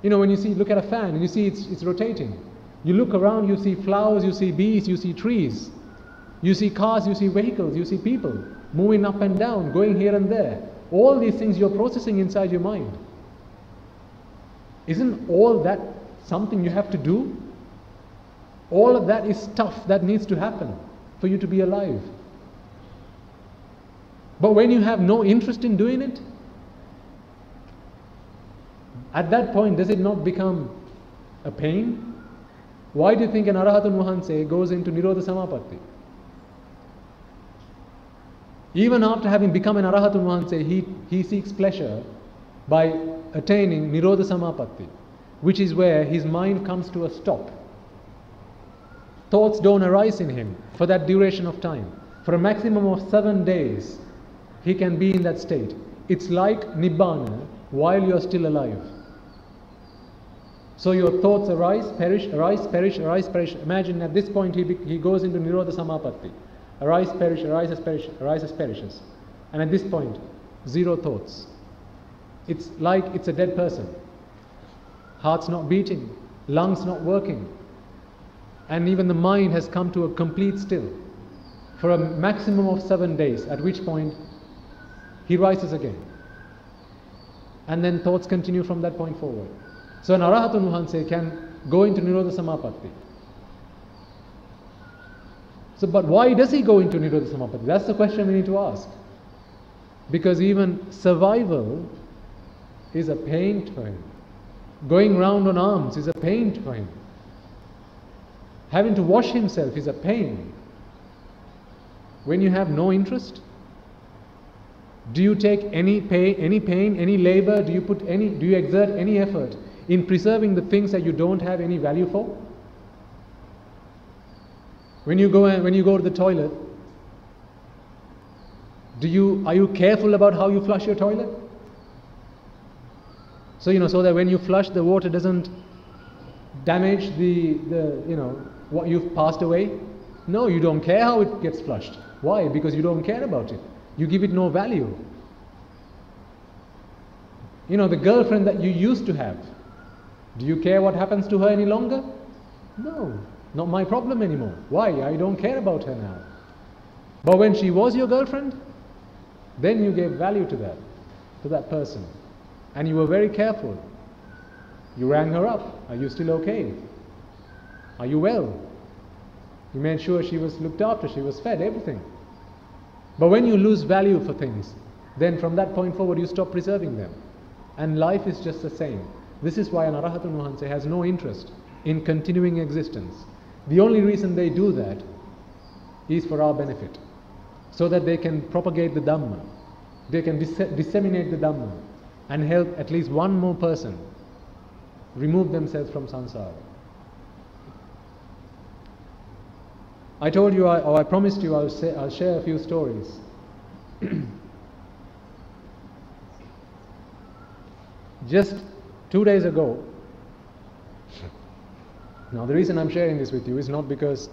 you know, when you look at a fan and you see it's rotating. You look around, you see flowers, you see bees, you see trees. You see cars, you see vehicles, you see people moving up and down, going here and there. All these things you're processing inside your mind. Isn't all that something you have to do? All of that is stuff that needs to happen for you to be alive. But when you have no interest in doing it, at that point, does it not become a pain? Why do you think an Arahatun Wahanse goes into Nirodha Samapatti? Even after having become an Arahatun Wahanse, he seeks pleasure by attaining Nirodha Samapatti, which is where his mind comes to a stop. Thoughts don't arise in him for that duration of time. For a maximum of 7 days, he can be in that state. It's like Nibbana while you're still alive. So your thoughts arise, perish, arise, perish, arise, perish. Imagine at this point he goes into Nirodha Samapatti. Arise, perish, arises, perish, arises, perishes. And at this point, zero thoughts. It's like it's a dead person. Heart's not beating, lungs not working. And even the mind has come to a complete still for a maximum of 7 days, at which point he rises again. And then thoughts continue from that point forward. So an Arahatun Wahanse can go into Nirodha Samapatti. So, but why does he go into Nirodha Samapatti? That's the question we need to ask. Because even survival is a pain for him. Going round on arms is a pain for him. Having to wash himself is a pain. When you have no interest, do you take any pain, any labor? Do you exert any effort in preserving the things that you don't have any value for? When you go to the toilet, are you careful about how you flush your toilet? So so that when you flush, the water doesn't damage the what you've passed away. No, you don't care how it gets flushed. Why? Because you don't care about it. You give it no value. The girlfriend that you used to have, do you care what happens to her any longer? No, not my problem anymore. Why? I don't care about her now. But when she was your girlfriend, then you gave value to that person. And you were very careful. You rang her up. Are you still okay? Are you well? You made sure she was looked after, she was fed, everything. But when you lose value for things, then from that point forward you stop preserving them. And life is just the same. This is why an Arahatun Wahanse has no interest in continuing existence. The only reason they do that is for our benefit. So that they can propagate the Dhamma. They can disseminate the Dhamma and help at least one more person remove themselves from samsara. I told you, I promised you I'll share a few stories. Just 2 days ago, now the reason I'm sharing this with you is not because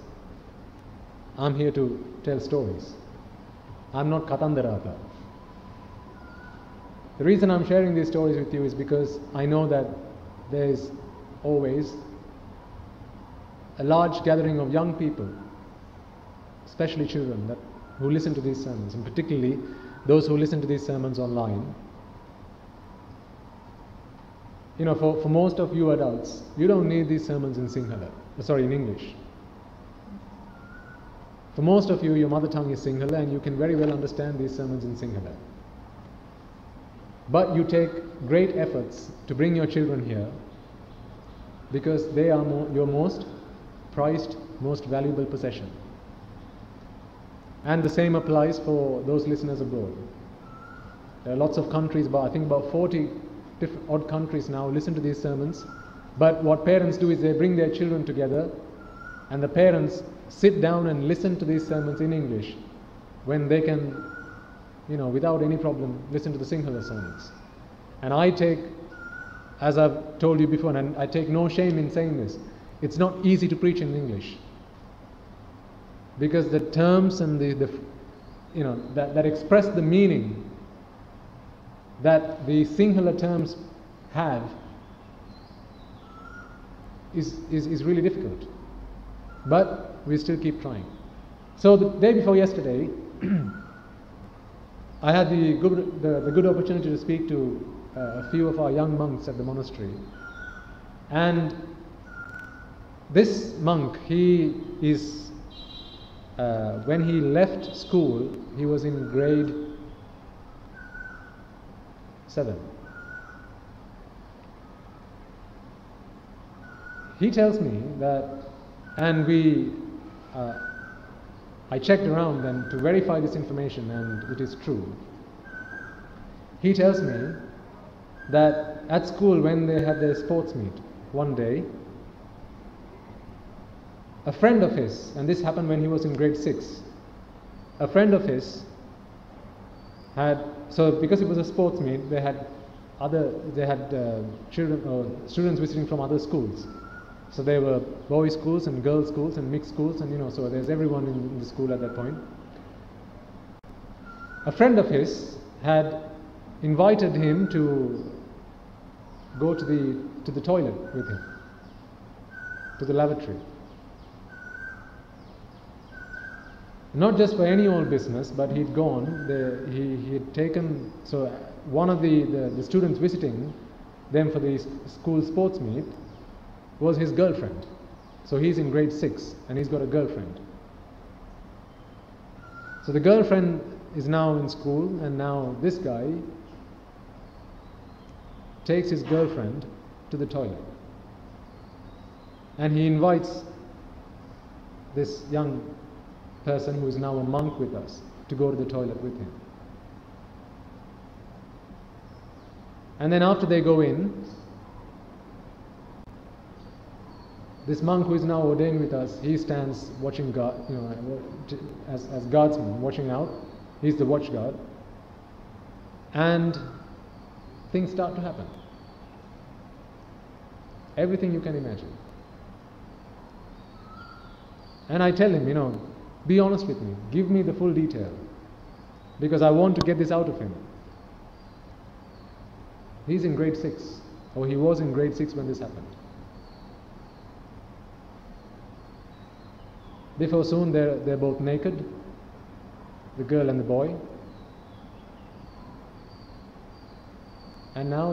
I'm here to tell stories. I'm not Katandarata. The reason I'm sharing these stories with you is because I know that there is always a large gathering of young people, especially children, who listen to these sermons, and particularly those who listen to these sermons online. For most of you adults, you don't need these sermons in English. For most of you, your mother tongue is Sinhala, and you can very well understand these sermons in Sinhala. but you take great efforts to bring your children here because they are your most prized, most valuable possession. And the same applies for those listeners abroad. There are lots of countries, I think about 40 odd countries now listen to these sermons. But what parents do is they bring their children together, and the parents sit down and listen to these sermons in English when they can, without any problem, listen to the Sinhala sermons. And I take, as I've told you before, and I take no shame in saying this, it's not easy to preach in English. Because the terms and that express the meaning that the Sinhala terms have is really difficult. But we still keep trying. So the day before yesterday, I had the good opportunity to speak to a few of our young monks at the monastery. And this monk, he is, when he left school, he was in grade 7. He tells me that, and I checked around and to verify this information, and it is true. He tells me that at school, when they had their sports meet one day, a friend of his, and this happened when he was in grade 6, a friend of his had, so because it was a sports meet, they had children or students visiting from other schools. So there were boys' schools and girls' schools and mixed schools, and so there's everyone in the school at that point. A friend of his had invited him to go to the toilet with him, to the lavatory. Not just for any old business, but he'd gone. He had taken, so one of the students visiting them for the school sports meet was his girlfriend. So he's in grade 6 and he's got a girlfriend. So the girlfriend is now in school, and now this guy takes his girlfriend to the toilet. And he invites this young person who is now a monk with us to go to the toilet with him. And then after they go in, this monk who is now ordained with us, he stands watching guard, as guardsman, watching out. He's the watch guard. And things start to happen. Everything you can imagine. And I tell him, be honest with me. Give me the full detail. Because I want to get this out of him. He's in grade 6. Or he was in grade 6 when this happened. Before soon, they're both naked, the girl and the boy. And now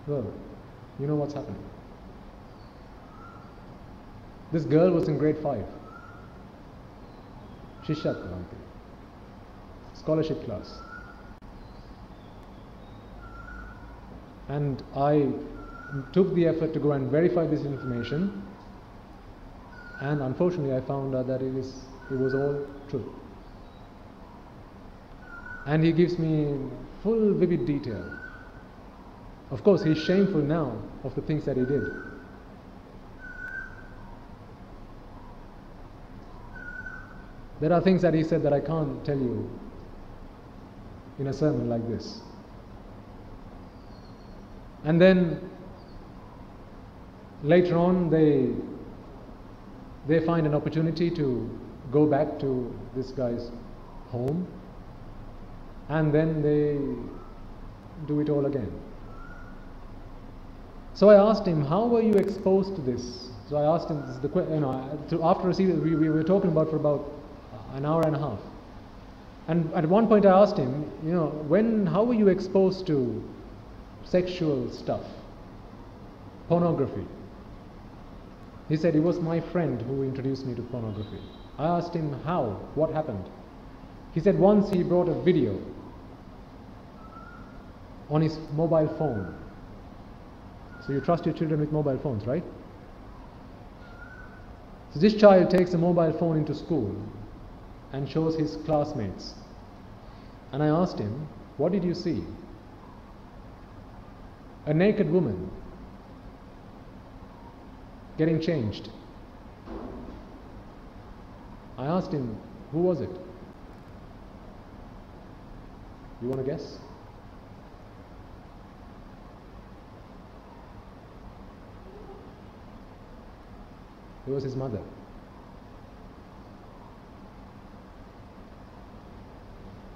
well, you know what's happening. This girl was in grade 5. Shishat, scholarship class. And I took the effort to go and verify this information. And unfortunately, I found out that it was all true. And he gives me full, vivid detail. Of course, he's shameful now of the things that he did. There are things that he said that I can't tell you in a sermon like this. And then later on, they find an opportunity to go back to this guy's home, and then they do it all again. So I asked him, how were you exposed to this? So I asked him, after receiving, we were talking about for about an hour and a half. And at one point I asked him, how were you exposed to sexual stuff, pornography? He said, it was my friend who introduced me to pornography. I asked him how, what happened? He said once he brought a video on his mobile phone. So you trust your children with mobile phones, right? So this child takes a mobile phone into school and shows his classmates. And I asked him, what did you see? A naked woman getting changed. I asked him, who was it? You want to guess? It was his mother.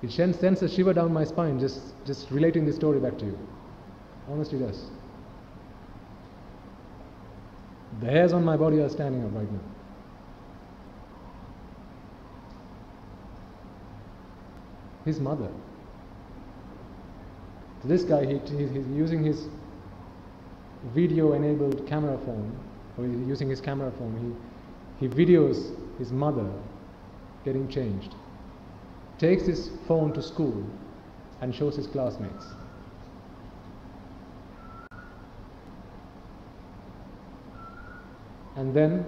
It sends a shiver down my spine just relating this story back to you. Honestly does. The hairs on my body are standing up right now. His mother. So this guy, he's using his video-enabled camera phone, or he's using his camera phone. He videos his mother getting changed. Takes his phone to school and shows his classmates. And then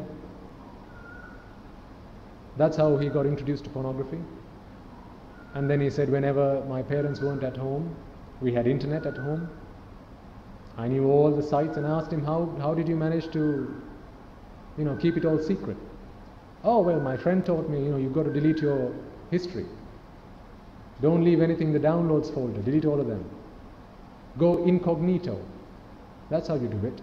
that's how he got introduced to pornography. And then he said, whenever my parents weren't at home, we had internet at home. I knew all the sites, and asked him, how did you manage to, keep it all secret? Oh, well, my friend taught me, you've got to delete your history. Don't leave anything in the downloads folder. Delete all of them. Go incognito. That's how you do it.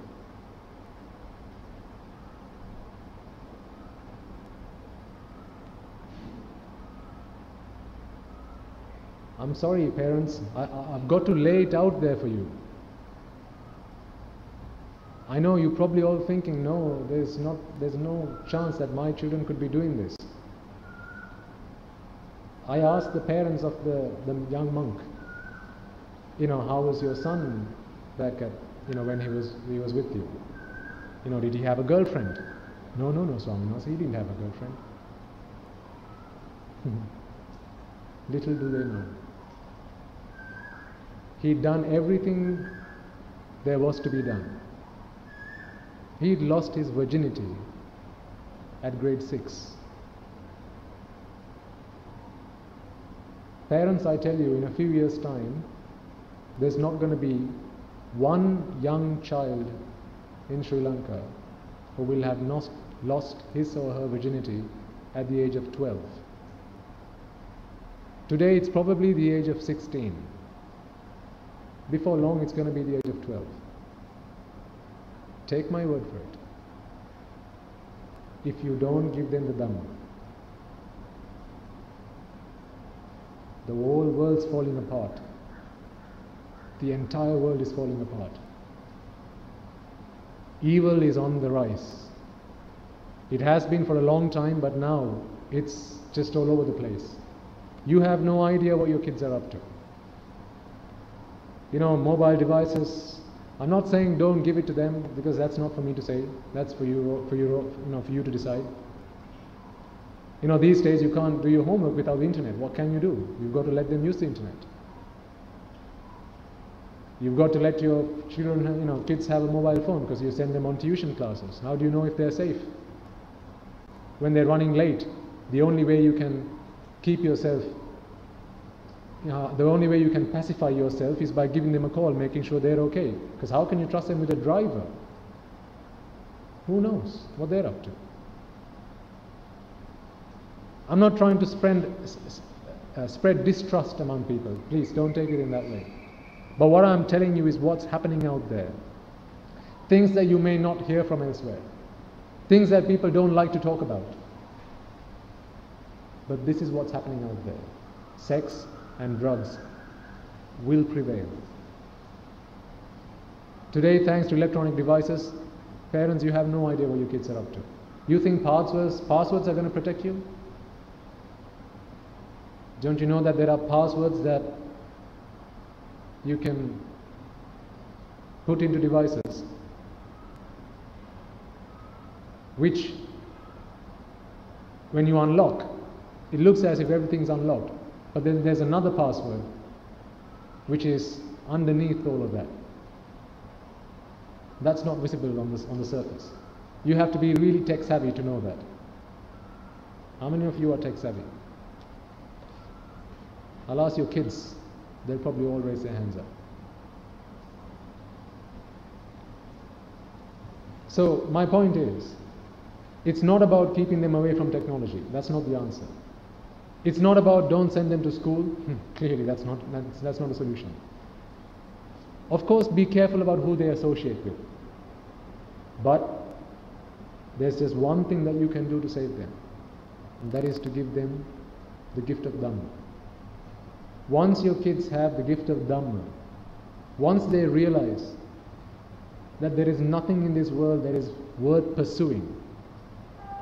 I'm sorry, parents. I've got to lay it out there for you. I know you're probably all thinking, no, there's no chance that my children could be doing this. I asked the parents of the young monk, how was your son back at, when he was with you? Did he have a girlfriend? No, Swami, no, so he didn't have a girlfriend. Little do they know. He'd done everything there was to be done. He'd lost his virginity at grade 6. Parents, I tell you, in a few years' time, there's not going to be one young child in Sri Lanka who will have lost his or her virginity at the age of 12. Today it's probably the age of 16. Before long it's going to be the age of 12. Take my word for it. If you don't give them the Dhamma, the whole world's falling apart. The entire world is falling apart. Evil is on the rise. It has been for a long time, but now it's just all over the place. You have no idea what your kids are up to. Mobile devices. I'm not saying don't give it to them, because that's not for me to say. That's for you to decide. These days you can't do your homework without the internet. What can you do? You've got to let them use the internet. You've got to let your children, kids have a mobile phone, because you send them on tuition classes. How do you know if they're safe? When they're running late, the only way you can keep yourself, the only way you can pacify yourself is by giving them a call, making sure they're okay. Because how can you trust them with a driver? Who knows what they're up to? I'm not trying to spread distrust among people. Please don't take it in that way. But what I'm telling you is what's happening out there. Things that you may not hear from elsewhere. Things that people don't like to talk about. But this is what's happening out there. Sex and drugs will prevail. Today, thanks to electronic devices, parents, you have no idea what your kids are up to. You think passwords are going to protect you? Don't you know that there are passwords that you can put into devices which, when you unlock, it looks as if everything's unlocked, but then there's another password which is underneath all of that. That's not visible on the surface. You have to be really tech savvy to know that. How many of you are tech savvy? I'll ask your kids. They'll probably all raise their hands up. So my point is, it's not about keeping them away from technology. That's not the answer. It's not about don't send them to school. Clearly that's not a solution. Of course, be careful about who they associate with. But there's just one thing that you can do to save them, and that is to give them the gift of Dhamma. Once your kids have the gift of Dhamma, once they realize that there is nothing in this world that is worth pursuing,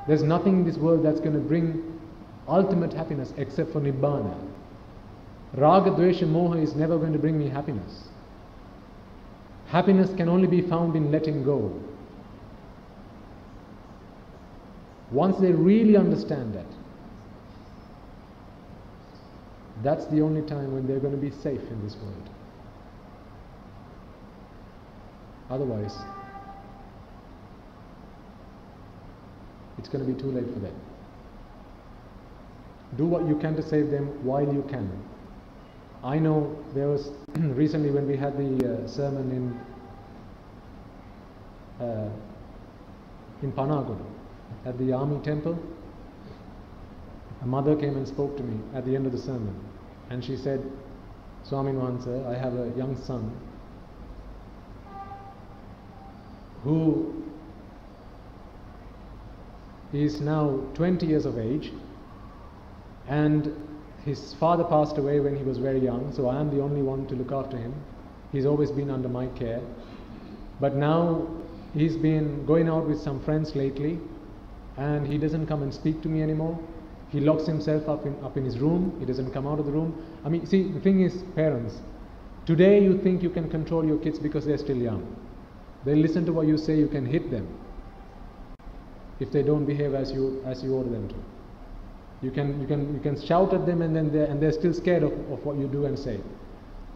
there's nothing in this world that's going to bring ultimate happiness except for Nibbana. Raga, Dvesha, Moha is never going to bring me happiness. Happiness can only be found in letting go. Once they really understand that, that's the only time when they're going to be safe in this world. Otherwise, it's going to be too late for them. Do what you can to save them while you can. I know there was recently when we had the sermon in Panagodu at the army temple, a mother came and spoke to me at the end of the sermon, and she said, Swamin Wahansa, I have a young son who is now 20 years of age, and his father passed away when he was very young, so I am the only one to look after him. He's always been under my care, but now he's been going out with some friends lately, and he doesn't come and speak to me anymore. He locks himself up in his room. He doesn't come out of the room. I mean, see, the thing is, parents, today you think you can control your kids because they're still young. They listen to what you say. You can hit them if they don't behave as you order them to. You can shout at them, and they're still scared of what you do and say.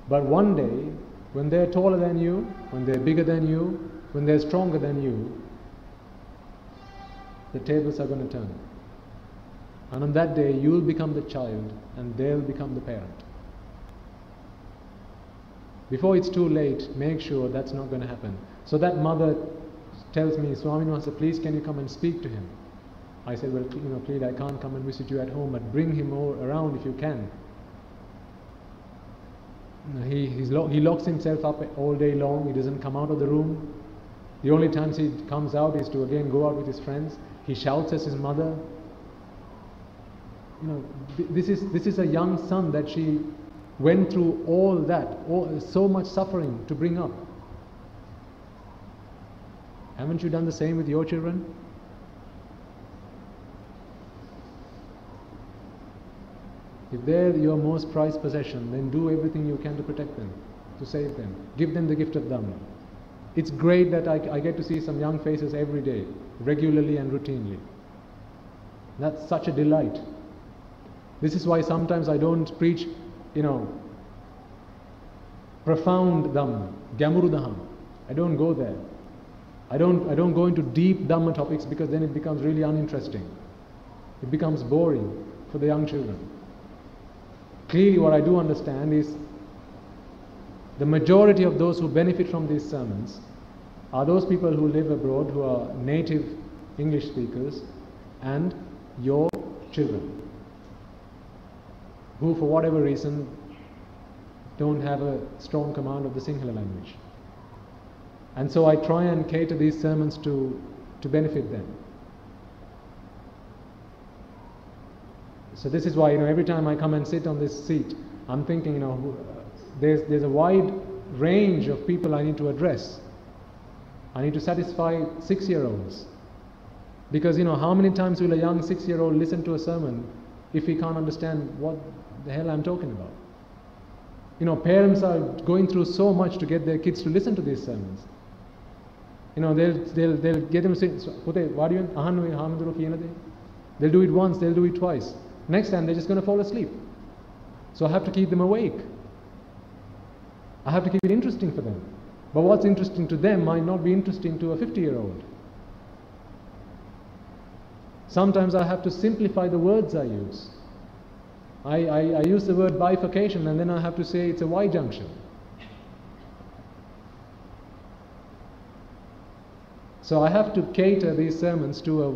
But one day, when they're taller than you, when they're bigger than you, when they're stronger than you, the tables are going to turn. And on that day, you'll become the child and they'll become the parent. Before it's too late, make sure that's not going to happen. So that mother tells me, Swamin Wahansa, please can you come and speak to him? I said, well, please, I can't come and visit you at home, but bring him around if you can. He locks himself up all day long. He doesn't come out of the room. The only times he comes out is to again go out with his friends. He shouts at his mother. This is a young son that she went through all that, so much suffering to bring up. Haven't you done the same with your children? If they're your most prized possession, then do everything you can to protect them, to save them. Give them the gift of Dhamma. It's great that I get to see some young faces every day, regularly and routinely. That's such a delight. This is why sometimes I don't preach, profound Dhamma, Gyamuru Dhamma. I don't go there. I don't go into deep Dhamma topics, because then it becomes really uninteresting. It becomes boring for the young children. Clearly what I do understand is the majority of those who benefit from these sermons are those people who live abroad, who are native English speakers, and your children, who for whatever reason don't have a strong command of the Sinhala language. And so I try and cater these sermons to benefit them. So this is why, every time I come and sit on this seat, I'm thinking, there's a wide range of people I need to address. I need to satisfy 6-year-olds. Because, how many times will a young 6-year-old listen to a sermon if he can't understand what the hell I'm talking about? Parents are going through so much to get their kids to listen to these sermons. They'll get them to say, they'll do it once, they'll do it twice. Next time they're just going to fall asleep. So I have to keep them awake. I have to keep it interesting for them. But what's interesting to them might not be interesting to a 50-year-old. Sometimes I have to simplify the words I use. I use the word bifurcation and then I have to say it's a Y junction. So I have to cater these sermons to a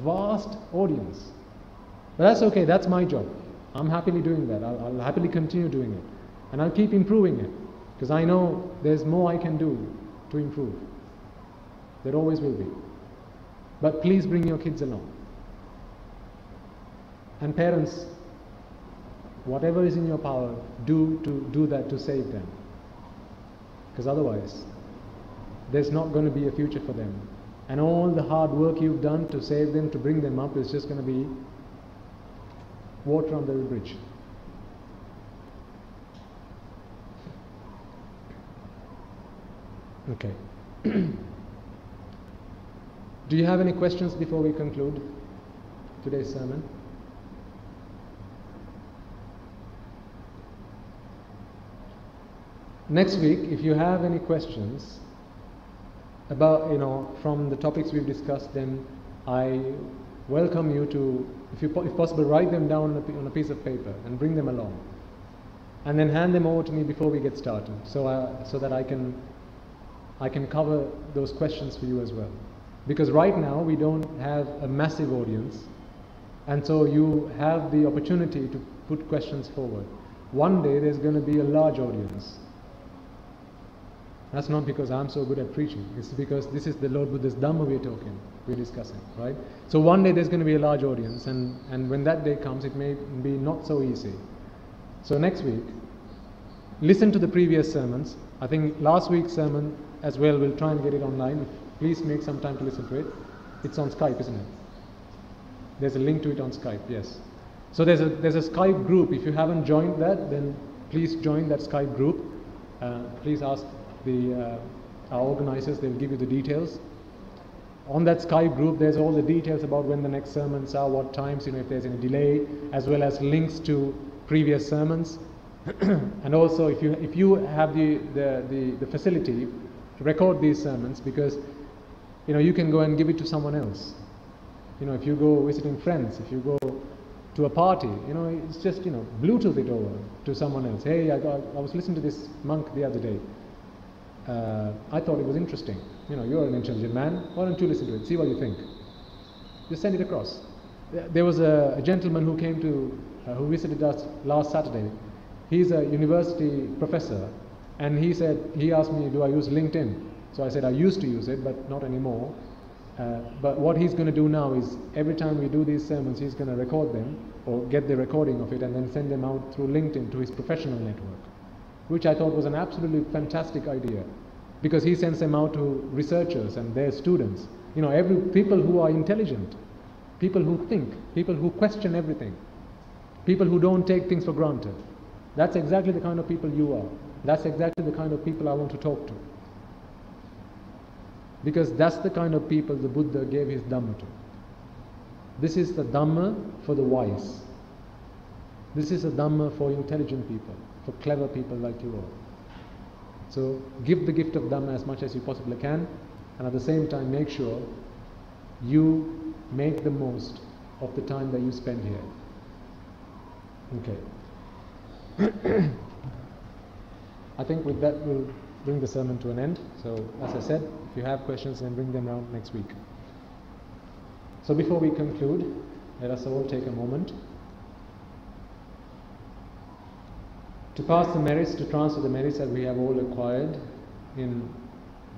vast audience. But that's okay, that's my job. I'm happily doing that. I'll happily continue doing it. And I'll keep improving it. Because I know there's more I can do to improve. There always will be. But please bring your kids along. And parents, whatever is in your power, do that to save them. Because otherwise, there's not going to be a future for them. And all the hard work you've done to save them, to bring them up, is just going to be water under the bridge. Okay. Do you have any questions before we conclude today's sermon? Next week, if you have any questions about, from the topics we've discussed, then I welcome you to, if possible, write them down on a piece of paper and bring them along. And then hand them over to me before we get started, so that I can cover those questions for you as well. Because right now we don't have a massive audience, and so you have the opportunity to put questions forward. One day there's going to be a large audience. That's not because I'm so good at preaching. It's because this is the Lord Buddha's Dhamma we're discussing, right? So one day there's going to be a large audience, and when that day comes, it may be not so easy. So next week, listen to the previous sermons. I think last week's sermon as well, we'll try and get it online. Please make some time to listen to it. It's on Skype, isn't it? There's a link to it on Skype, yes. So there's a Skype group. If you haven't joined that, then please join that Skype group. Please ask our organizers, they'll give you the details. On that Skype group, there's all the details about when the next sermons are, what times, if there's any delay, as well as links to previous sermons. And also, if you have the facility to record these sermons, because you can go and give it to someone else. If you go visiting friends, if you go to a party, it's just Bluetooth it over to someone else. Hey, I was listening to this monk the other day. I thought it was interesting. You're an intelligent man. Why don't you listen to it? See what you think. Just send it across. There was a gentleman who came who visited us last Saturday. He's a university professor, and he asked me, do I use LinkedIn? So I said I used to use it, but not anymore. But what he's going to do now is every time we do these sermons, he's going to record them or get the recording of it and then send them out through LinkedIn to his professional network, which I thought was an absolutely fantastic idea, because he sends them out to researchers and their students. People who are intelligent, people who think, people who question everything, people who don't take things for granted. That's exactly the kind of people you are. That's exactly the kind of people I want to talk to. Because that's the kind of people the Buddha gave his Dhamma to. This is the Dhamma for the wise. This is a Dhamma for intelligent people, for clever people like you all. So give the gift of Dhamma as much as you possibly can, and at the same time make sure you make the most of the time that you spend here. Okay. I think with that we'll bring the sermon to an end. So as I said, if you have questions, then bring them around next week. So before we conclude, let us all take a moment to pass the merits, to transfer the merits that we have all acquired in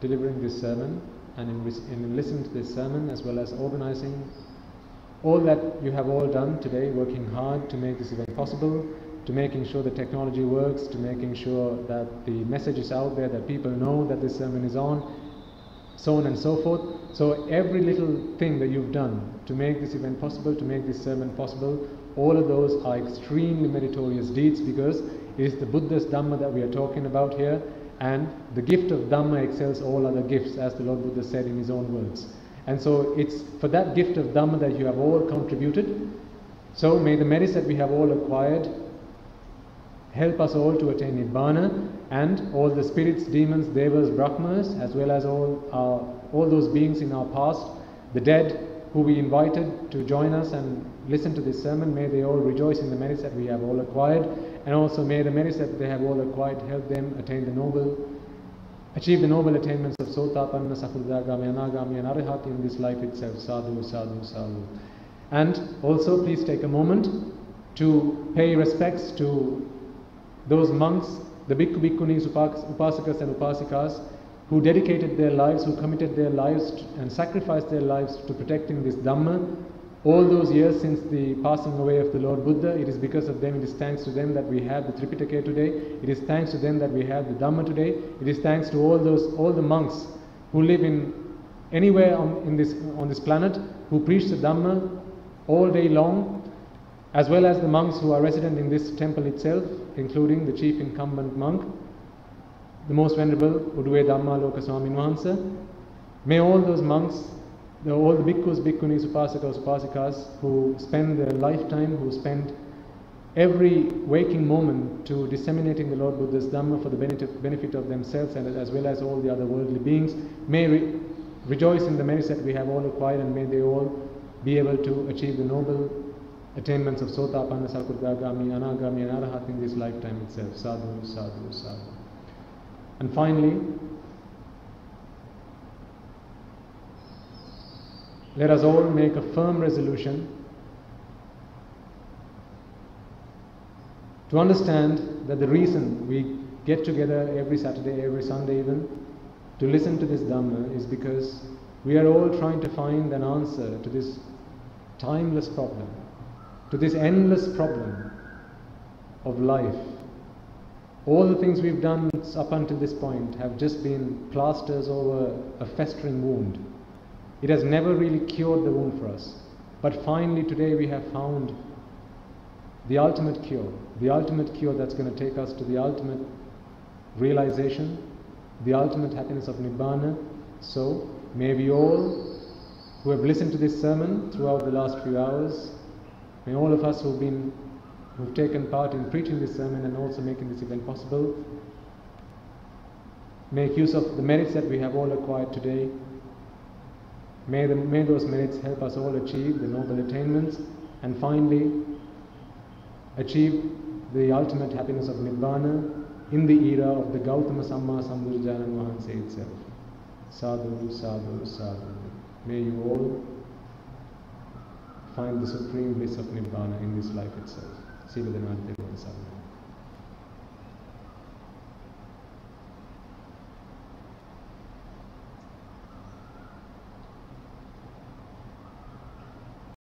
delivering this sermon and in listening to this sermon, as well as organizing all that you have all done today, working hard to make this event possible, to making sure the technology works, to making sure that the message is out there, that people know that this sermon is on, so on and so forth. So every little thing that you've done to make this event possible, to make this sermon possible, all of those are extremely meritorious deeds, because it is the Buddha's Dhamma that we are talking about here, and the gift of Dhamma excels all other gifts, as the Lord Buddha said in his own words. And so it's for that gift of Dhamma that you have all contributed. So may the merits that we have all acquired help us all to attain Nibbana, and all the spirits, demons, devas, brahmas, as well as all those beings in our past, the dead who we invited to join us and listen to this sermon, may they all rejoice in the merits that we have all acquired, and also may the merits that they have all acquired help them achieve the noble attainments of Sotapanna, Sakudagami, Anagami and Arahati in this life itself. Sadhu, sadhu, sadhu. And also please take a moment to pay respects to those monks, the Bhikkhu, Bhikkhunis, Upasakas and Upasikas, who dedicated their lives, who committed their lives and sacrificed their lives to protecting this Dhamma. All those years since the passing away of the Lord Buddha, it is because of them, it is thanks to them that we have the Tripitaka today. It is thanks to them that we have the Dhamma today. It is thanks to all the monks who live in anywhere on this planet, who preach the Dhamma all day long, as well as the monks who are resident in this temple itself, including the chief incumbent monk, the most venerable Uduwe Dhammaloka Swamin Wahansa. May all those monks, all the bhikkhus, bhikkhunis, upasakas, upasikas who spend their lifetime, who spend every waking moment to disseminating the Lord Buddha's Dhamma for the benefit of themselves and as well as all the other worldly beings, may rejoice in the merits that we have all acquired, and may they all be able to achieve the noble attainments of Sotapanna, Sakudagami, Anagami and Arahati in this lifetime itself. Sadhu, sadhu, sadhu. And finally, let us all make a firm resolution to understand that the reason we get together every Saturday, every Sunday even, to listen to this Dhamma is because we are all trying to find an answer to this timeless problem, to this endless problem of life. All the things we've done up until this point have just been plasters over a festering wound. It has never really cured the wound for us. But finally today we have found the ultimate cure that's going to take us to the ultimate realization, the ultimate happiness of Nibbana. So may we all who have listened to this sermon throughout the last few hours, may all of us who've taken part in preaching this sermon and also making this event possible, make use of the merits that we have all acquired today. May those merits help us all achieve the noble attainments, and finally achieve the ultimate happiness of Nibbana in the era of the Gautama Samma Sambuddhajan Wahanse itself. Sadhu, sadhu, sadhu. May you all find the supreme bliss of Nibbana in this life itself. Sila Dhanadeva Sadhu.